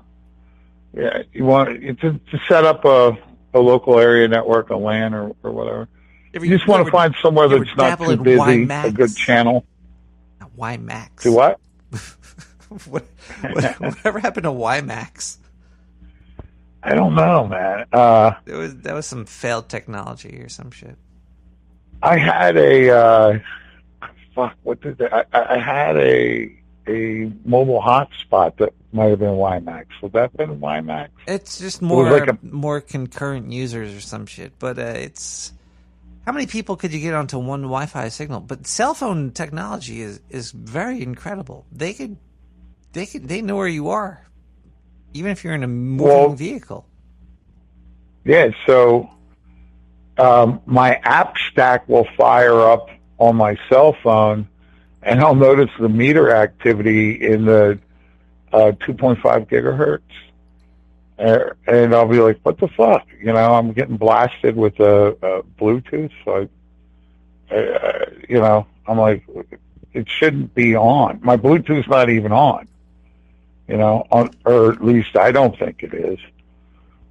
Yeah. You want to set up a local area network, a LAN or whatever. You just want to find somewhere that's not too busy, a good channel. WiMAX. To what? Whatever happened to WiMAX? I don't know, man. That was some failed technology or some shit. I had a what did I had a mobile hotspot that might have been WiMAX. Would that have been WiMAX? It's just more concurrent users or some shit. But it's how many people could you get onto one Wi-Fi signal? But cell phone technology is very incredible. They know where you are, even if you're in a moving vehicle. Yeah. So my app stack will fire up on my cell phone, and I'll notice the meter activity in the 2.5 gigahertz, and I'll be like, "What the fuck?" You know, I'm getting blasted with a Bluetooth. So, you know, I'm like, it shouldn't be on. My Bluetooth's not even on. You know, or at least I don't think it is.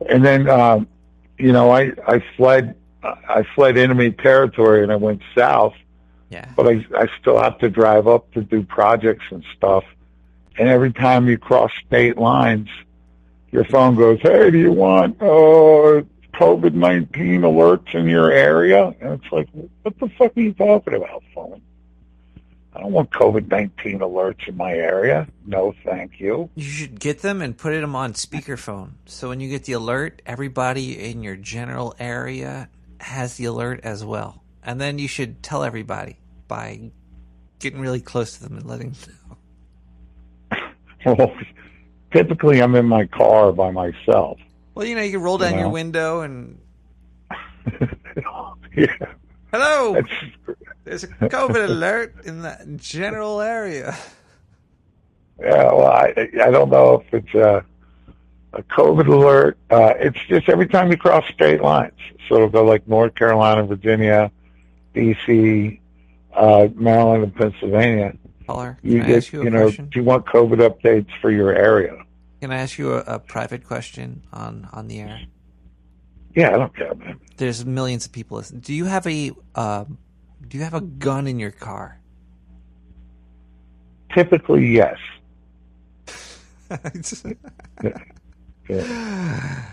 And then, you know, I fled enemy territory and I went south. Yeah. But I still have to drive up to do projects and stuff. And every time you cross state lines, your phone goes, "Hey, do you want COVID-19 alerts in your area?" And it's like, what the fuck are you talking about, phone? I don't want COVID-19 alerts in my area. No, thank you. You should get them and put them on speakerphone. So when you get the alert, everybody in your general area has the alert as well. And then you should tell everybody by getting really close to them and letting them know. Well, typically I'm in my car by myself. Well, you know, you can roll down your window and... Yeah. Hello! There's a COVID alert in that general area. Yeah, well, I don't know if it's a COVID alert. It's just every time you cross state lines. So it'll go like North Carolina, Virginia, D.C., Maryland, and Pennsylvania. Caller, You can I ask you a question? Do you want COVID updates for your area? Can I ask you a private question on the air? Yeah, I don't care, man. There's millions of people listening. Do you have a gun in your car? Typically, yes. Yeah.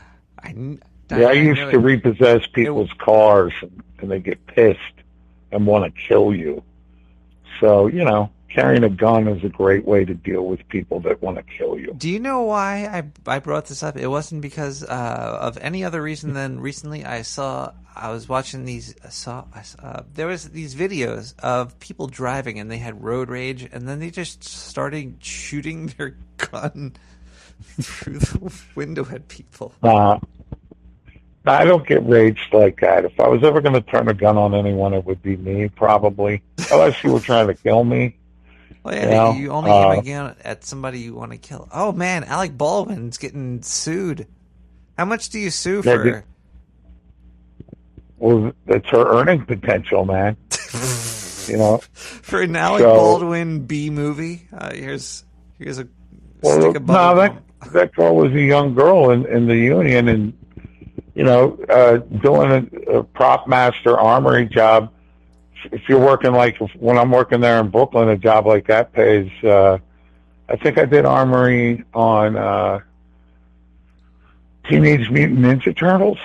I used to repossess people's cars, and they get pissed and want to kill you. So, you know, carrying a gun is a great way to deal with people that want to kill you. Do you know why I brought this up? It wasn't because of any other reason than recently I was watching there was these videos of people driving and they had road rage, and then they just started shooting their gun through the window at people. I don't get raged like that. If I was ever going to turn a gun on anyone, it would be me, probably. Unless you were trying to kill me. Well, yeah, you only aim a gun at somebody you want to kill. Oh, man, Alec Baldwin's getting sued. How much do you sue for? Well, that's her earning potential, man. You know? For an Alec Baldwin B movie? Here's a stick of bubble gum. That girl was a young girl in the union, and you know, doing a prop master armory job. If you're working when I'm working there in Brooklyn, a job like that pays. I think I did armory on Teenage Mutant Ninja Turtles,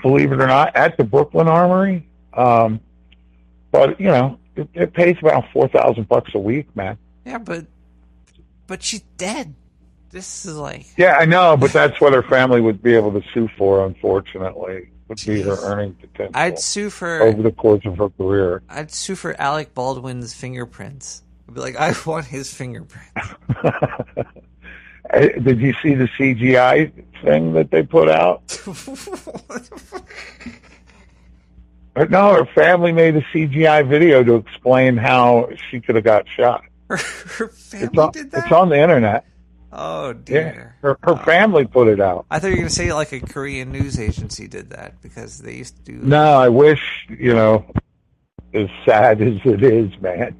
believe it or not, at the Brooklyn Armory. But you know, it pays about $4,000 a week, man. Yeah, but she's dead. This is like... Yeah, I know, but that's what her family would be able to sue for, unfortunately, would be her earning potential. I'd sue for... over the course of her career. I'd sue for Alec Baldwin's fingerprints. I'd be like, I want his fingerprints. Did you see the CGI thing that they put out? No, her family made a CGI video to explain how she could have got shot. Her family did that? It's on the internet. Oh, dear. Yeah, her family put it out. I thought you were going to say like a Korean news agency did that because they used to do... No, I wish, you know, as sad as it is, man,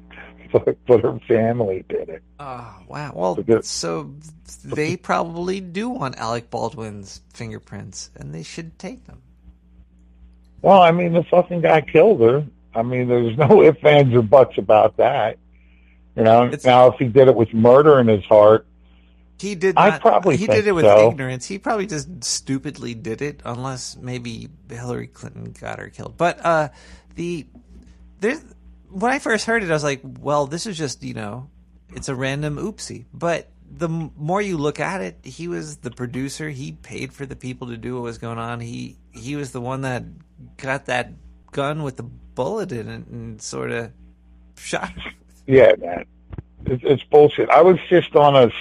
but her family did it. Oh, wow. Well, so they probably do want Alec Baldwin's fingerprints, and they should take them. Well, I mean, the fucking guy killed her. I mean, there's no ifs, ands, or buts about that. You know, now if he did it with murder in his heart, he did not. I probably he think did it with so. ignorance. He probably just stupidly did it, unless maybe Hillary Clinton got her killed. But when I first heard it, I was like, well, this is just, you know, it's a random oopsie. But the more you look at it, he was the producer. He paid for the people to do what was going on. He was the one that got that gun with the bullet in it and sort of shot her. Yeah, man. It's bullshit. I was just on an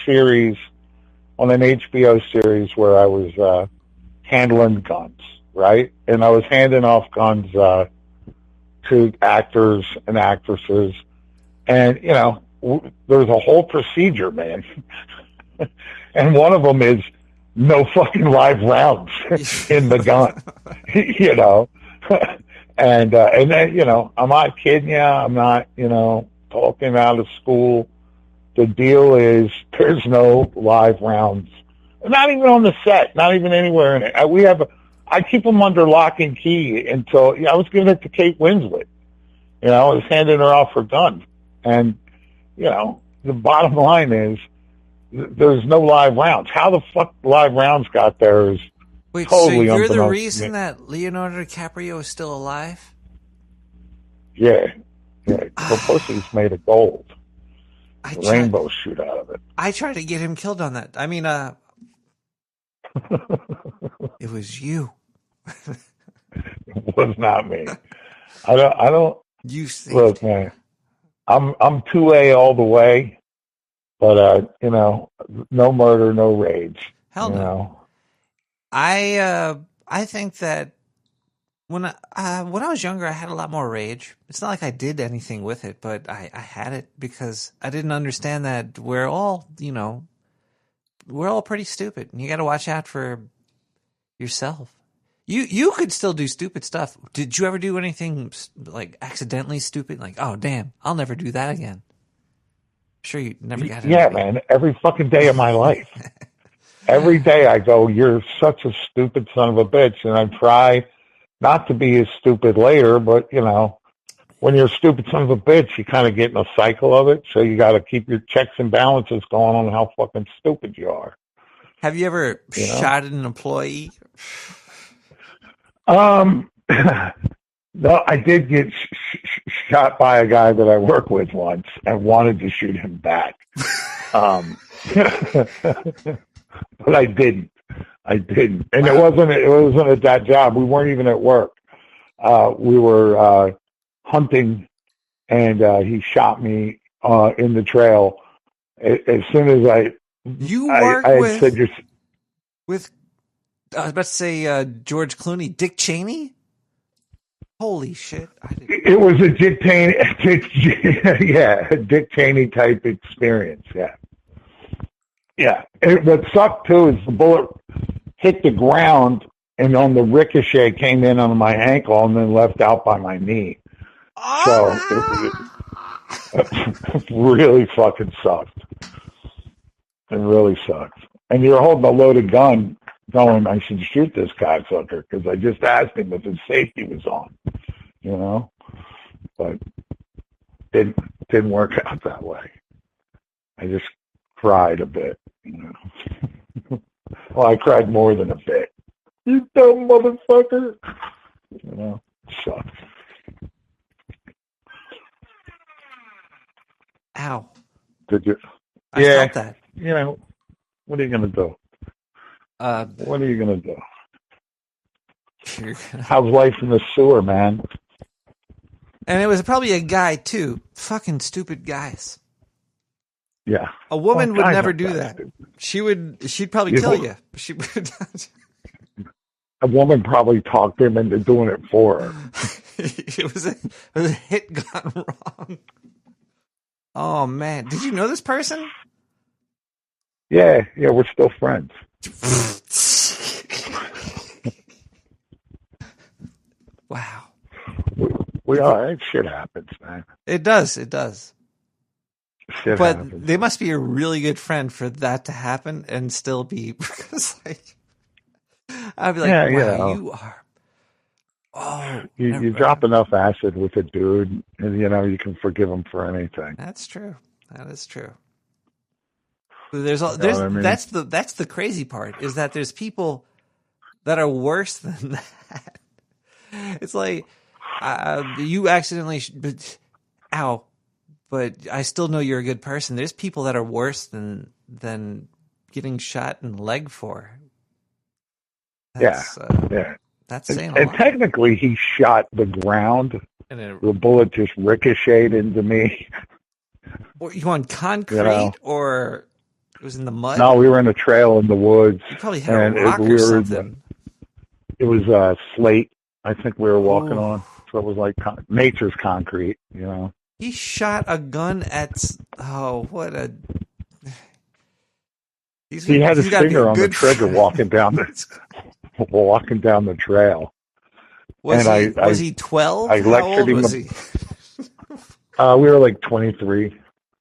HBO series where I was handling guns, right? And I was handing off guns to actors and actresses. And, you know, there's a whole procedure, man. And one of them is no fucking live rounds in the gun, you know? And then, you know, I'm not kidding you. I'm not, you know, talking out of school. The deal is there's no live rounds, not even on the set, not even anywhere in it. I keep them under lock and key until I was giving it to Kate Winslet. You know, I was handing her off her gun, and you know, the bottom line is there's no live rounds. How the fuck live rounds got there is Wait, totally so you're the unbeknownst reason to me. that Leonardo DiCaprio is still alive? Yeah. The pussy's made of gold. Rainbows shoot out of it. I tried to get him killed on that. I mean, it was you. It was not me. I don't. You look, man. I'm 2A all the way, but you know, no murder, no rage. Hell you no. know? I think that when I was younger, I had a lot more rage. It's not like I did anything with it, but I had it because I didn't understand that we're all, you know, we're all pretty stupid, and you got to watch out for yourself. You could still do stupid stuff. Did you ever do anything like accidentally stupid? Like, oh damn, I'll never do that again. Sure, you never got it. Yeah, man. Every fucking day of my life. Every day I go, you're such a stupid son of a bitch, and I try not to be as stupid later, but, you know, when you're a stupid son of a bitch, you kind of get in a cycle of it, so you got to keep your checks and balances going on how fucking stupid you are. Have you ever shot at an employee? No, I did get shot by a guy that I work with once and wanted to shoot him back. But I didn't. And it wasn't at that job. We weren't even at work. We were hunting, and he shot me in the trail. As soon as I said with I was about to say George Clooney, Dick Cheney. Holy shit! It was a Dick Cheney type experience. Yeah. What sucked too is the bullet hit the ground and on the ricochet came in on my ankle and then left out by my knee. So it really fucking sucked. It really sucks. And you're holding a loaded gun going, I should shoot this cocksucker because I just asked him if his safety was on, you know? But it didn't work out that way. I just cried a bit, you know. Well, I cried more than a bit. You dumb motherfucker. You know, sucks. Ow. Did you? I felt that. You know, what are you gonna do? What are you gonna do? How's life in the sewer, man? And it was probably a guy too. Fucking stupid guys. Yeah. A woman Well, would guys never aren't do that that. She'd probably You kill know- you. She would. A woman probably talked him into doing it for her. It was a hit gone wrong. Oh man, did you know this person? Yeah, we're still friends. Wow. We are. Shit happens, man. It does. Shit But happens. they must be a really good friend for that to happen and still be because like I'd be like, Yeah, wow, you know. you are. Oh, You drop enough acid with a dude, and you know you can forgive him for anything. That's true. That is true. There's You know what I mean? that's the crazy part is that there's people that are worse than that. It's like you accidentally, but I still know you're a good person. There's people that are worse than getting shot in the leg for. That's, yeah. That's saying a and lot. technically, he shot the ground. And it, The bullet just ricocheted into me. or you on concrete You know? or it was in the mud? No, we were in a trail in the woods. You probably hit a rock we or were- something. It was slate. I think we were walking on, so it was like nature's concrete. You know. He shot a gun at. Oh, what a. He had his gotta be finger a on the good trigger friend. walking down the trail. Was And was he 12? I How lectured old him. was he? We were like 23.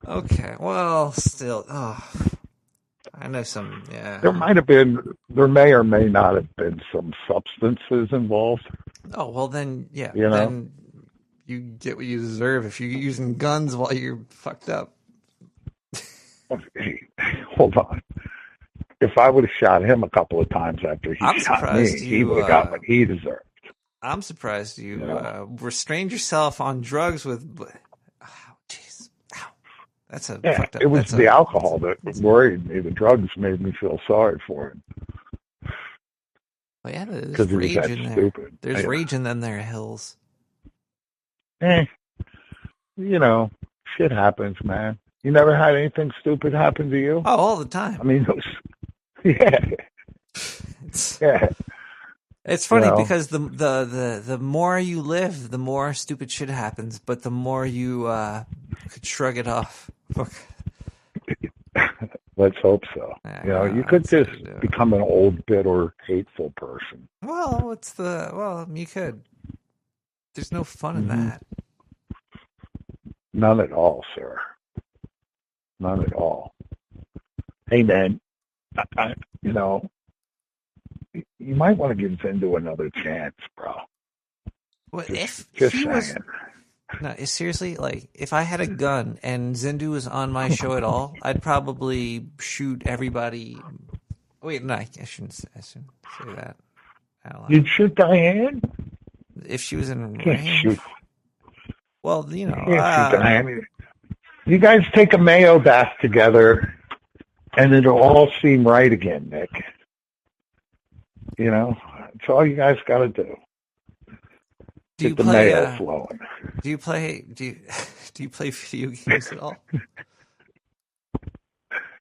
Okay, well, still, I know some. Yeah. There may or may not have been some substances involved. Oh well, then yeah. You know? Then you get what you deserve if you're using guns while you're fucked up. Hey, hold on. If I would have shot him a couple of times after he I'm shot me, surprised he you, would have got what he deserved. I'm surprised you restrained yourself on drugs with. Oh, jeez, ow. That's a Yeah, fucked up. it was that's the alcohol that worried me. The drugs made me feel sorry for him. Well, yeah, there's 'Cause he was rage that in there. stupid. There's Yeah. rage in them there hills. You know, shit happens, man. You never had anything stupid happen to you? Oh, all the time. I mean, yeah. Yeah. It's funny You know? because the more you live, the more stupid shit happens, but the more you could shrug it off. Let's hope so. You know, you could just become an old, bitter, hateful person. Well, you could. There's no fun in that. None at all, sir. None at all. Hey, man, you know, you might want to give Zindu another chance, bro. Well, if just he was, saying. no, seriously, like if I had a gun and Zindu was on my show at all, I'd probably shoot everybody. Wait, no, I shouldn't say that. out loud. You'd shoot Diane? If she was in Can't range. shoot. Well, you know, You can't shoot Diane. You guys take a Mayo bath together, and it'll all seem right again, Nick. You know, that's all you guys got to do. Do you Get the play? Mayo flowing. Do you play video games at all?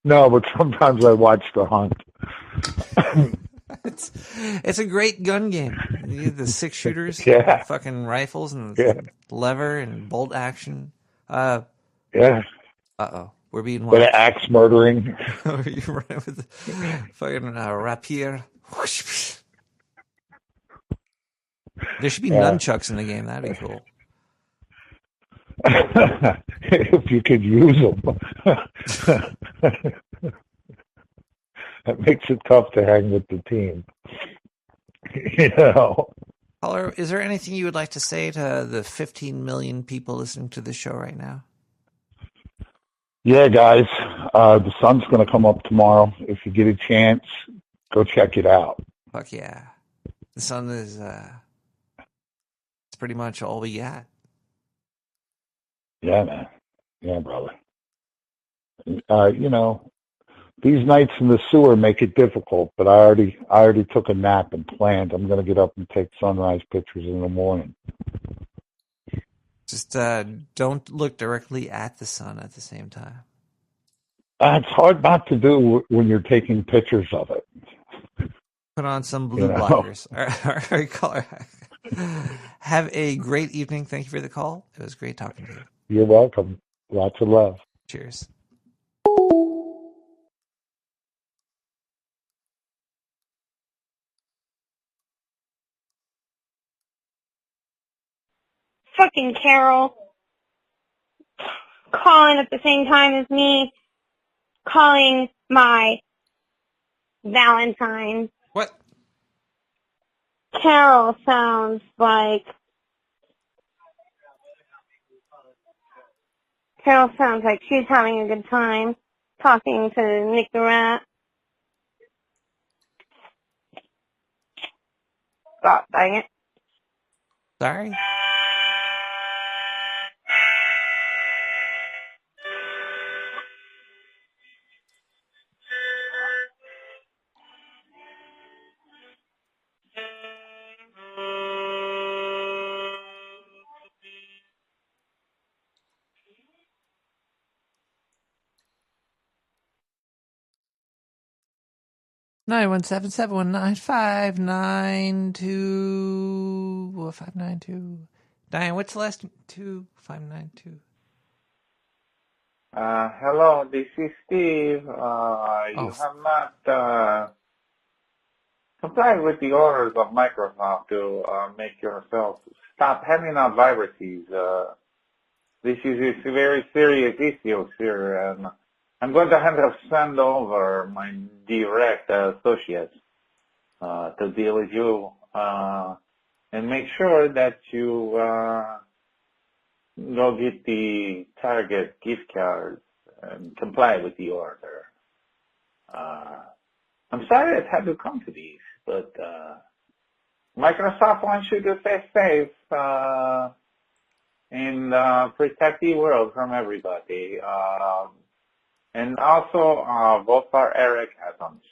No, but sometimes I watch The Hunt. It's a great gun game. You have the 6-shooters, Yeah. fucking rifles, and Yeah. lever and bolt action. Yeah. We're being But watched. axe murdering. You run with the fucking rapier. There should be Yeah. nunchucks in the game. That'd be cool. If you could use them. That makes it tough to hang with the team. You know. Caller, is there anything you would like to say to the 15 million people listening to this show right now? Yeah, guys, the sun's going to come up tomorrow. If you get a chance, Go check it out. Fuck yeah. The sun is, it's pretty much all we got. Yeah, man. Yeah, brother. You know, these nights in the sewer make it difficult, but I already took a nap and planned. I'm going to get up and take sunrise pictures in the morning. Just don't look directly at the sun at the same time. It's hard not to do when you're taking pictures of it. Put on some blue blockers. All right, caller. Have a great evening. Thank you for the call. It was great talking to you. You're welcome. Lots of love. Cheers. Fucking Carol. Calling at the same time as me. Calling my Valentine. What? Carol sounds like she's having a good time talking to Nick the Rat. God dang it. Sorry? Nine 592. Diane, what's the last 2592? Hello, this is Steve. You have not complied with the orders of Microsoft to make yourself stop handing out viruses. This is a very serious issue, sir, and I'm going to have to send over my direct associates to deal with you and make sure that you go get the Target gift cards and comply with the order. I'm sorry it had to come to these, but Microsoft wants you to stay safe and protect the world from everybody. And also vote for Eric Adams.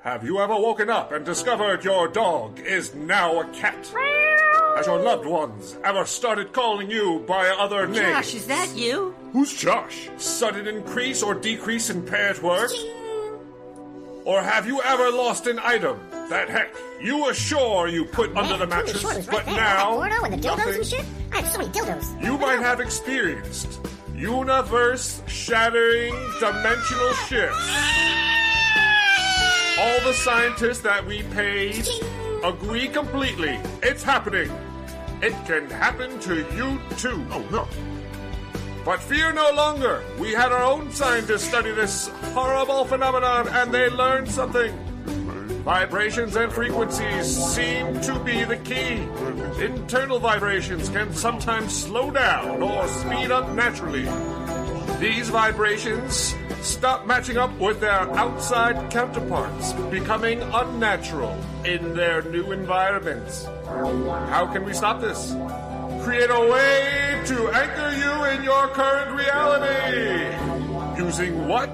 Have you ever woken up and discovered your dog is now a cat? Has your loved ones ever started calling you by other names? Josh, is that you? Who's Josh? Sudden increase or decrease in paired work? Or have you ever lost an item that, heck, you were sure you put under the mattress, but now and the dildos nothing? and shit? I have so many dildos. You might have experienced universe-shattering dimensional shifts. All the scientists that we paid agree completely. It's happening. It can happen to you too. Oh, no. But fear no longer. We had our own scientists study this horrible phenomenon, and they learned something. Vibrations and frequencies seem to be the key. Internal vibrations can sometimes slow down or speed up naturally. These vibrations stop matching up with their outside counterparts, becoming unnatural in their new environments. How can we stop this? Create a way to anchor you in your current reality. Using what?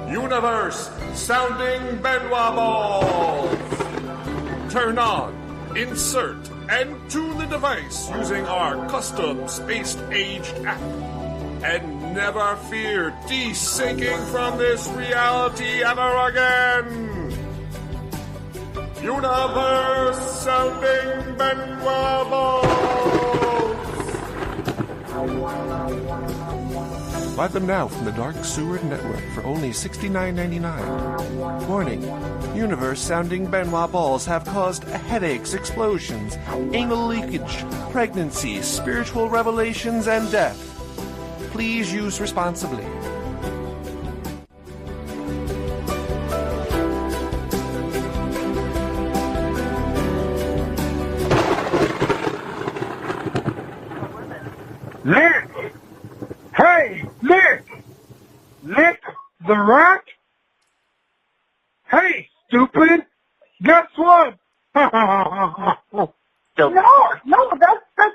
Universe sounding Benoit balls. Turn on, insert, and tune the device using our custom spaced-aged app. And never fear desyncing from this reality ever again. Universe sounding Benoit balls. Buy them now from the Dark Sewer Network for only $69.99. Warning, universe-sounding Benoit balls have caused headaches, explosions, anal leakage, pregnancy, spiritual revelations, and death. Please use responsibly. Nick the Rat? Hey, stupid! Guess what? No, that's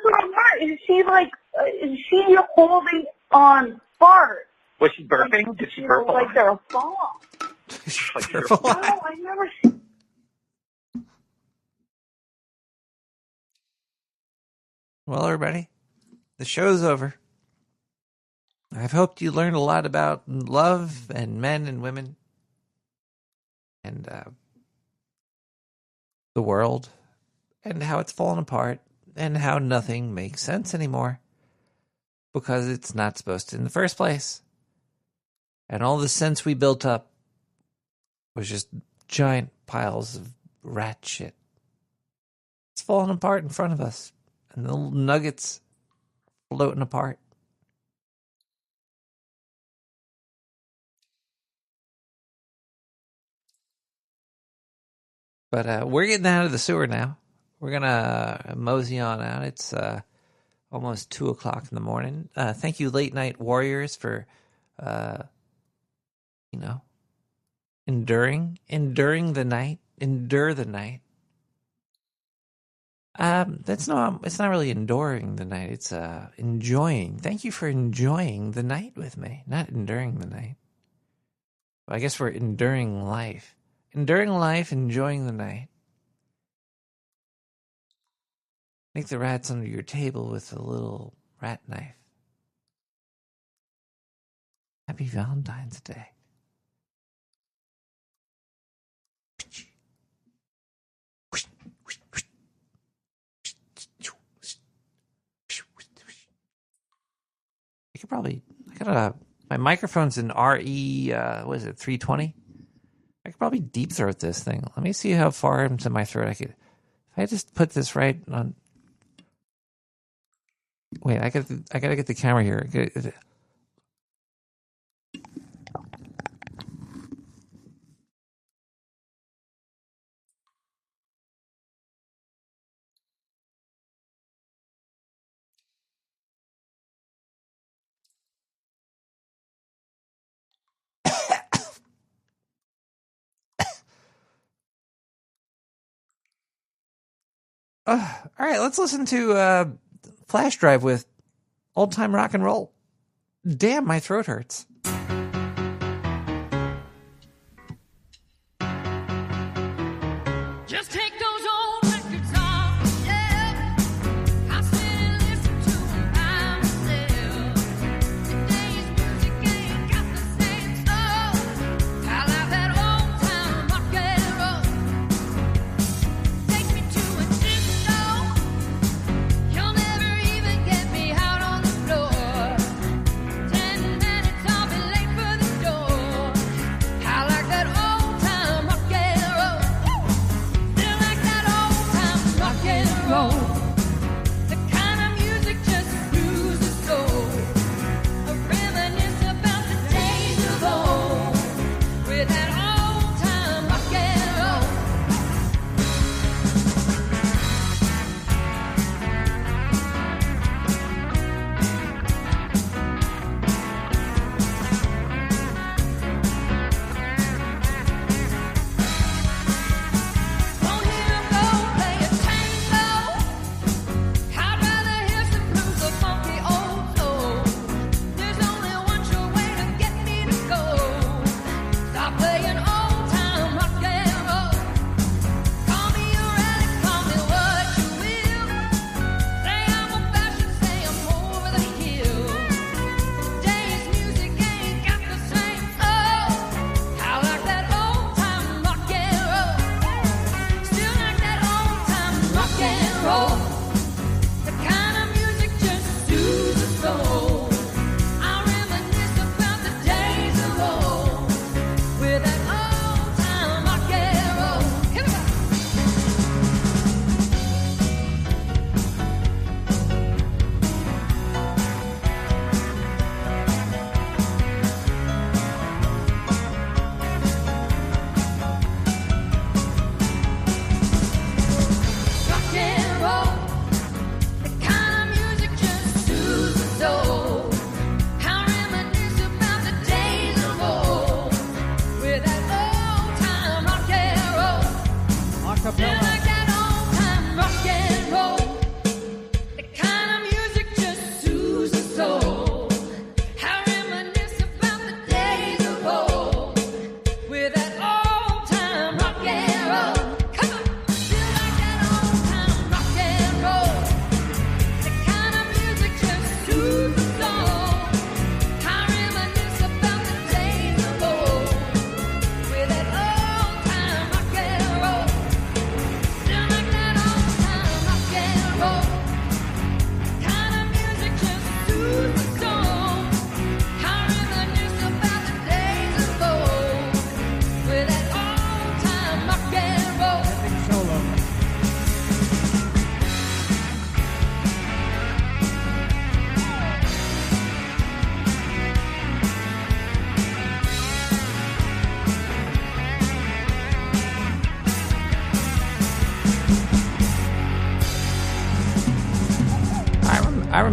what I'm not. Is she holding on fart? Was she burping? Did she burp? Like they're a song. No, I never. Well, everybody, the show's over. I've hoped you learned a lot about love and men and women and the world and how it's fallen apart and how nothing makes sense anymore because it's not supposed to in the first place. And all the sense we built up was just giant piles of rat shit. It's falling apart in front of us. And the little nuggets floating apart. But we're getting out of the sewer now. We're going to mosey on out. It's almost 2 o'clock in the morning. Thank you, Late Night Warriors, for, enduring the night. Endure the night. It's not really enduring the night. It's enjoying. Thank you for enjoying the night with me, not enduring the night. Well, I guess we're enduring life. Enduring life, enjoying the night. Make the rats under your table with a little rat knife. Happy Valentine's Day. I could probably, my microphone's in RE, what is it, 320? I could probably deep throat this thing. Let me see how far into my throat I could. If I just put this right on. Wait, I gotta get the camera here. All right, let's listen to Flash Drive with Old Time Rock and Roll. Damn, my throat hurts. Just take those old records off, yeah. I sit and listen to them by myself. Today's music ain't got the same soul. I like that old time rock and roll. Take me to a disco. You'll never even get me out on the floor. 10 minutes I'll be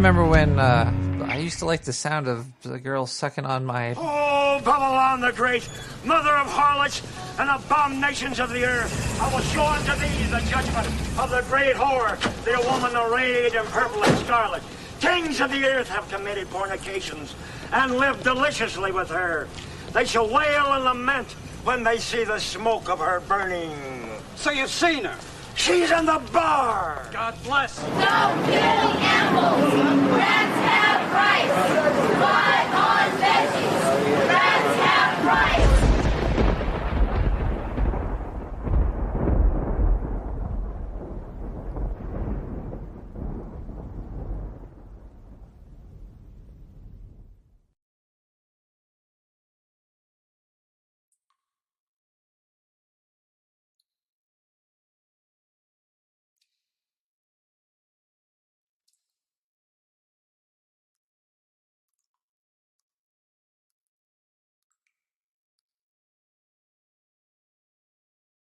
remember when I used to like the sound of the girl sucking on my... Oh, Babylon the Great, mother of harlots and abominations of the earth, I will show unto thee the judgment of the great whore, the woman arrayed in purple and scarlet. Kings of the earth have committed fornications and lived deliciously with her. They shall wail and lament when they see the smoke of her burning. So you've seen her? She's in the bar. God bless. Stop killing animals. Rats have rights.